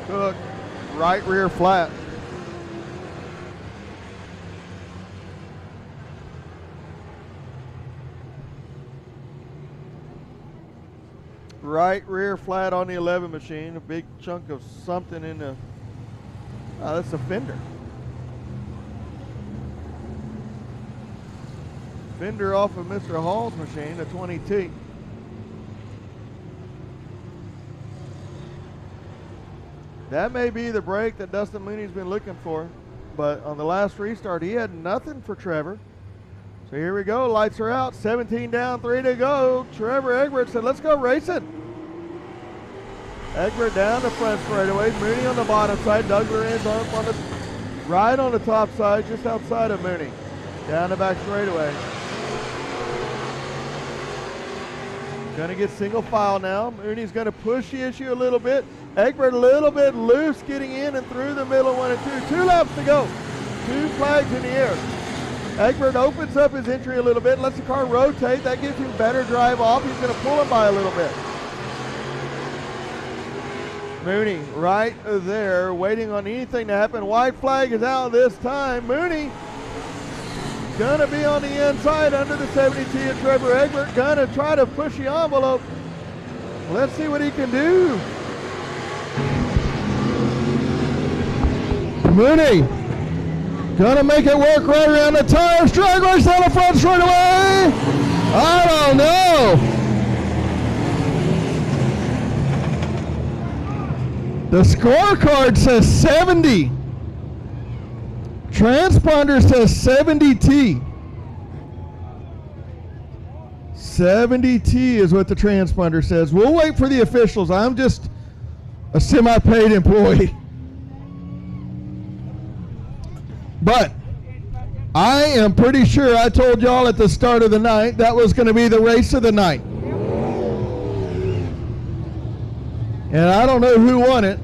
Cook, right rear flat. Right rear flat on the 11 machine. A big chunk of something in the, that's a fender. Fender off of Mr. Hall's machine, a 20T. That may be the break that Dustin Mooney's been looking for, but on the last restart, he had nothing for Trevor. So here we go, lights are out, 17 down, 3 to go. Trevor Egbert said, let's go racing. Egbert down the front straightaway, Mooney on the bottom side, Doug Lorenz up on the, right on the top side, just outside of Mooney. Down the back straightaway. Gonna get single file now. Mooney's gonna push the issue a little bit. Egbert a little bit loose getting in and through the middle, 1 and 2. 2 laps to go. 2 flags in the air. Egbert opens up his entry a little bit, lets the car rotate. That gives him better drive off. He's gonna pull him by a little bit. Mooney right there, waiting on anything to happen. White flag is out this time. Mooney gonna be on the inside under the 70T of Trevor Egbert. Gonna try to push the envelope. Let's see what he can do. Mooney gonna make it work right around the tires. Drag race down the front straight away. I don't know. The scorecard says 70. Transponder says 70T. 70T is what the transponder says. We'll wait for the officials. I'm just a semi-paid employee. But I am pretty sure I told y'all at the start of the night that was going to be the race of the night. And I don't know who won it,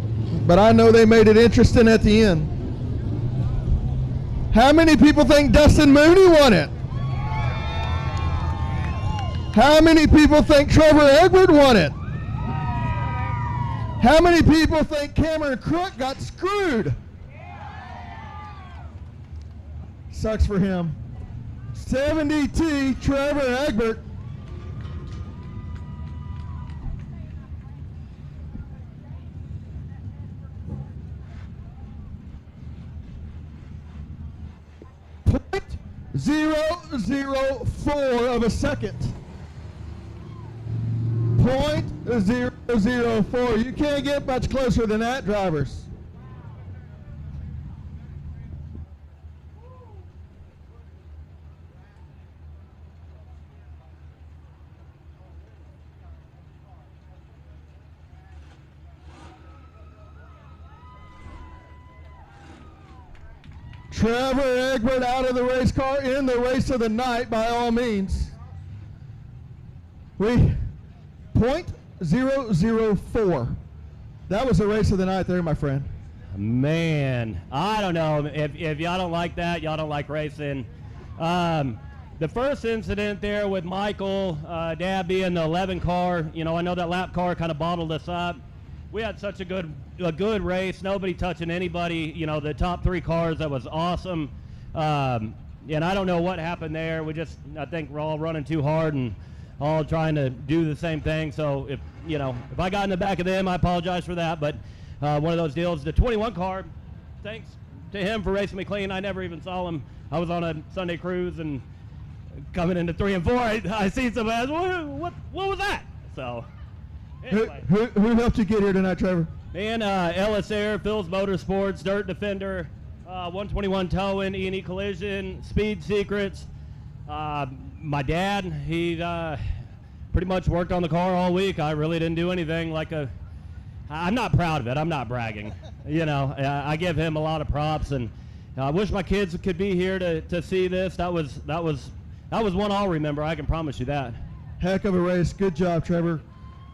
but I know they made it interesting at the end. How many people think Dustin Mooney won it? How many people think Trevor Egbert won it? How many people think Cameron Crook got screwed? Sucks for him. 70T, Trevor Egbert. .004 of a second. .004. You can't get much closer than that, drivers. Trevor Egbert out of the race car in the race of the night by all means. .004. That was the race of the night there, my friend. Man, I don't know. If y'all don't like that, y'all don't like racing. The first incident there with Michael, Dad being the 11 car, you know, I know that lap car kind of bottled us up. We had such a good race, nobody touching anybody, you know, the top 3 cars, that was awesome. And I don't know what happened there. I think we're all running too hard and all trying to do the same thing. So if I got in the back of them, I apologize for that. But one of those deals. The 21 car, thanks to him for racing me clean. I never even saw him. I was on a Sunday cruise and coming into 3 and 4, I see somebody. What was that? So anyway. Who helped you get here tonight, Trevor? Man, Ellis Air, Phil's Motorsports, Dirt Defender, 121 Towing, E&E Collision, Speed Secrets. My dad, he pretty much worked on the car all week. I really didn't do anything I'm not proud of it. I'm not bragging. I give him a lot of props, and I wish my kids could be here to see this. That was one I'll remember. I can promise you that. Heck of a race. Good job, Trevor.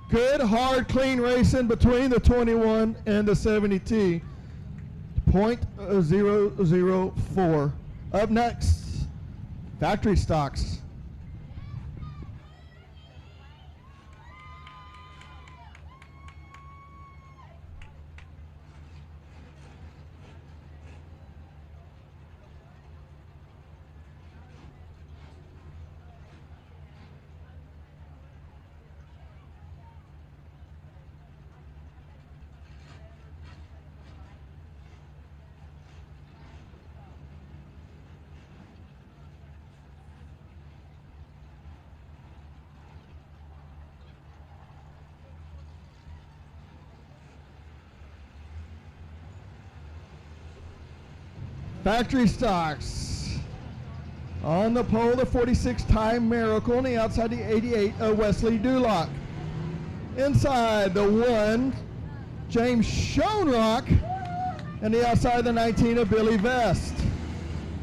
Good, hard, clean racing between the 21 and the 70T. .004. Up next, factory stocks. Factory stocks. On the pole, the 46-time Miracle. On the outside, the 88 of Wesley Dulock. Inside, the 1, James Schoenrock. And the outside, the 19 of Billy Vest.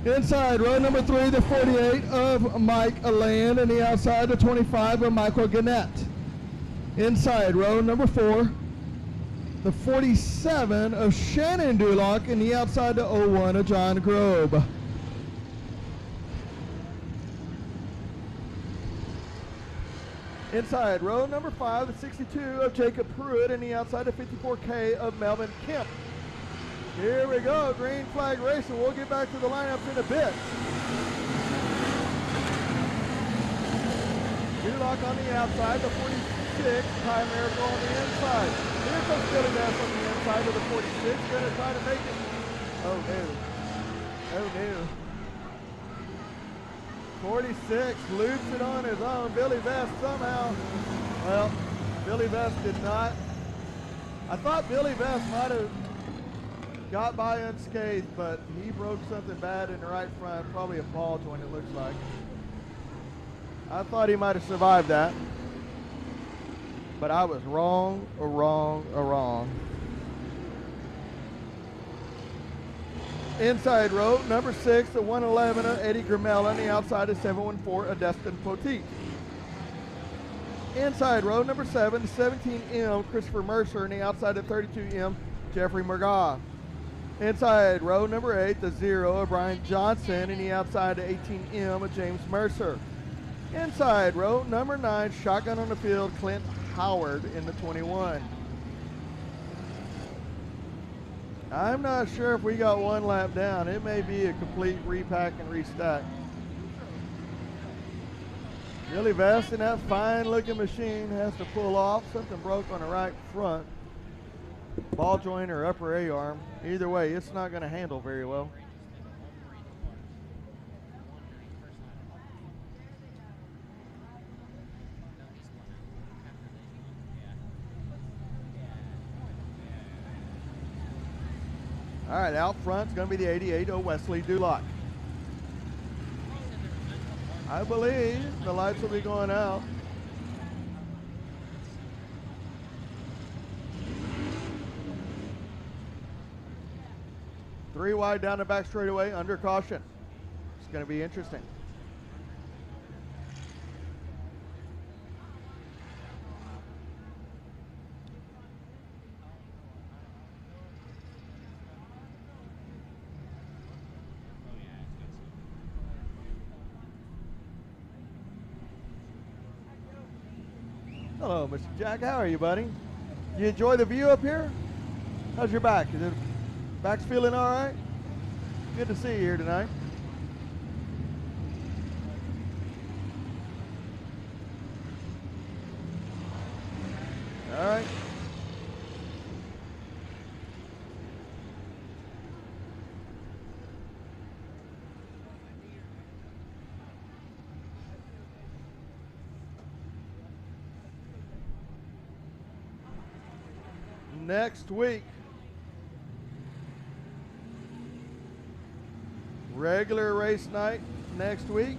Inside, row number 3, the 48 of Mike Land. And the outside, the 25 of Michael Gannett. Inside, row number 4, the 47 of Shannon Dulock, and the outside the 01 of John Grobe. Inside row number 5, the 62 of Jacob Pruitt, and the outside the 54K of Melvin Kemp. Here we go, green flag racing. We'll get back to the lineups in a bit. Dulock on the outside, the 46, Time Miracle on the inside. Here comes Billy Bass on the inside of the 46, gonna try to make it. Oh no. Oh no. 46 loops it on his own. Billy Bass somehow, well, Billy Bass did not. I thought Billy Bass might have got by unscathed, but he broke something bad in the right front, probably a ball joint it looks like. I thought he might have survived that. But I was wrong. Inside row, number 6, the 111 of Eddie Gramella, and the outside is 714 of Destin Poteet. Inside row, number 7, the 17M, Christopher Mercer, and the outside of 32M, Jeffrey Murgaugh. Inside row, number 8, the 0 of Brian Johnson, and the outside of 18M of James Mercer. Inside row, number 9, shotgun on the field, Clint Howard in the 21. I'm not sure if we got one lap down. It may be a complete repack and restack. Billy Vest in that fine looking machine has to pull off. Something broke on the right front. Ball joint or upper A-arm. Either way, it's not going to handle very well. All right, out front is going to be the 88 of Wesley Dulock. I believe the lights will be going out. Three wide down the back straightaway under caution. It's going to be interesting. Hello, Mr. Jack. How are you, buddy? You enjoy the view up here? How's your back? Is it back's feeling all right? Good to see you here tonight. All right. Next week, regular race night next week,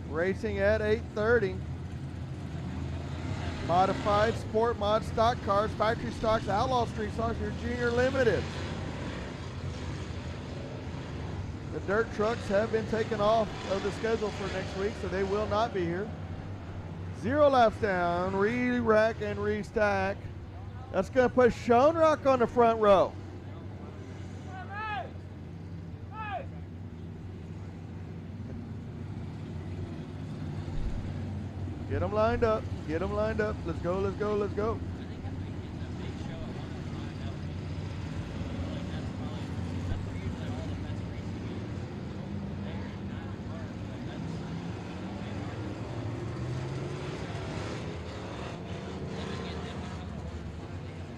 racing at 8:30. Modified, sport mod, stock cars, factory stocks, outlaw street stocks, your junior limited. The dirt trucks have been taken off of the schedule for next week, so they will not be here. 0 laps down, re-rack and restack. That's going to put Shone Rock on the front row. Get them lined up. Get them lined up. Let's go, let's go, let's go.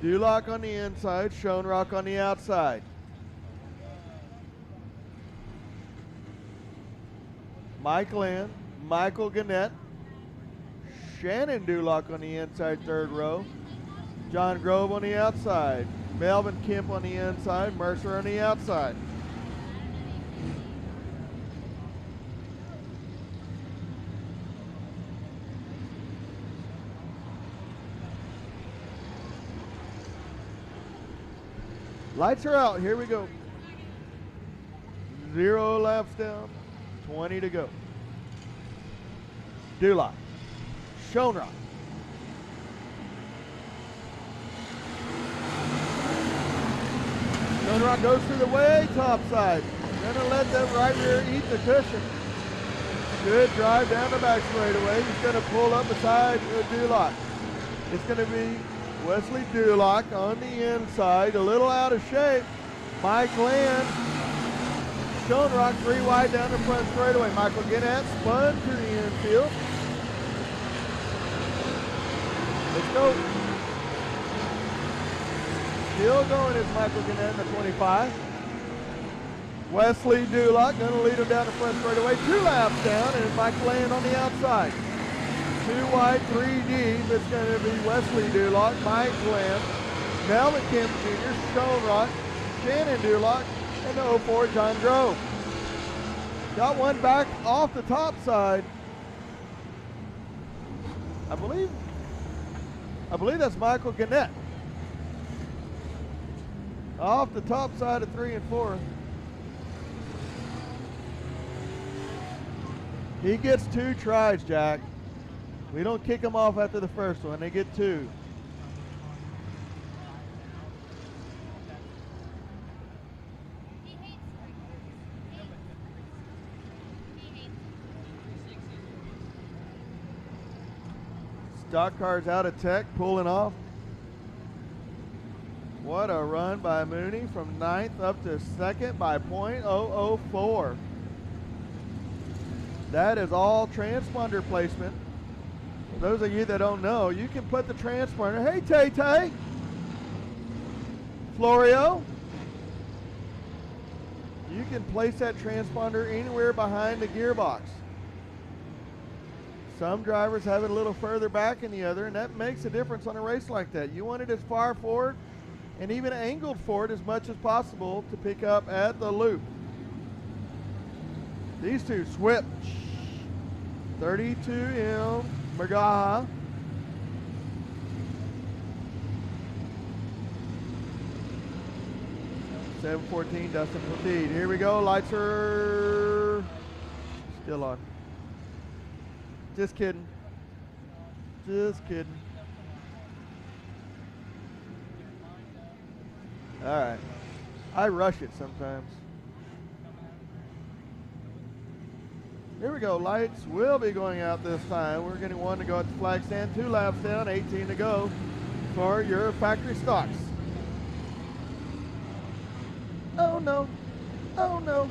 Duloc on the inside, Shone Rock on the outside. Mike Land, Michael Gannett, Shannon Duloc on the inside, third row. John Grove on the outside. Melvin Kemp on the inside, Mercer on the outside. Lights are out. Here we go. 0 laps down. 20 to go. Duloc. Shone Rock. Shone Rock goes through the way top side. Gonna let that right rear eat the cushion. Good drive down the back straightaway. He's gonna pull up beside Duloc. It's gonna be Wesley Duloc on the inside, a little out of shape. Mike Land, Shone Rock 3 wide down the front straightaway. Michael Gannett spun to the infield. Let's go. Still going is Michael Gannett in the 25. Wesley Duloc gonna lead him down the front straightaway. 2 laps down, and it's Mike Land on the outside. 2 wide, 3 deep. It's going to be Wesley Duloc, Mike Land, Melvin Kemp Jr., Shone Rock, Shannon Duloc, and the 04 John Grove. Got one back off the top side. I believe that's Michael Gannett. Off the top side of 3 and 4. He gets 2 tries, Jack. We don't kick them off after the first one. They get 2. Stock cars out of tech, pulling off. What a run by Mooney from 9th up to 2nd by .004. That is all transponder placement. For those of you that don't know, you can put the transponder. Hey, Tay-Tay. Florio. You can place that transponder anywhere behind the gearbox. Some drivers have it a little further back than the other, and that makes a difference on a race like that. You want it as far forward and even angled forward as much as possible to pick up at the loop. These two switch. 32M. Magaha. .714 Dustin Petit. Here we go. Lights are still on. Just kidding. Just kidding. All right. I rush it sometimes. Here we go. Lights will be going out this time. We're getting one to go at the flag stand. 2 laps down, 18 to go for your factory stocks. Oh no. Oh no.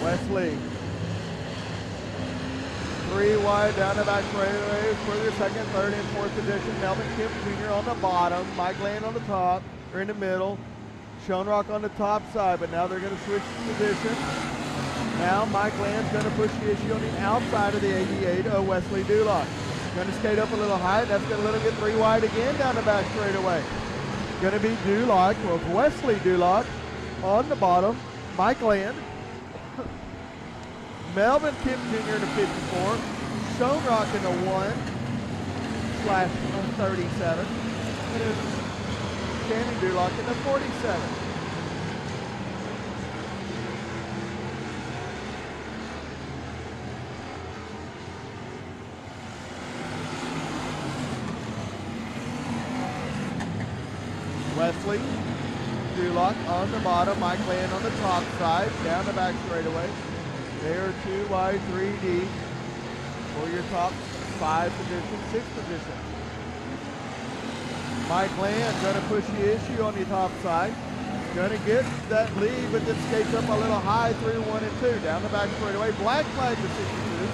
Wesley. 3 wide down the back straightaway for your second, third, and fourth position. Melvin Kemp Jr. on the bottom. Mike Land on the top, or in the middle. Schoenrock on the top side, but now they're going to switch position. Now Mike Land's going to push the issue on the outside of the 88 of Wesley Dulock. Going to skate up a little high. That's going to let him get 3 wide again down the back straightaway. Going to be Dulock with Wesley Dulock on the bottom. Mike Land. Melvin Kemp Jr. in the 54, Schoenrock in the 1/37, and then Danny Dulock in the 47. Wesley Dulock on the bottom, Mike Land on the top side, down the back straightaway. They are 2 wide, 3 deep for your top 5 position, 6 position. Mike Land going to push the issue on the top side. Going to get that lead, but then skates up a little high through 1 and 2. Down the back straightaway. Black flag to 62.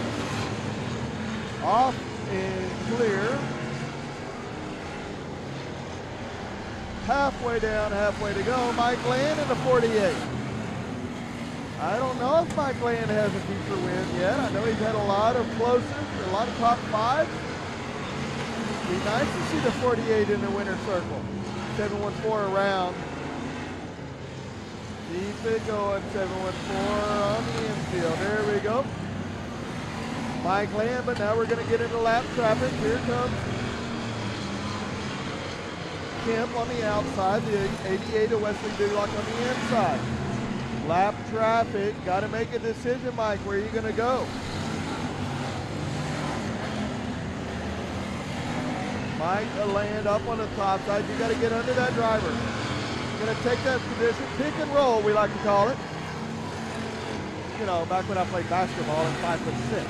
Off and clear. Halfway down, halfway to go. Mike Land in the 48. I don't know if Mike Land has a future win yet. I know he's had a lot of closes, a lot of top 5s. Be nice to see the 48 in the winner's circle. 714 around. Keep it going, 714 on the infield. There we go. Mike Land, but now we're going to get into lap traffic. Here comes Kemp on the outside, the 88 of Wesley Dulock on the inside. Lap traffic, got to make a decision, Mike. Where are you going to go? Mike Land up on the top side. You got to get under that driver. You're going to take that position, pick and roll, we like to call it. You know, back when I played basketball at 5'6".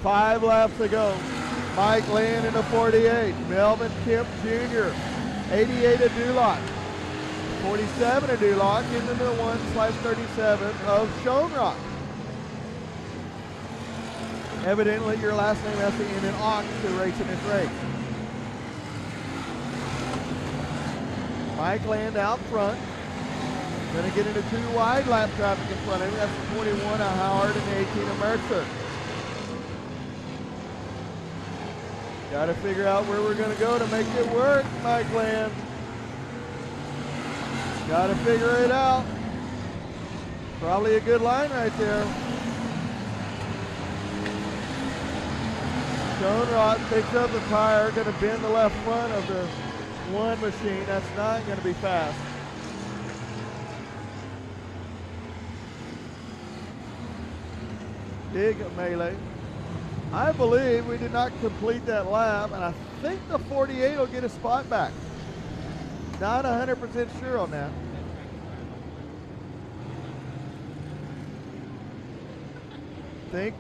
5 laps to go. Mike Land in the 48. Melvin Kemp Jr. 88 of Dulock. 47 of Dulock into the 1/37 of Schoenrock. Evidently, your last name has to end in Ox to race in this race. Mike Land out front. Going to get into 2 wide lap traffic in front of him. That's the 21 of Howard and the 18 of Mercer. Got to figure out where we're going to go to make it work, Mike Land. Got to figure it out. Probably a good line right there. Schoenrock picks up the tire, going to bend the left front of the 1 machine. That's not going to be fast. Big melee. I believe we did not complete that lap, and I think the 48 will get a spot back. Not 100% sure on that. Think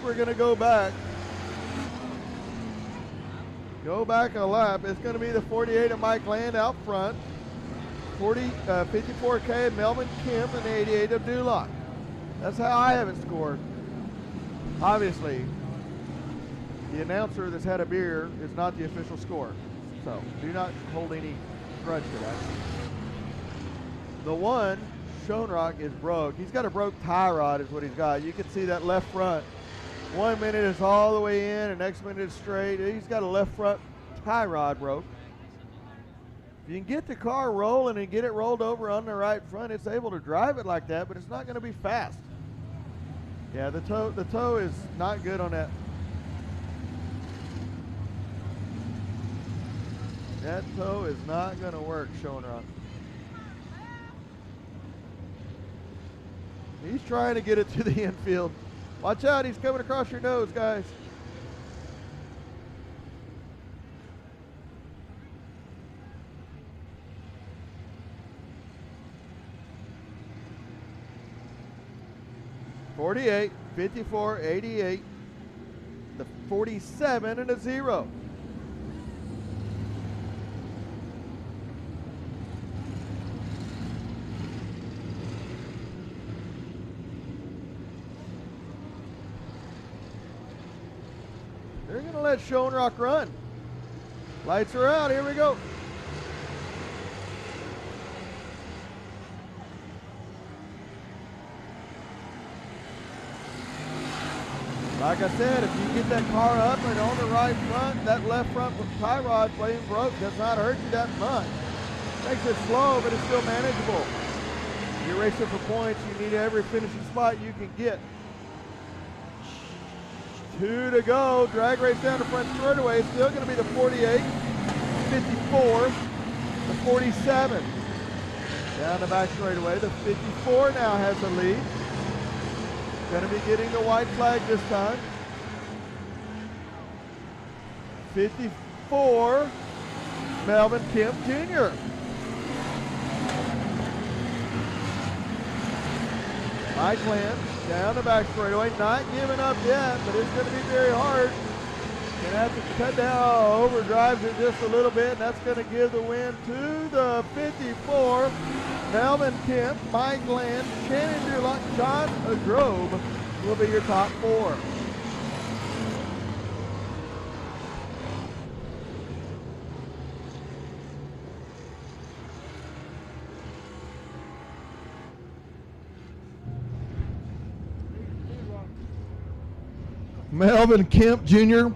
we're going to go back. Go back a lap. It's going to be the 48 of Mike Land out front. 54K of Melvin Kemp and the 88 of Dulock. That's how I have it scored. Obviously, the announcer that's had a beer is not the official score. So do not hold any grudge to that. The 1, Schoenrock, is broke. He's got a broke tie rod is what he's got. You can see that left front. 1 minute is all the way in, and next minute is straight. He's got a left front tie rod broke. If you can get the car rolling and get it rolled over on the right front, it's able to drive it like that, but it's not going to be fast. Yeah, the toe is not good on that. That toe is not going to work, Schoenrock. He's trying to get it to the infield. Watch out, he's coming across your nose, guys. .48, 54, 88, the 47 and a 0. They're going to let Schoenrock run. Lights are out. Here we go. Like I said, if you get that car up and on the right front, that left front tie rod being broke does not hurt you that much. Makes it slow, but it's still manageable. If you're racing for points, you need every finishing spot you can get. 2 to go. Drag race down the front straightaway. Still going to be the 48, 54, the 47. Down the back straightaway. The 54 now has the lead. Going to be getting the white flag this time. 54, Melvin Kemp Jr. Mike Land down the back straightaway, not giving up yet, but it's going to be very hard. Going to have to cut down, overdrives it just a little bit, and that's going to give the win to the 54. Melvin Kemp, Mike Land, Shannon Durlock, John Grove will be your top 4. Melvin Kemp Jr.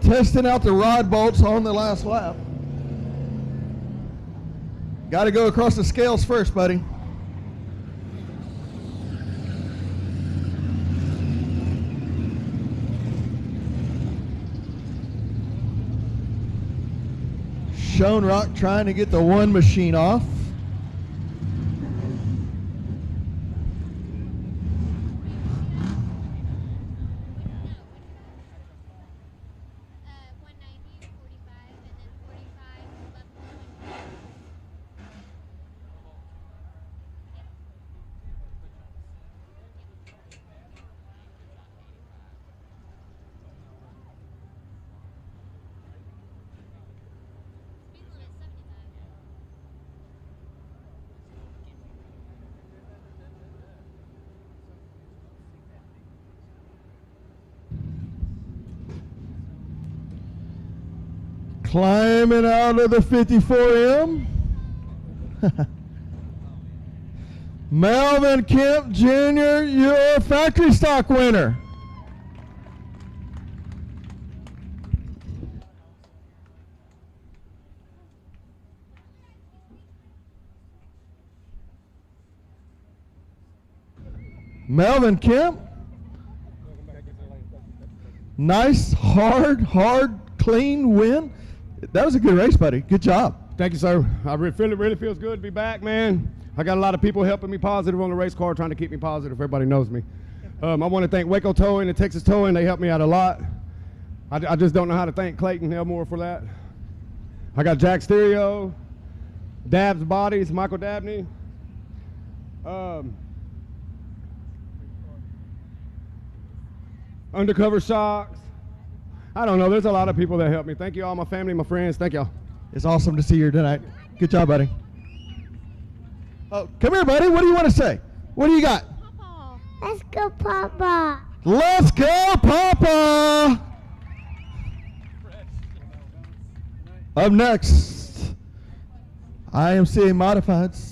testing out the rod bolts on the last lap. Got to go across the scales first, buddy. Schoenrock trying to get the one machine off. Climbing out of the 54M. Melvin Kemp Jr., your factory stock winner. Melvin Kemp. Nice, hard, clean win. That was a good race, buddy. Good job. Thank you, sir. I really feels good to be back, man. I got a lot of people helping me positive on the race car, trying to keep me positive. Everybody knows me. I want to thank Waco Towing and Texas Towing. They helped me out a lot. I just don't know how to thank Clayton Elmore for that. I got Jack Stereo, Dabs Bodies, Michael Dabney. Undercover Shocks. I don't know. There's a lot of people that help me. Thank you all, my family, my friends. Thank y'all. It's awesome to see you tonight. Good job, buddy. Oh, come here, buddy. What do you want to say? What do you got? Let's go, Papa. Let's go, Papa. Up next, IMCA Modifieds.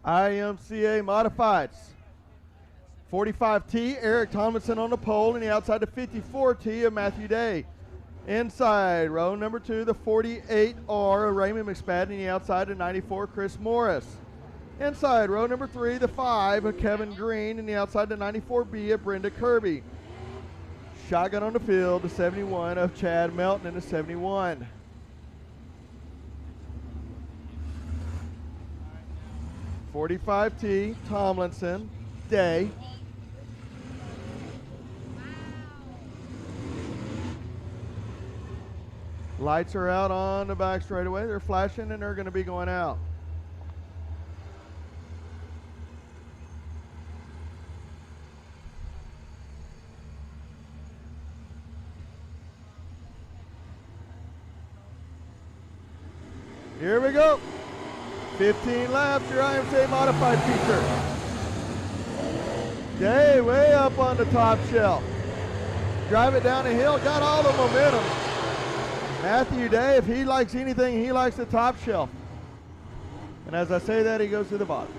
IMCA Modifieds. 45T, Eric Tomlinson on the pole, and the outside the 54T of Matthew Day. Inside, row number 2, the 48R of Raymond McSpadden, and the outside the 94, Chris Morris. Inside, row number 3, the 5 of Kevin Green, and the outside the 94B of Brenda Kirby. Shotgun on the field, the 71 of Chad Melton, and the 71. .45T, Tomlinson, Day. Lights are out on the back straightaway. They're flashing and they're going to be going out. Here we go. 15 laps, your IMCA Modified feature. Day way up on the top shelf. Drive it down the hill, got all the momentum. Matthew Day, if he likes anything, he likes the top shelf. And as I say that, he goes to the bottom.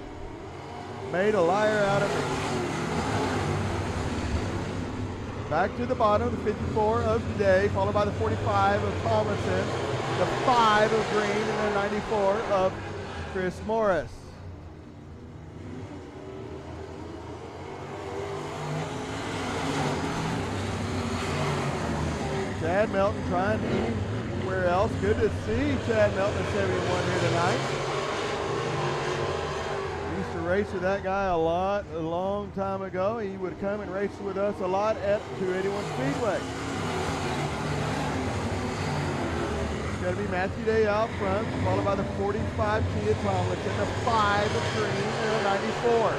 Made a liar out of me. Back to the bottom, the 54 of Day, followed by the 45 of Tomlinson, the 5 of Green, and the 94 of Chris Morris. Chad Melton trying anywhere else. Good to see Chad Melton at 71 here tonight. Used to race with that guy a long time ago. He would come and race with us a lot at 281 Speedway. It's going to be Matthew Day out front, followed by the 45 Kia Tomlinson, the 5 of Green, and the 94.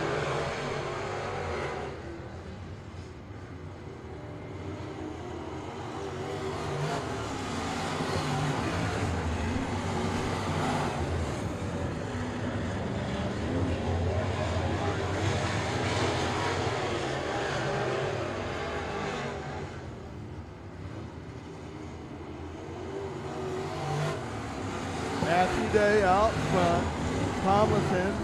Matthew Day out front. Tomlinson.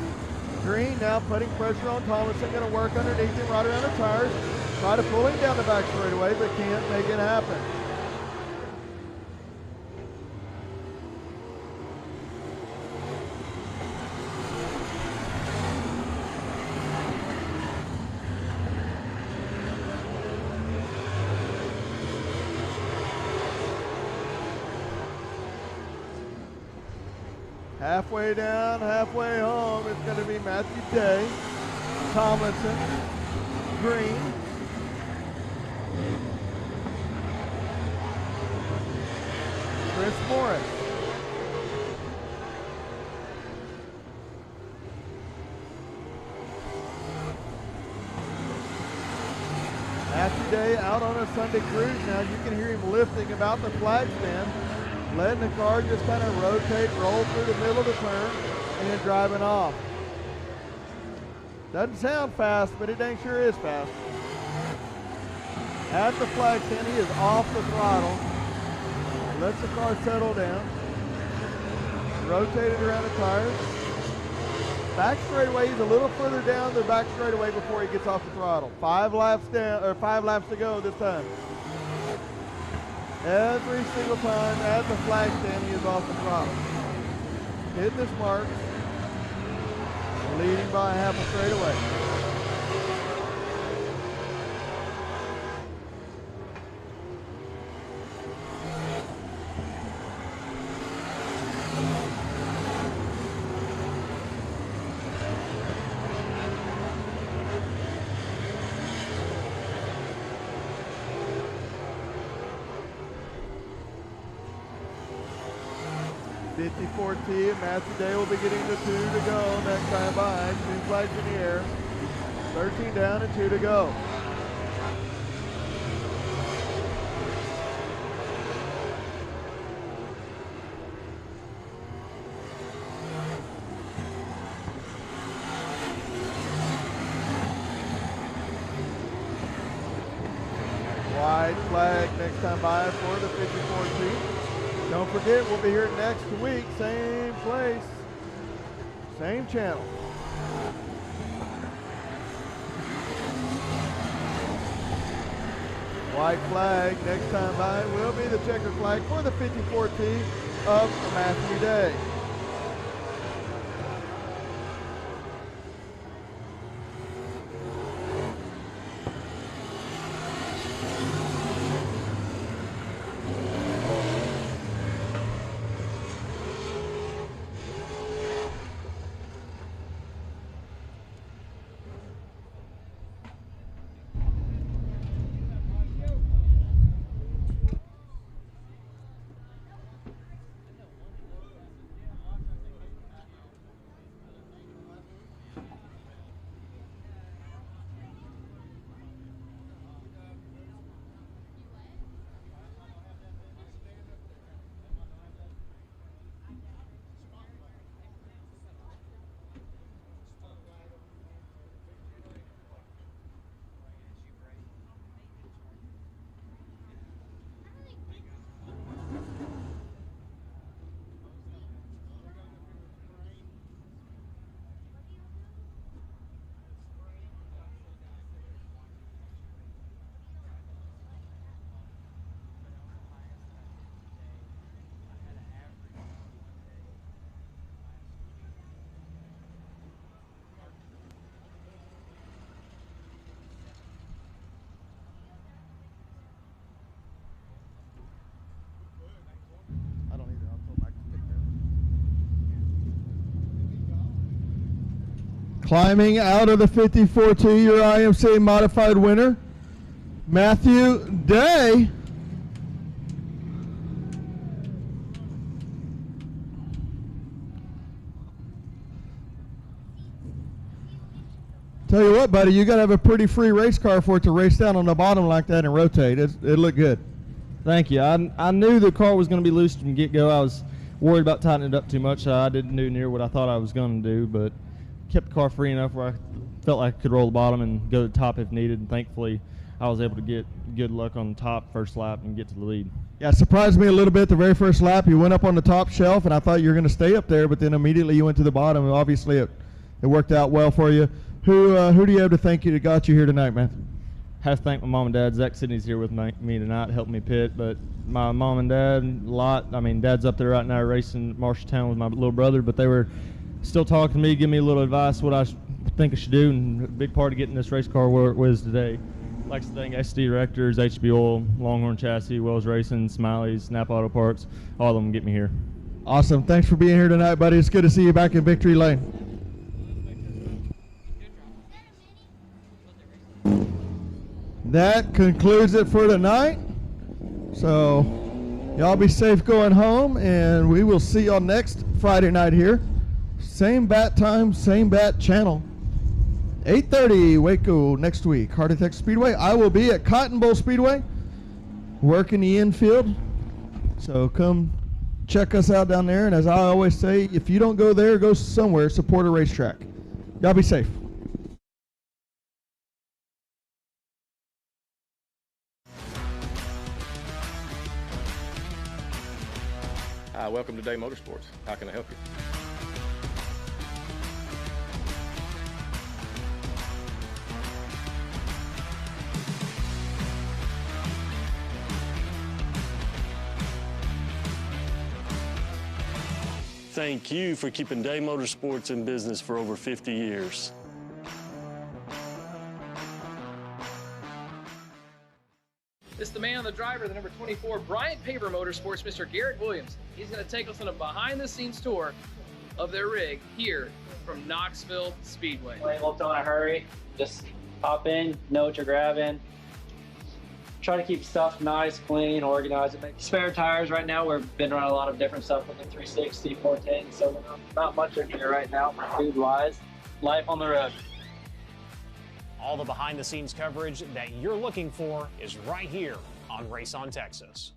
Green now putting pressure on Tomlinson. Going to work underneath him right around the tires. Try to pull him down the back straightaway, but can't make it happen. Halfway down, halfway home, it's going to be Matthew Day, Tomlinson, Green, Chris Morris. Matthew Day out on a Sunday cruise now. You can hear him lifting about the flag stand. Letting the car just kind of rotate, roll through the middle of the turn, and then driving off. Doesn't sound fast, but it dang sure is fast. At the flag stand, he is off the throttle. Lets the car settle down. Rotated around the tires. Back straightaway, he's a little further down the back straightaway before he gets off the throttle. 5 laps down, or 5 laps to go this time. Every single time at the flag stand, he is off the throttle. Hitting his mark, leading by half a straightaway. .54T and Matthew Day will be getting the 2 to go next time by. 2 flags in the air. 13 down and 2 to go. White flag next time by for the 54T. Don't forget, we'll be here next week, same place, same channel. White flag next time by will be the checker flag for the 54 team of Matthew Day. Climbing out of the 54-2, your IMCA modified winner, Matthew Day. Tell you what, buddy, you got to have a pretty free race car for it to race down on the bottom like that and rotate. It looked good. Thank you. I knew the car was going to be loose from get-go. I was worried about tightening it up too much. I didn't do near what I thought I was going to do, but kept the car free enough where I felt like I could roll the bottom and go to the top if needed, and thankfully I was able to get good luck on the top first lap and get to the lead. Yeah, it surprised me a little bit the very first lap. You went up on the top shelf, and I thought you were going to stay up there, but then immediately you went to the bottom, and obviously it worked out well for you. Who do you have to thank you that got you here tonight, man? Have to thank my mom and dad. Zach Sidney's here with me tonight, helping me pit, but my mom and dad, a lot. I mean, Dad's up there right now racing Marshalltown with my little brother, but they were still talking to me, give me a little advice what I think I should do, and a big part of getting this race car where it was today. Like to thank SD Directors, HB Oil, Longhorn Chassis, Wells Racing, Smiley's, Napa Auto Parts, all of them get me here. Awesome. Thanks for being here tonight, buddy. It's good to see you back in victory lane. That concludes it for tonight. So y'all be safe going home, and we will see y'all next Friday night here. Same bat time, same bat channel. 8:30 Waco next week, Heart of Texas Speedway. I will be at Cotton Bowl Speedway working the infield. So come check us out down there. And as I always say, if you don't go there, go somewhere, support a racetrack. Y'all be safe. Hi, welcome to Day Motorsports. How can I help you? Thank you for keeping Day Motorsports in business for over 50 years. It's the man, the driver, the number 24, Bryant Paver Motorsports, Mr. Garrett Williams. He's going to take us on a behind-the-scenes tour of their rig here from Knoxville Speedway. Don't in a hurry. Just hop in, know what you're grabbing. Try to keep stuff nice, clean, organized. Make spare tires right now. We've been running a lot of different stuff with the 360, 410, so not much in here right now food-wise. Life on the road. All the behind-the-scenes coverage that you're looking for is right here on Race on Texas.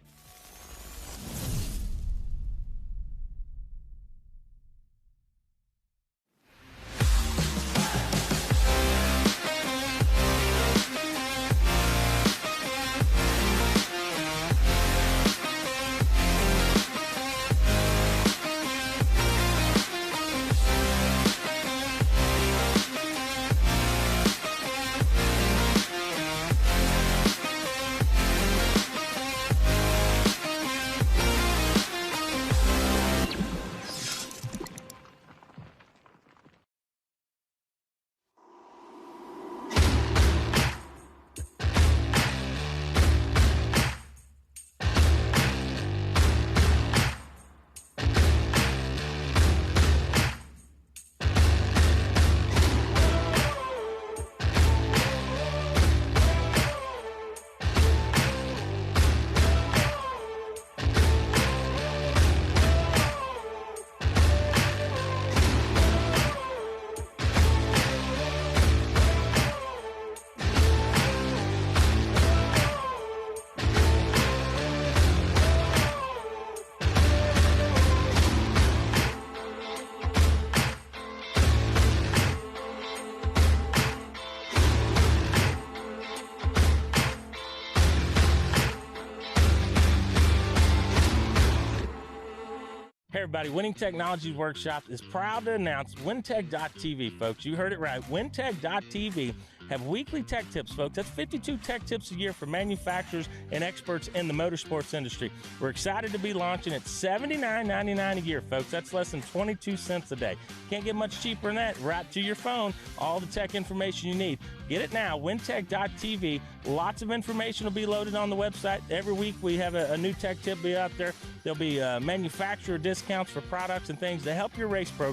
Hey everybody, Winning Technologies Workshop is proud to announce WinTech.tv, folks. You heard it right. WinTech.tv have weekly tech tips, folks. That's 52 tech tips a year for manufacturers and experts in the motorsports industry. We're excited to be launching at $79.99 a year, folks. That's less than 22 cents a day. Can't get much cheaper than that. Right to your phone, all the tech information you need. Get it now, WinTech.tv. Lots of information will be loaded on the website. Every week we have a new tech tip be out there. There'll be manufacturer discounts for products and things to help your race program.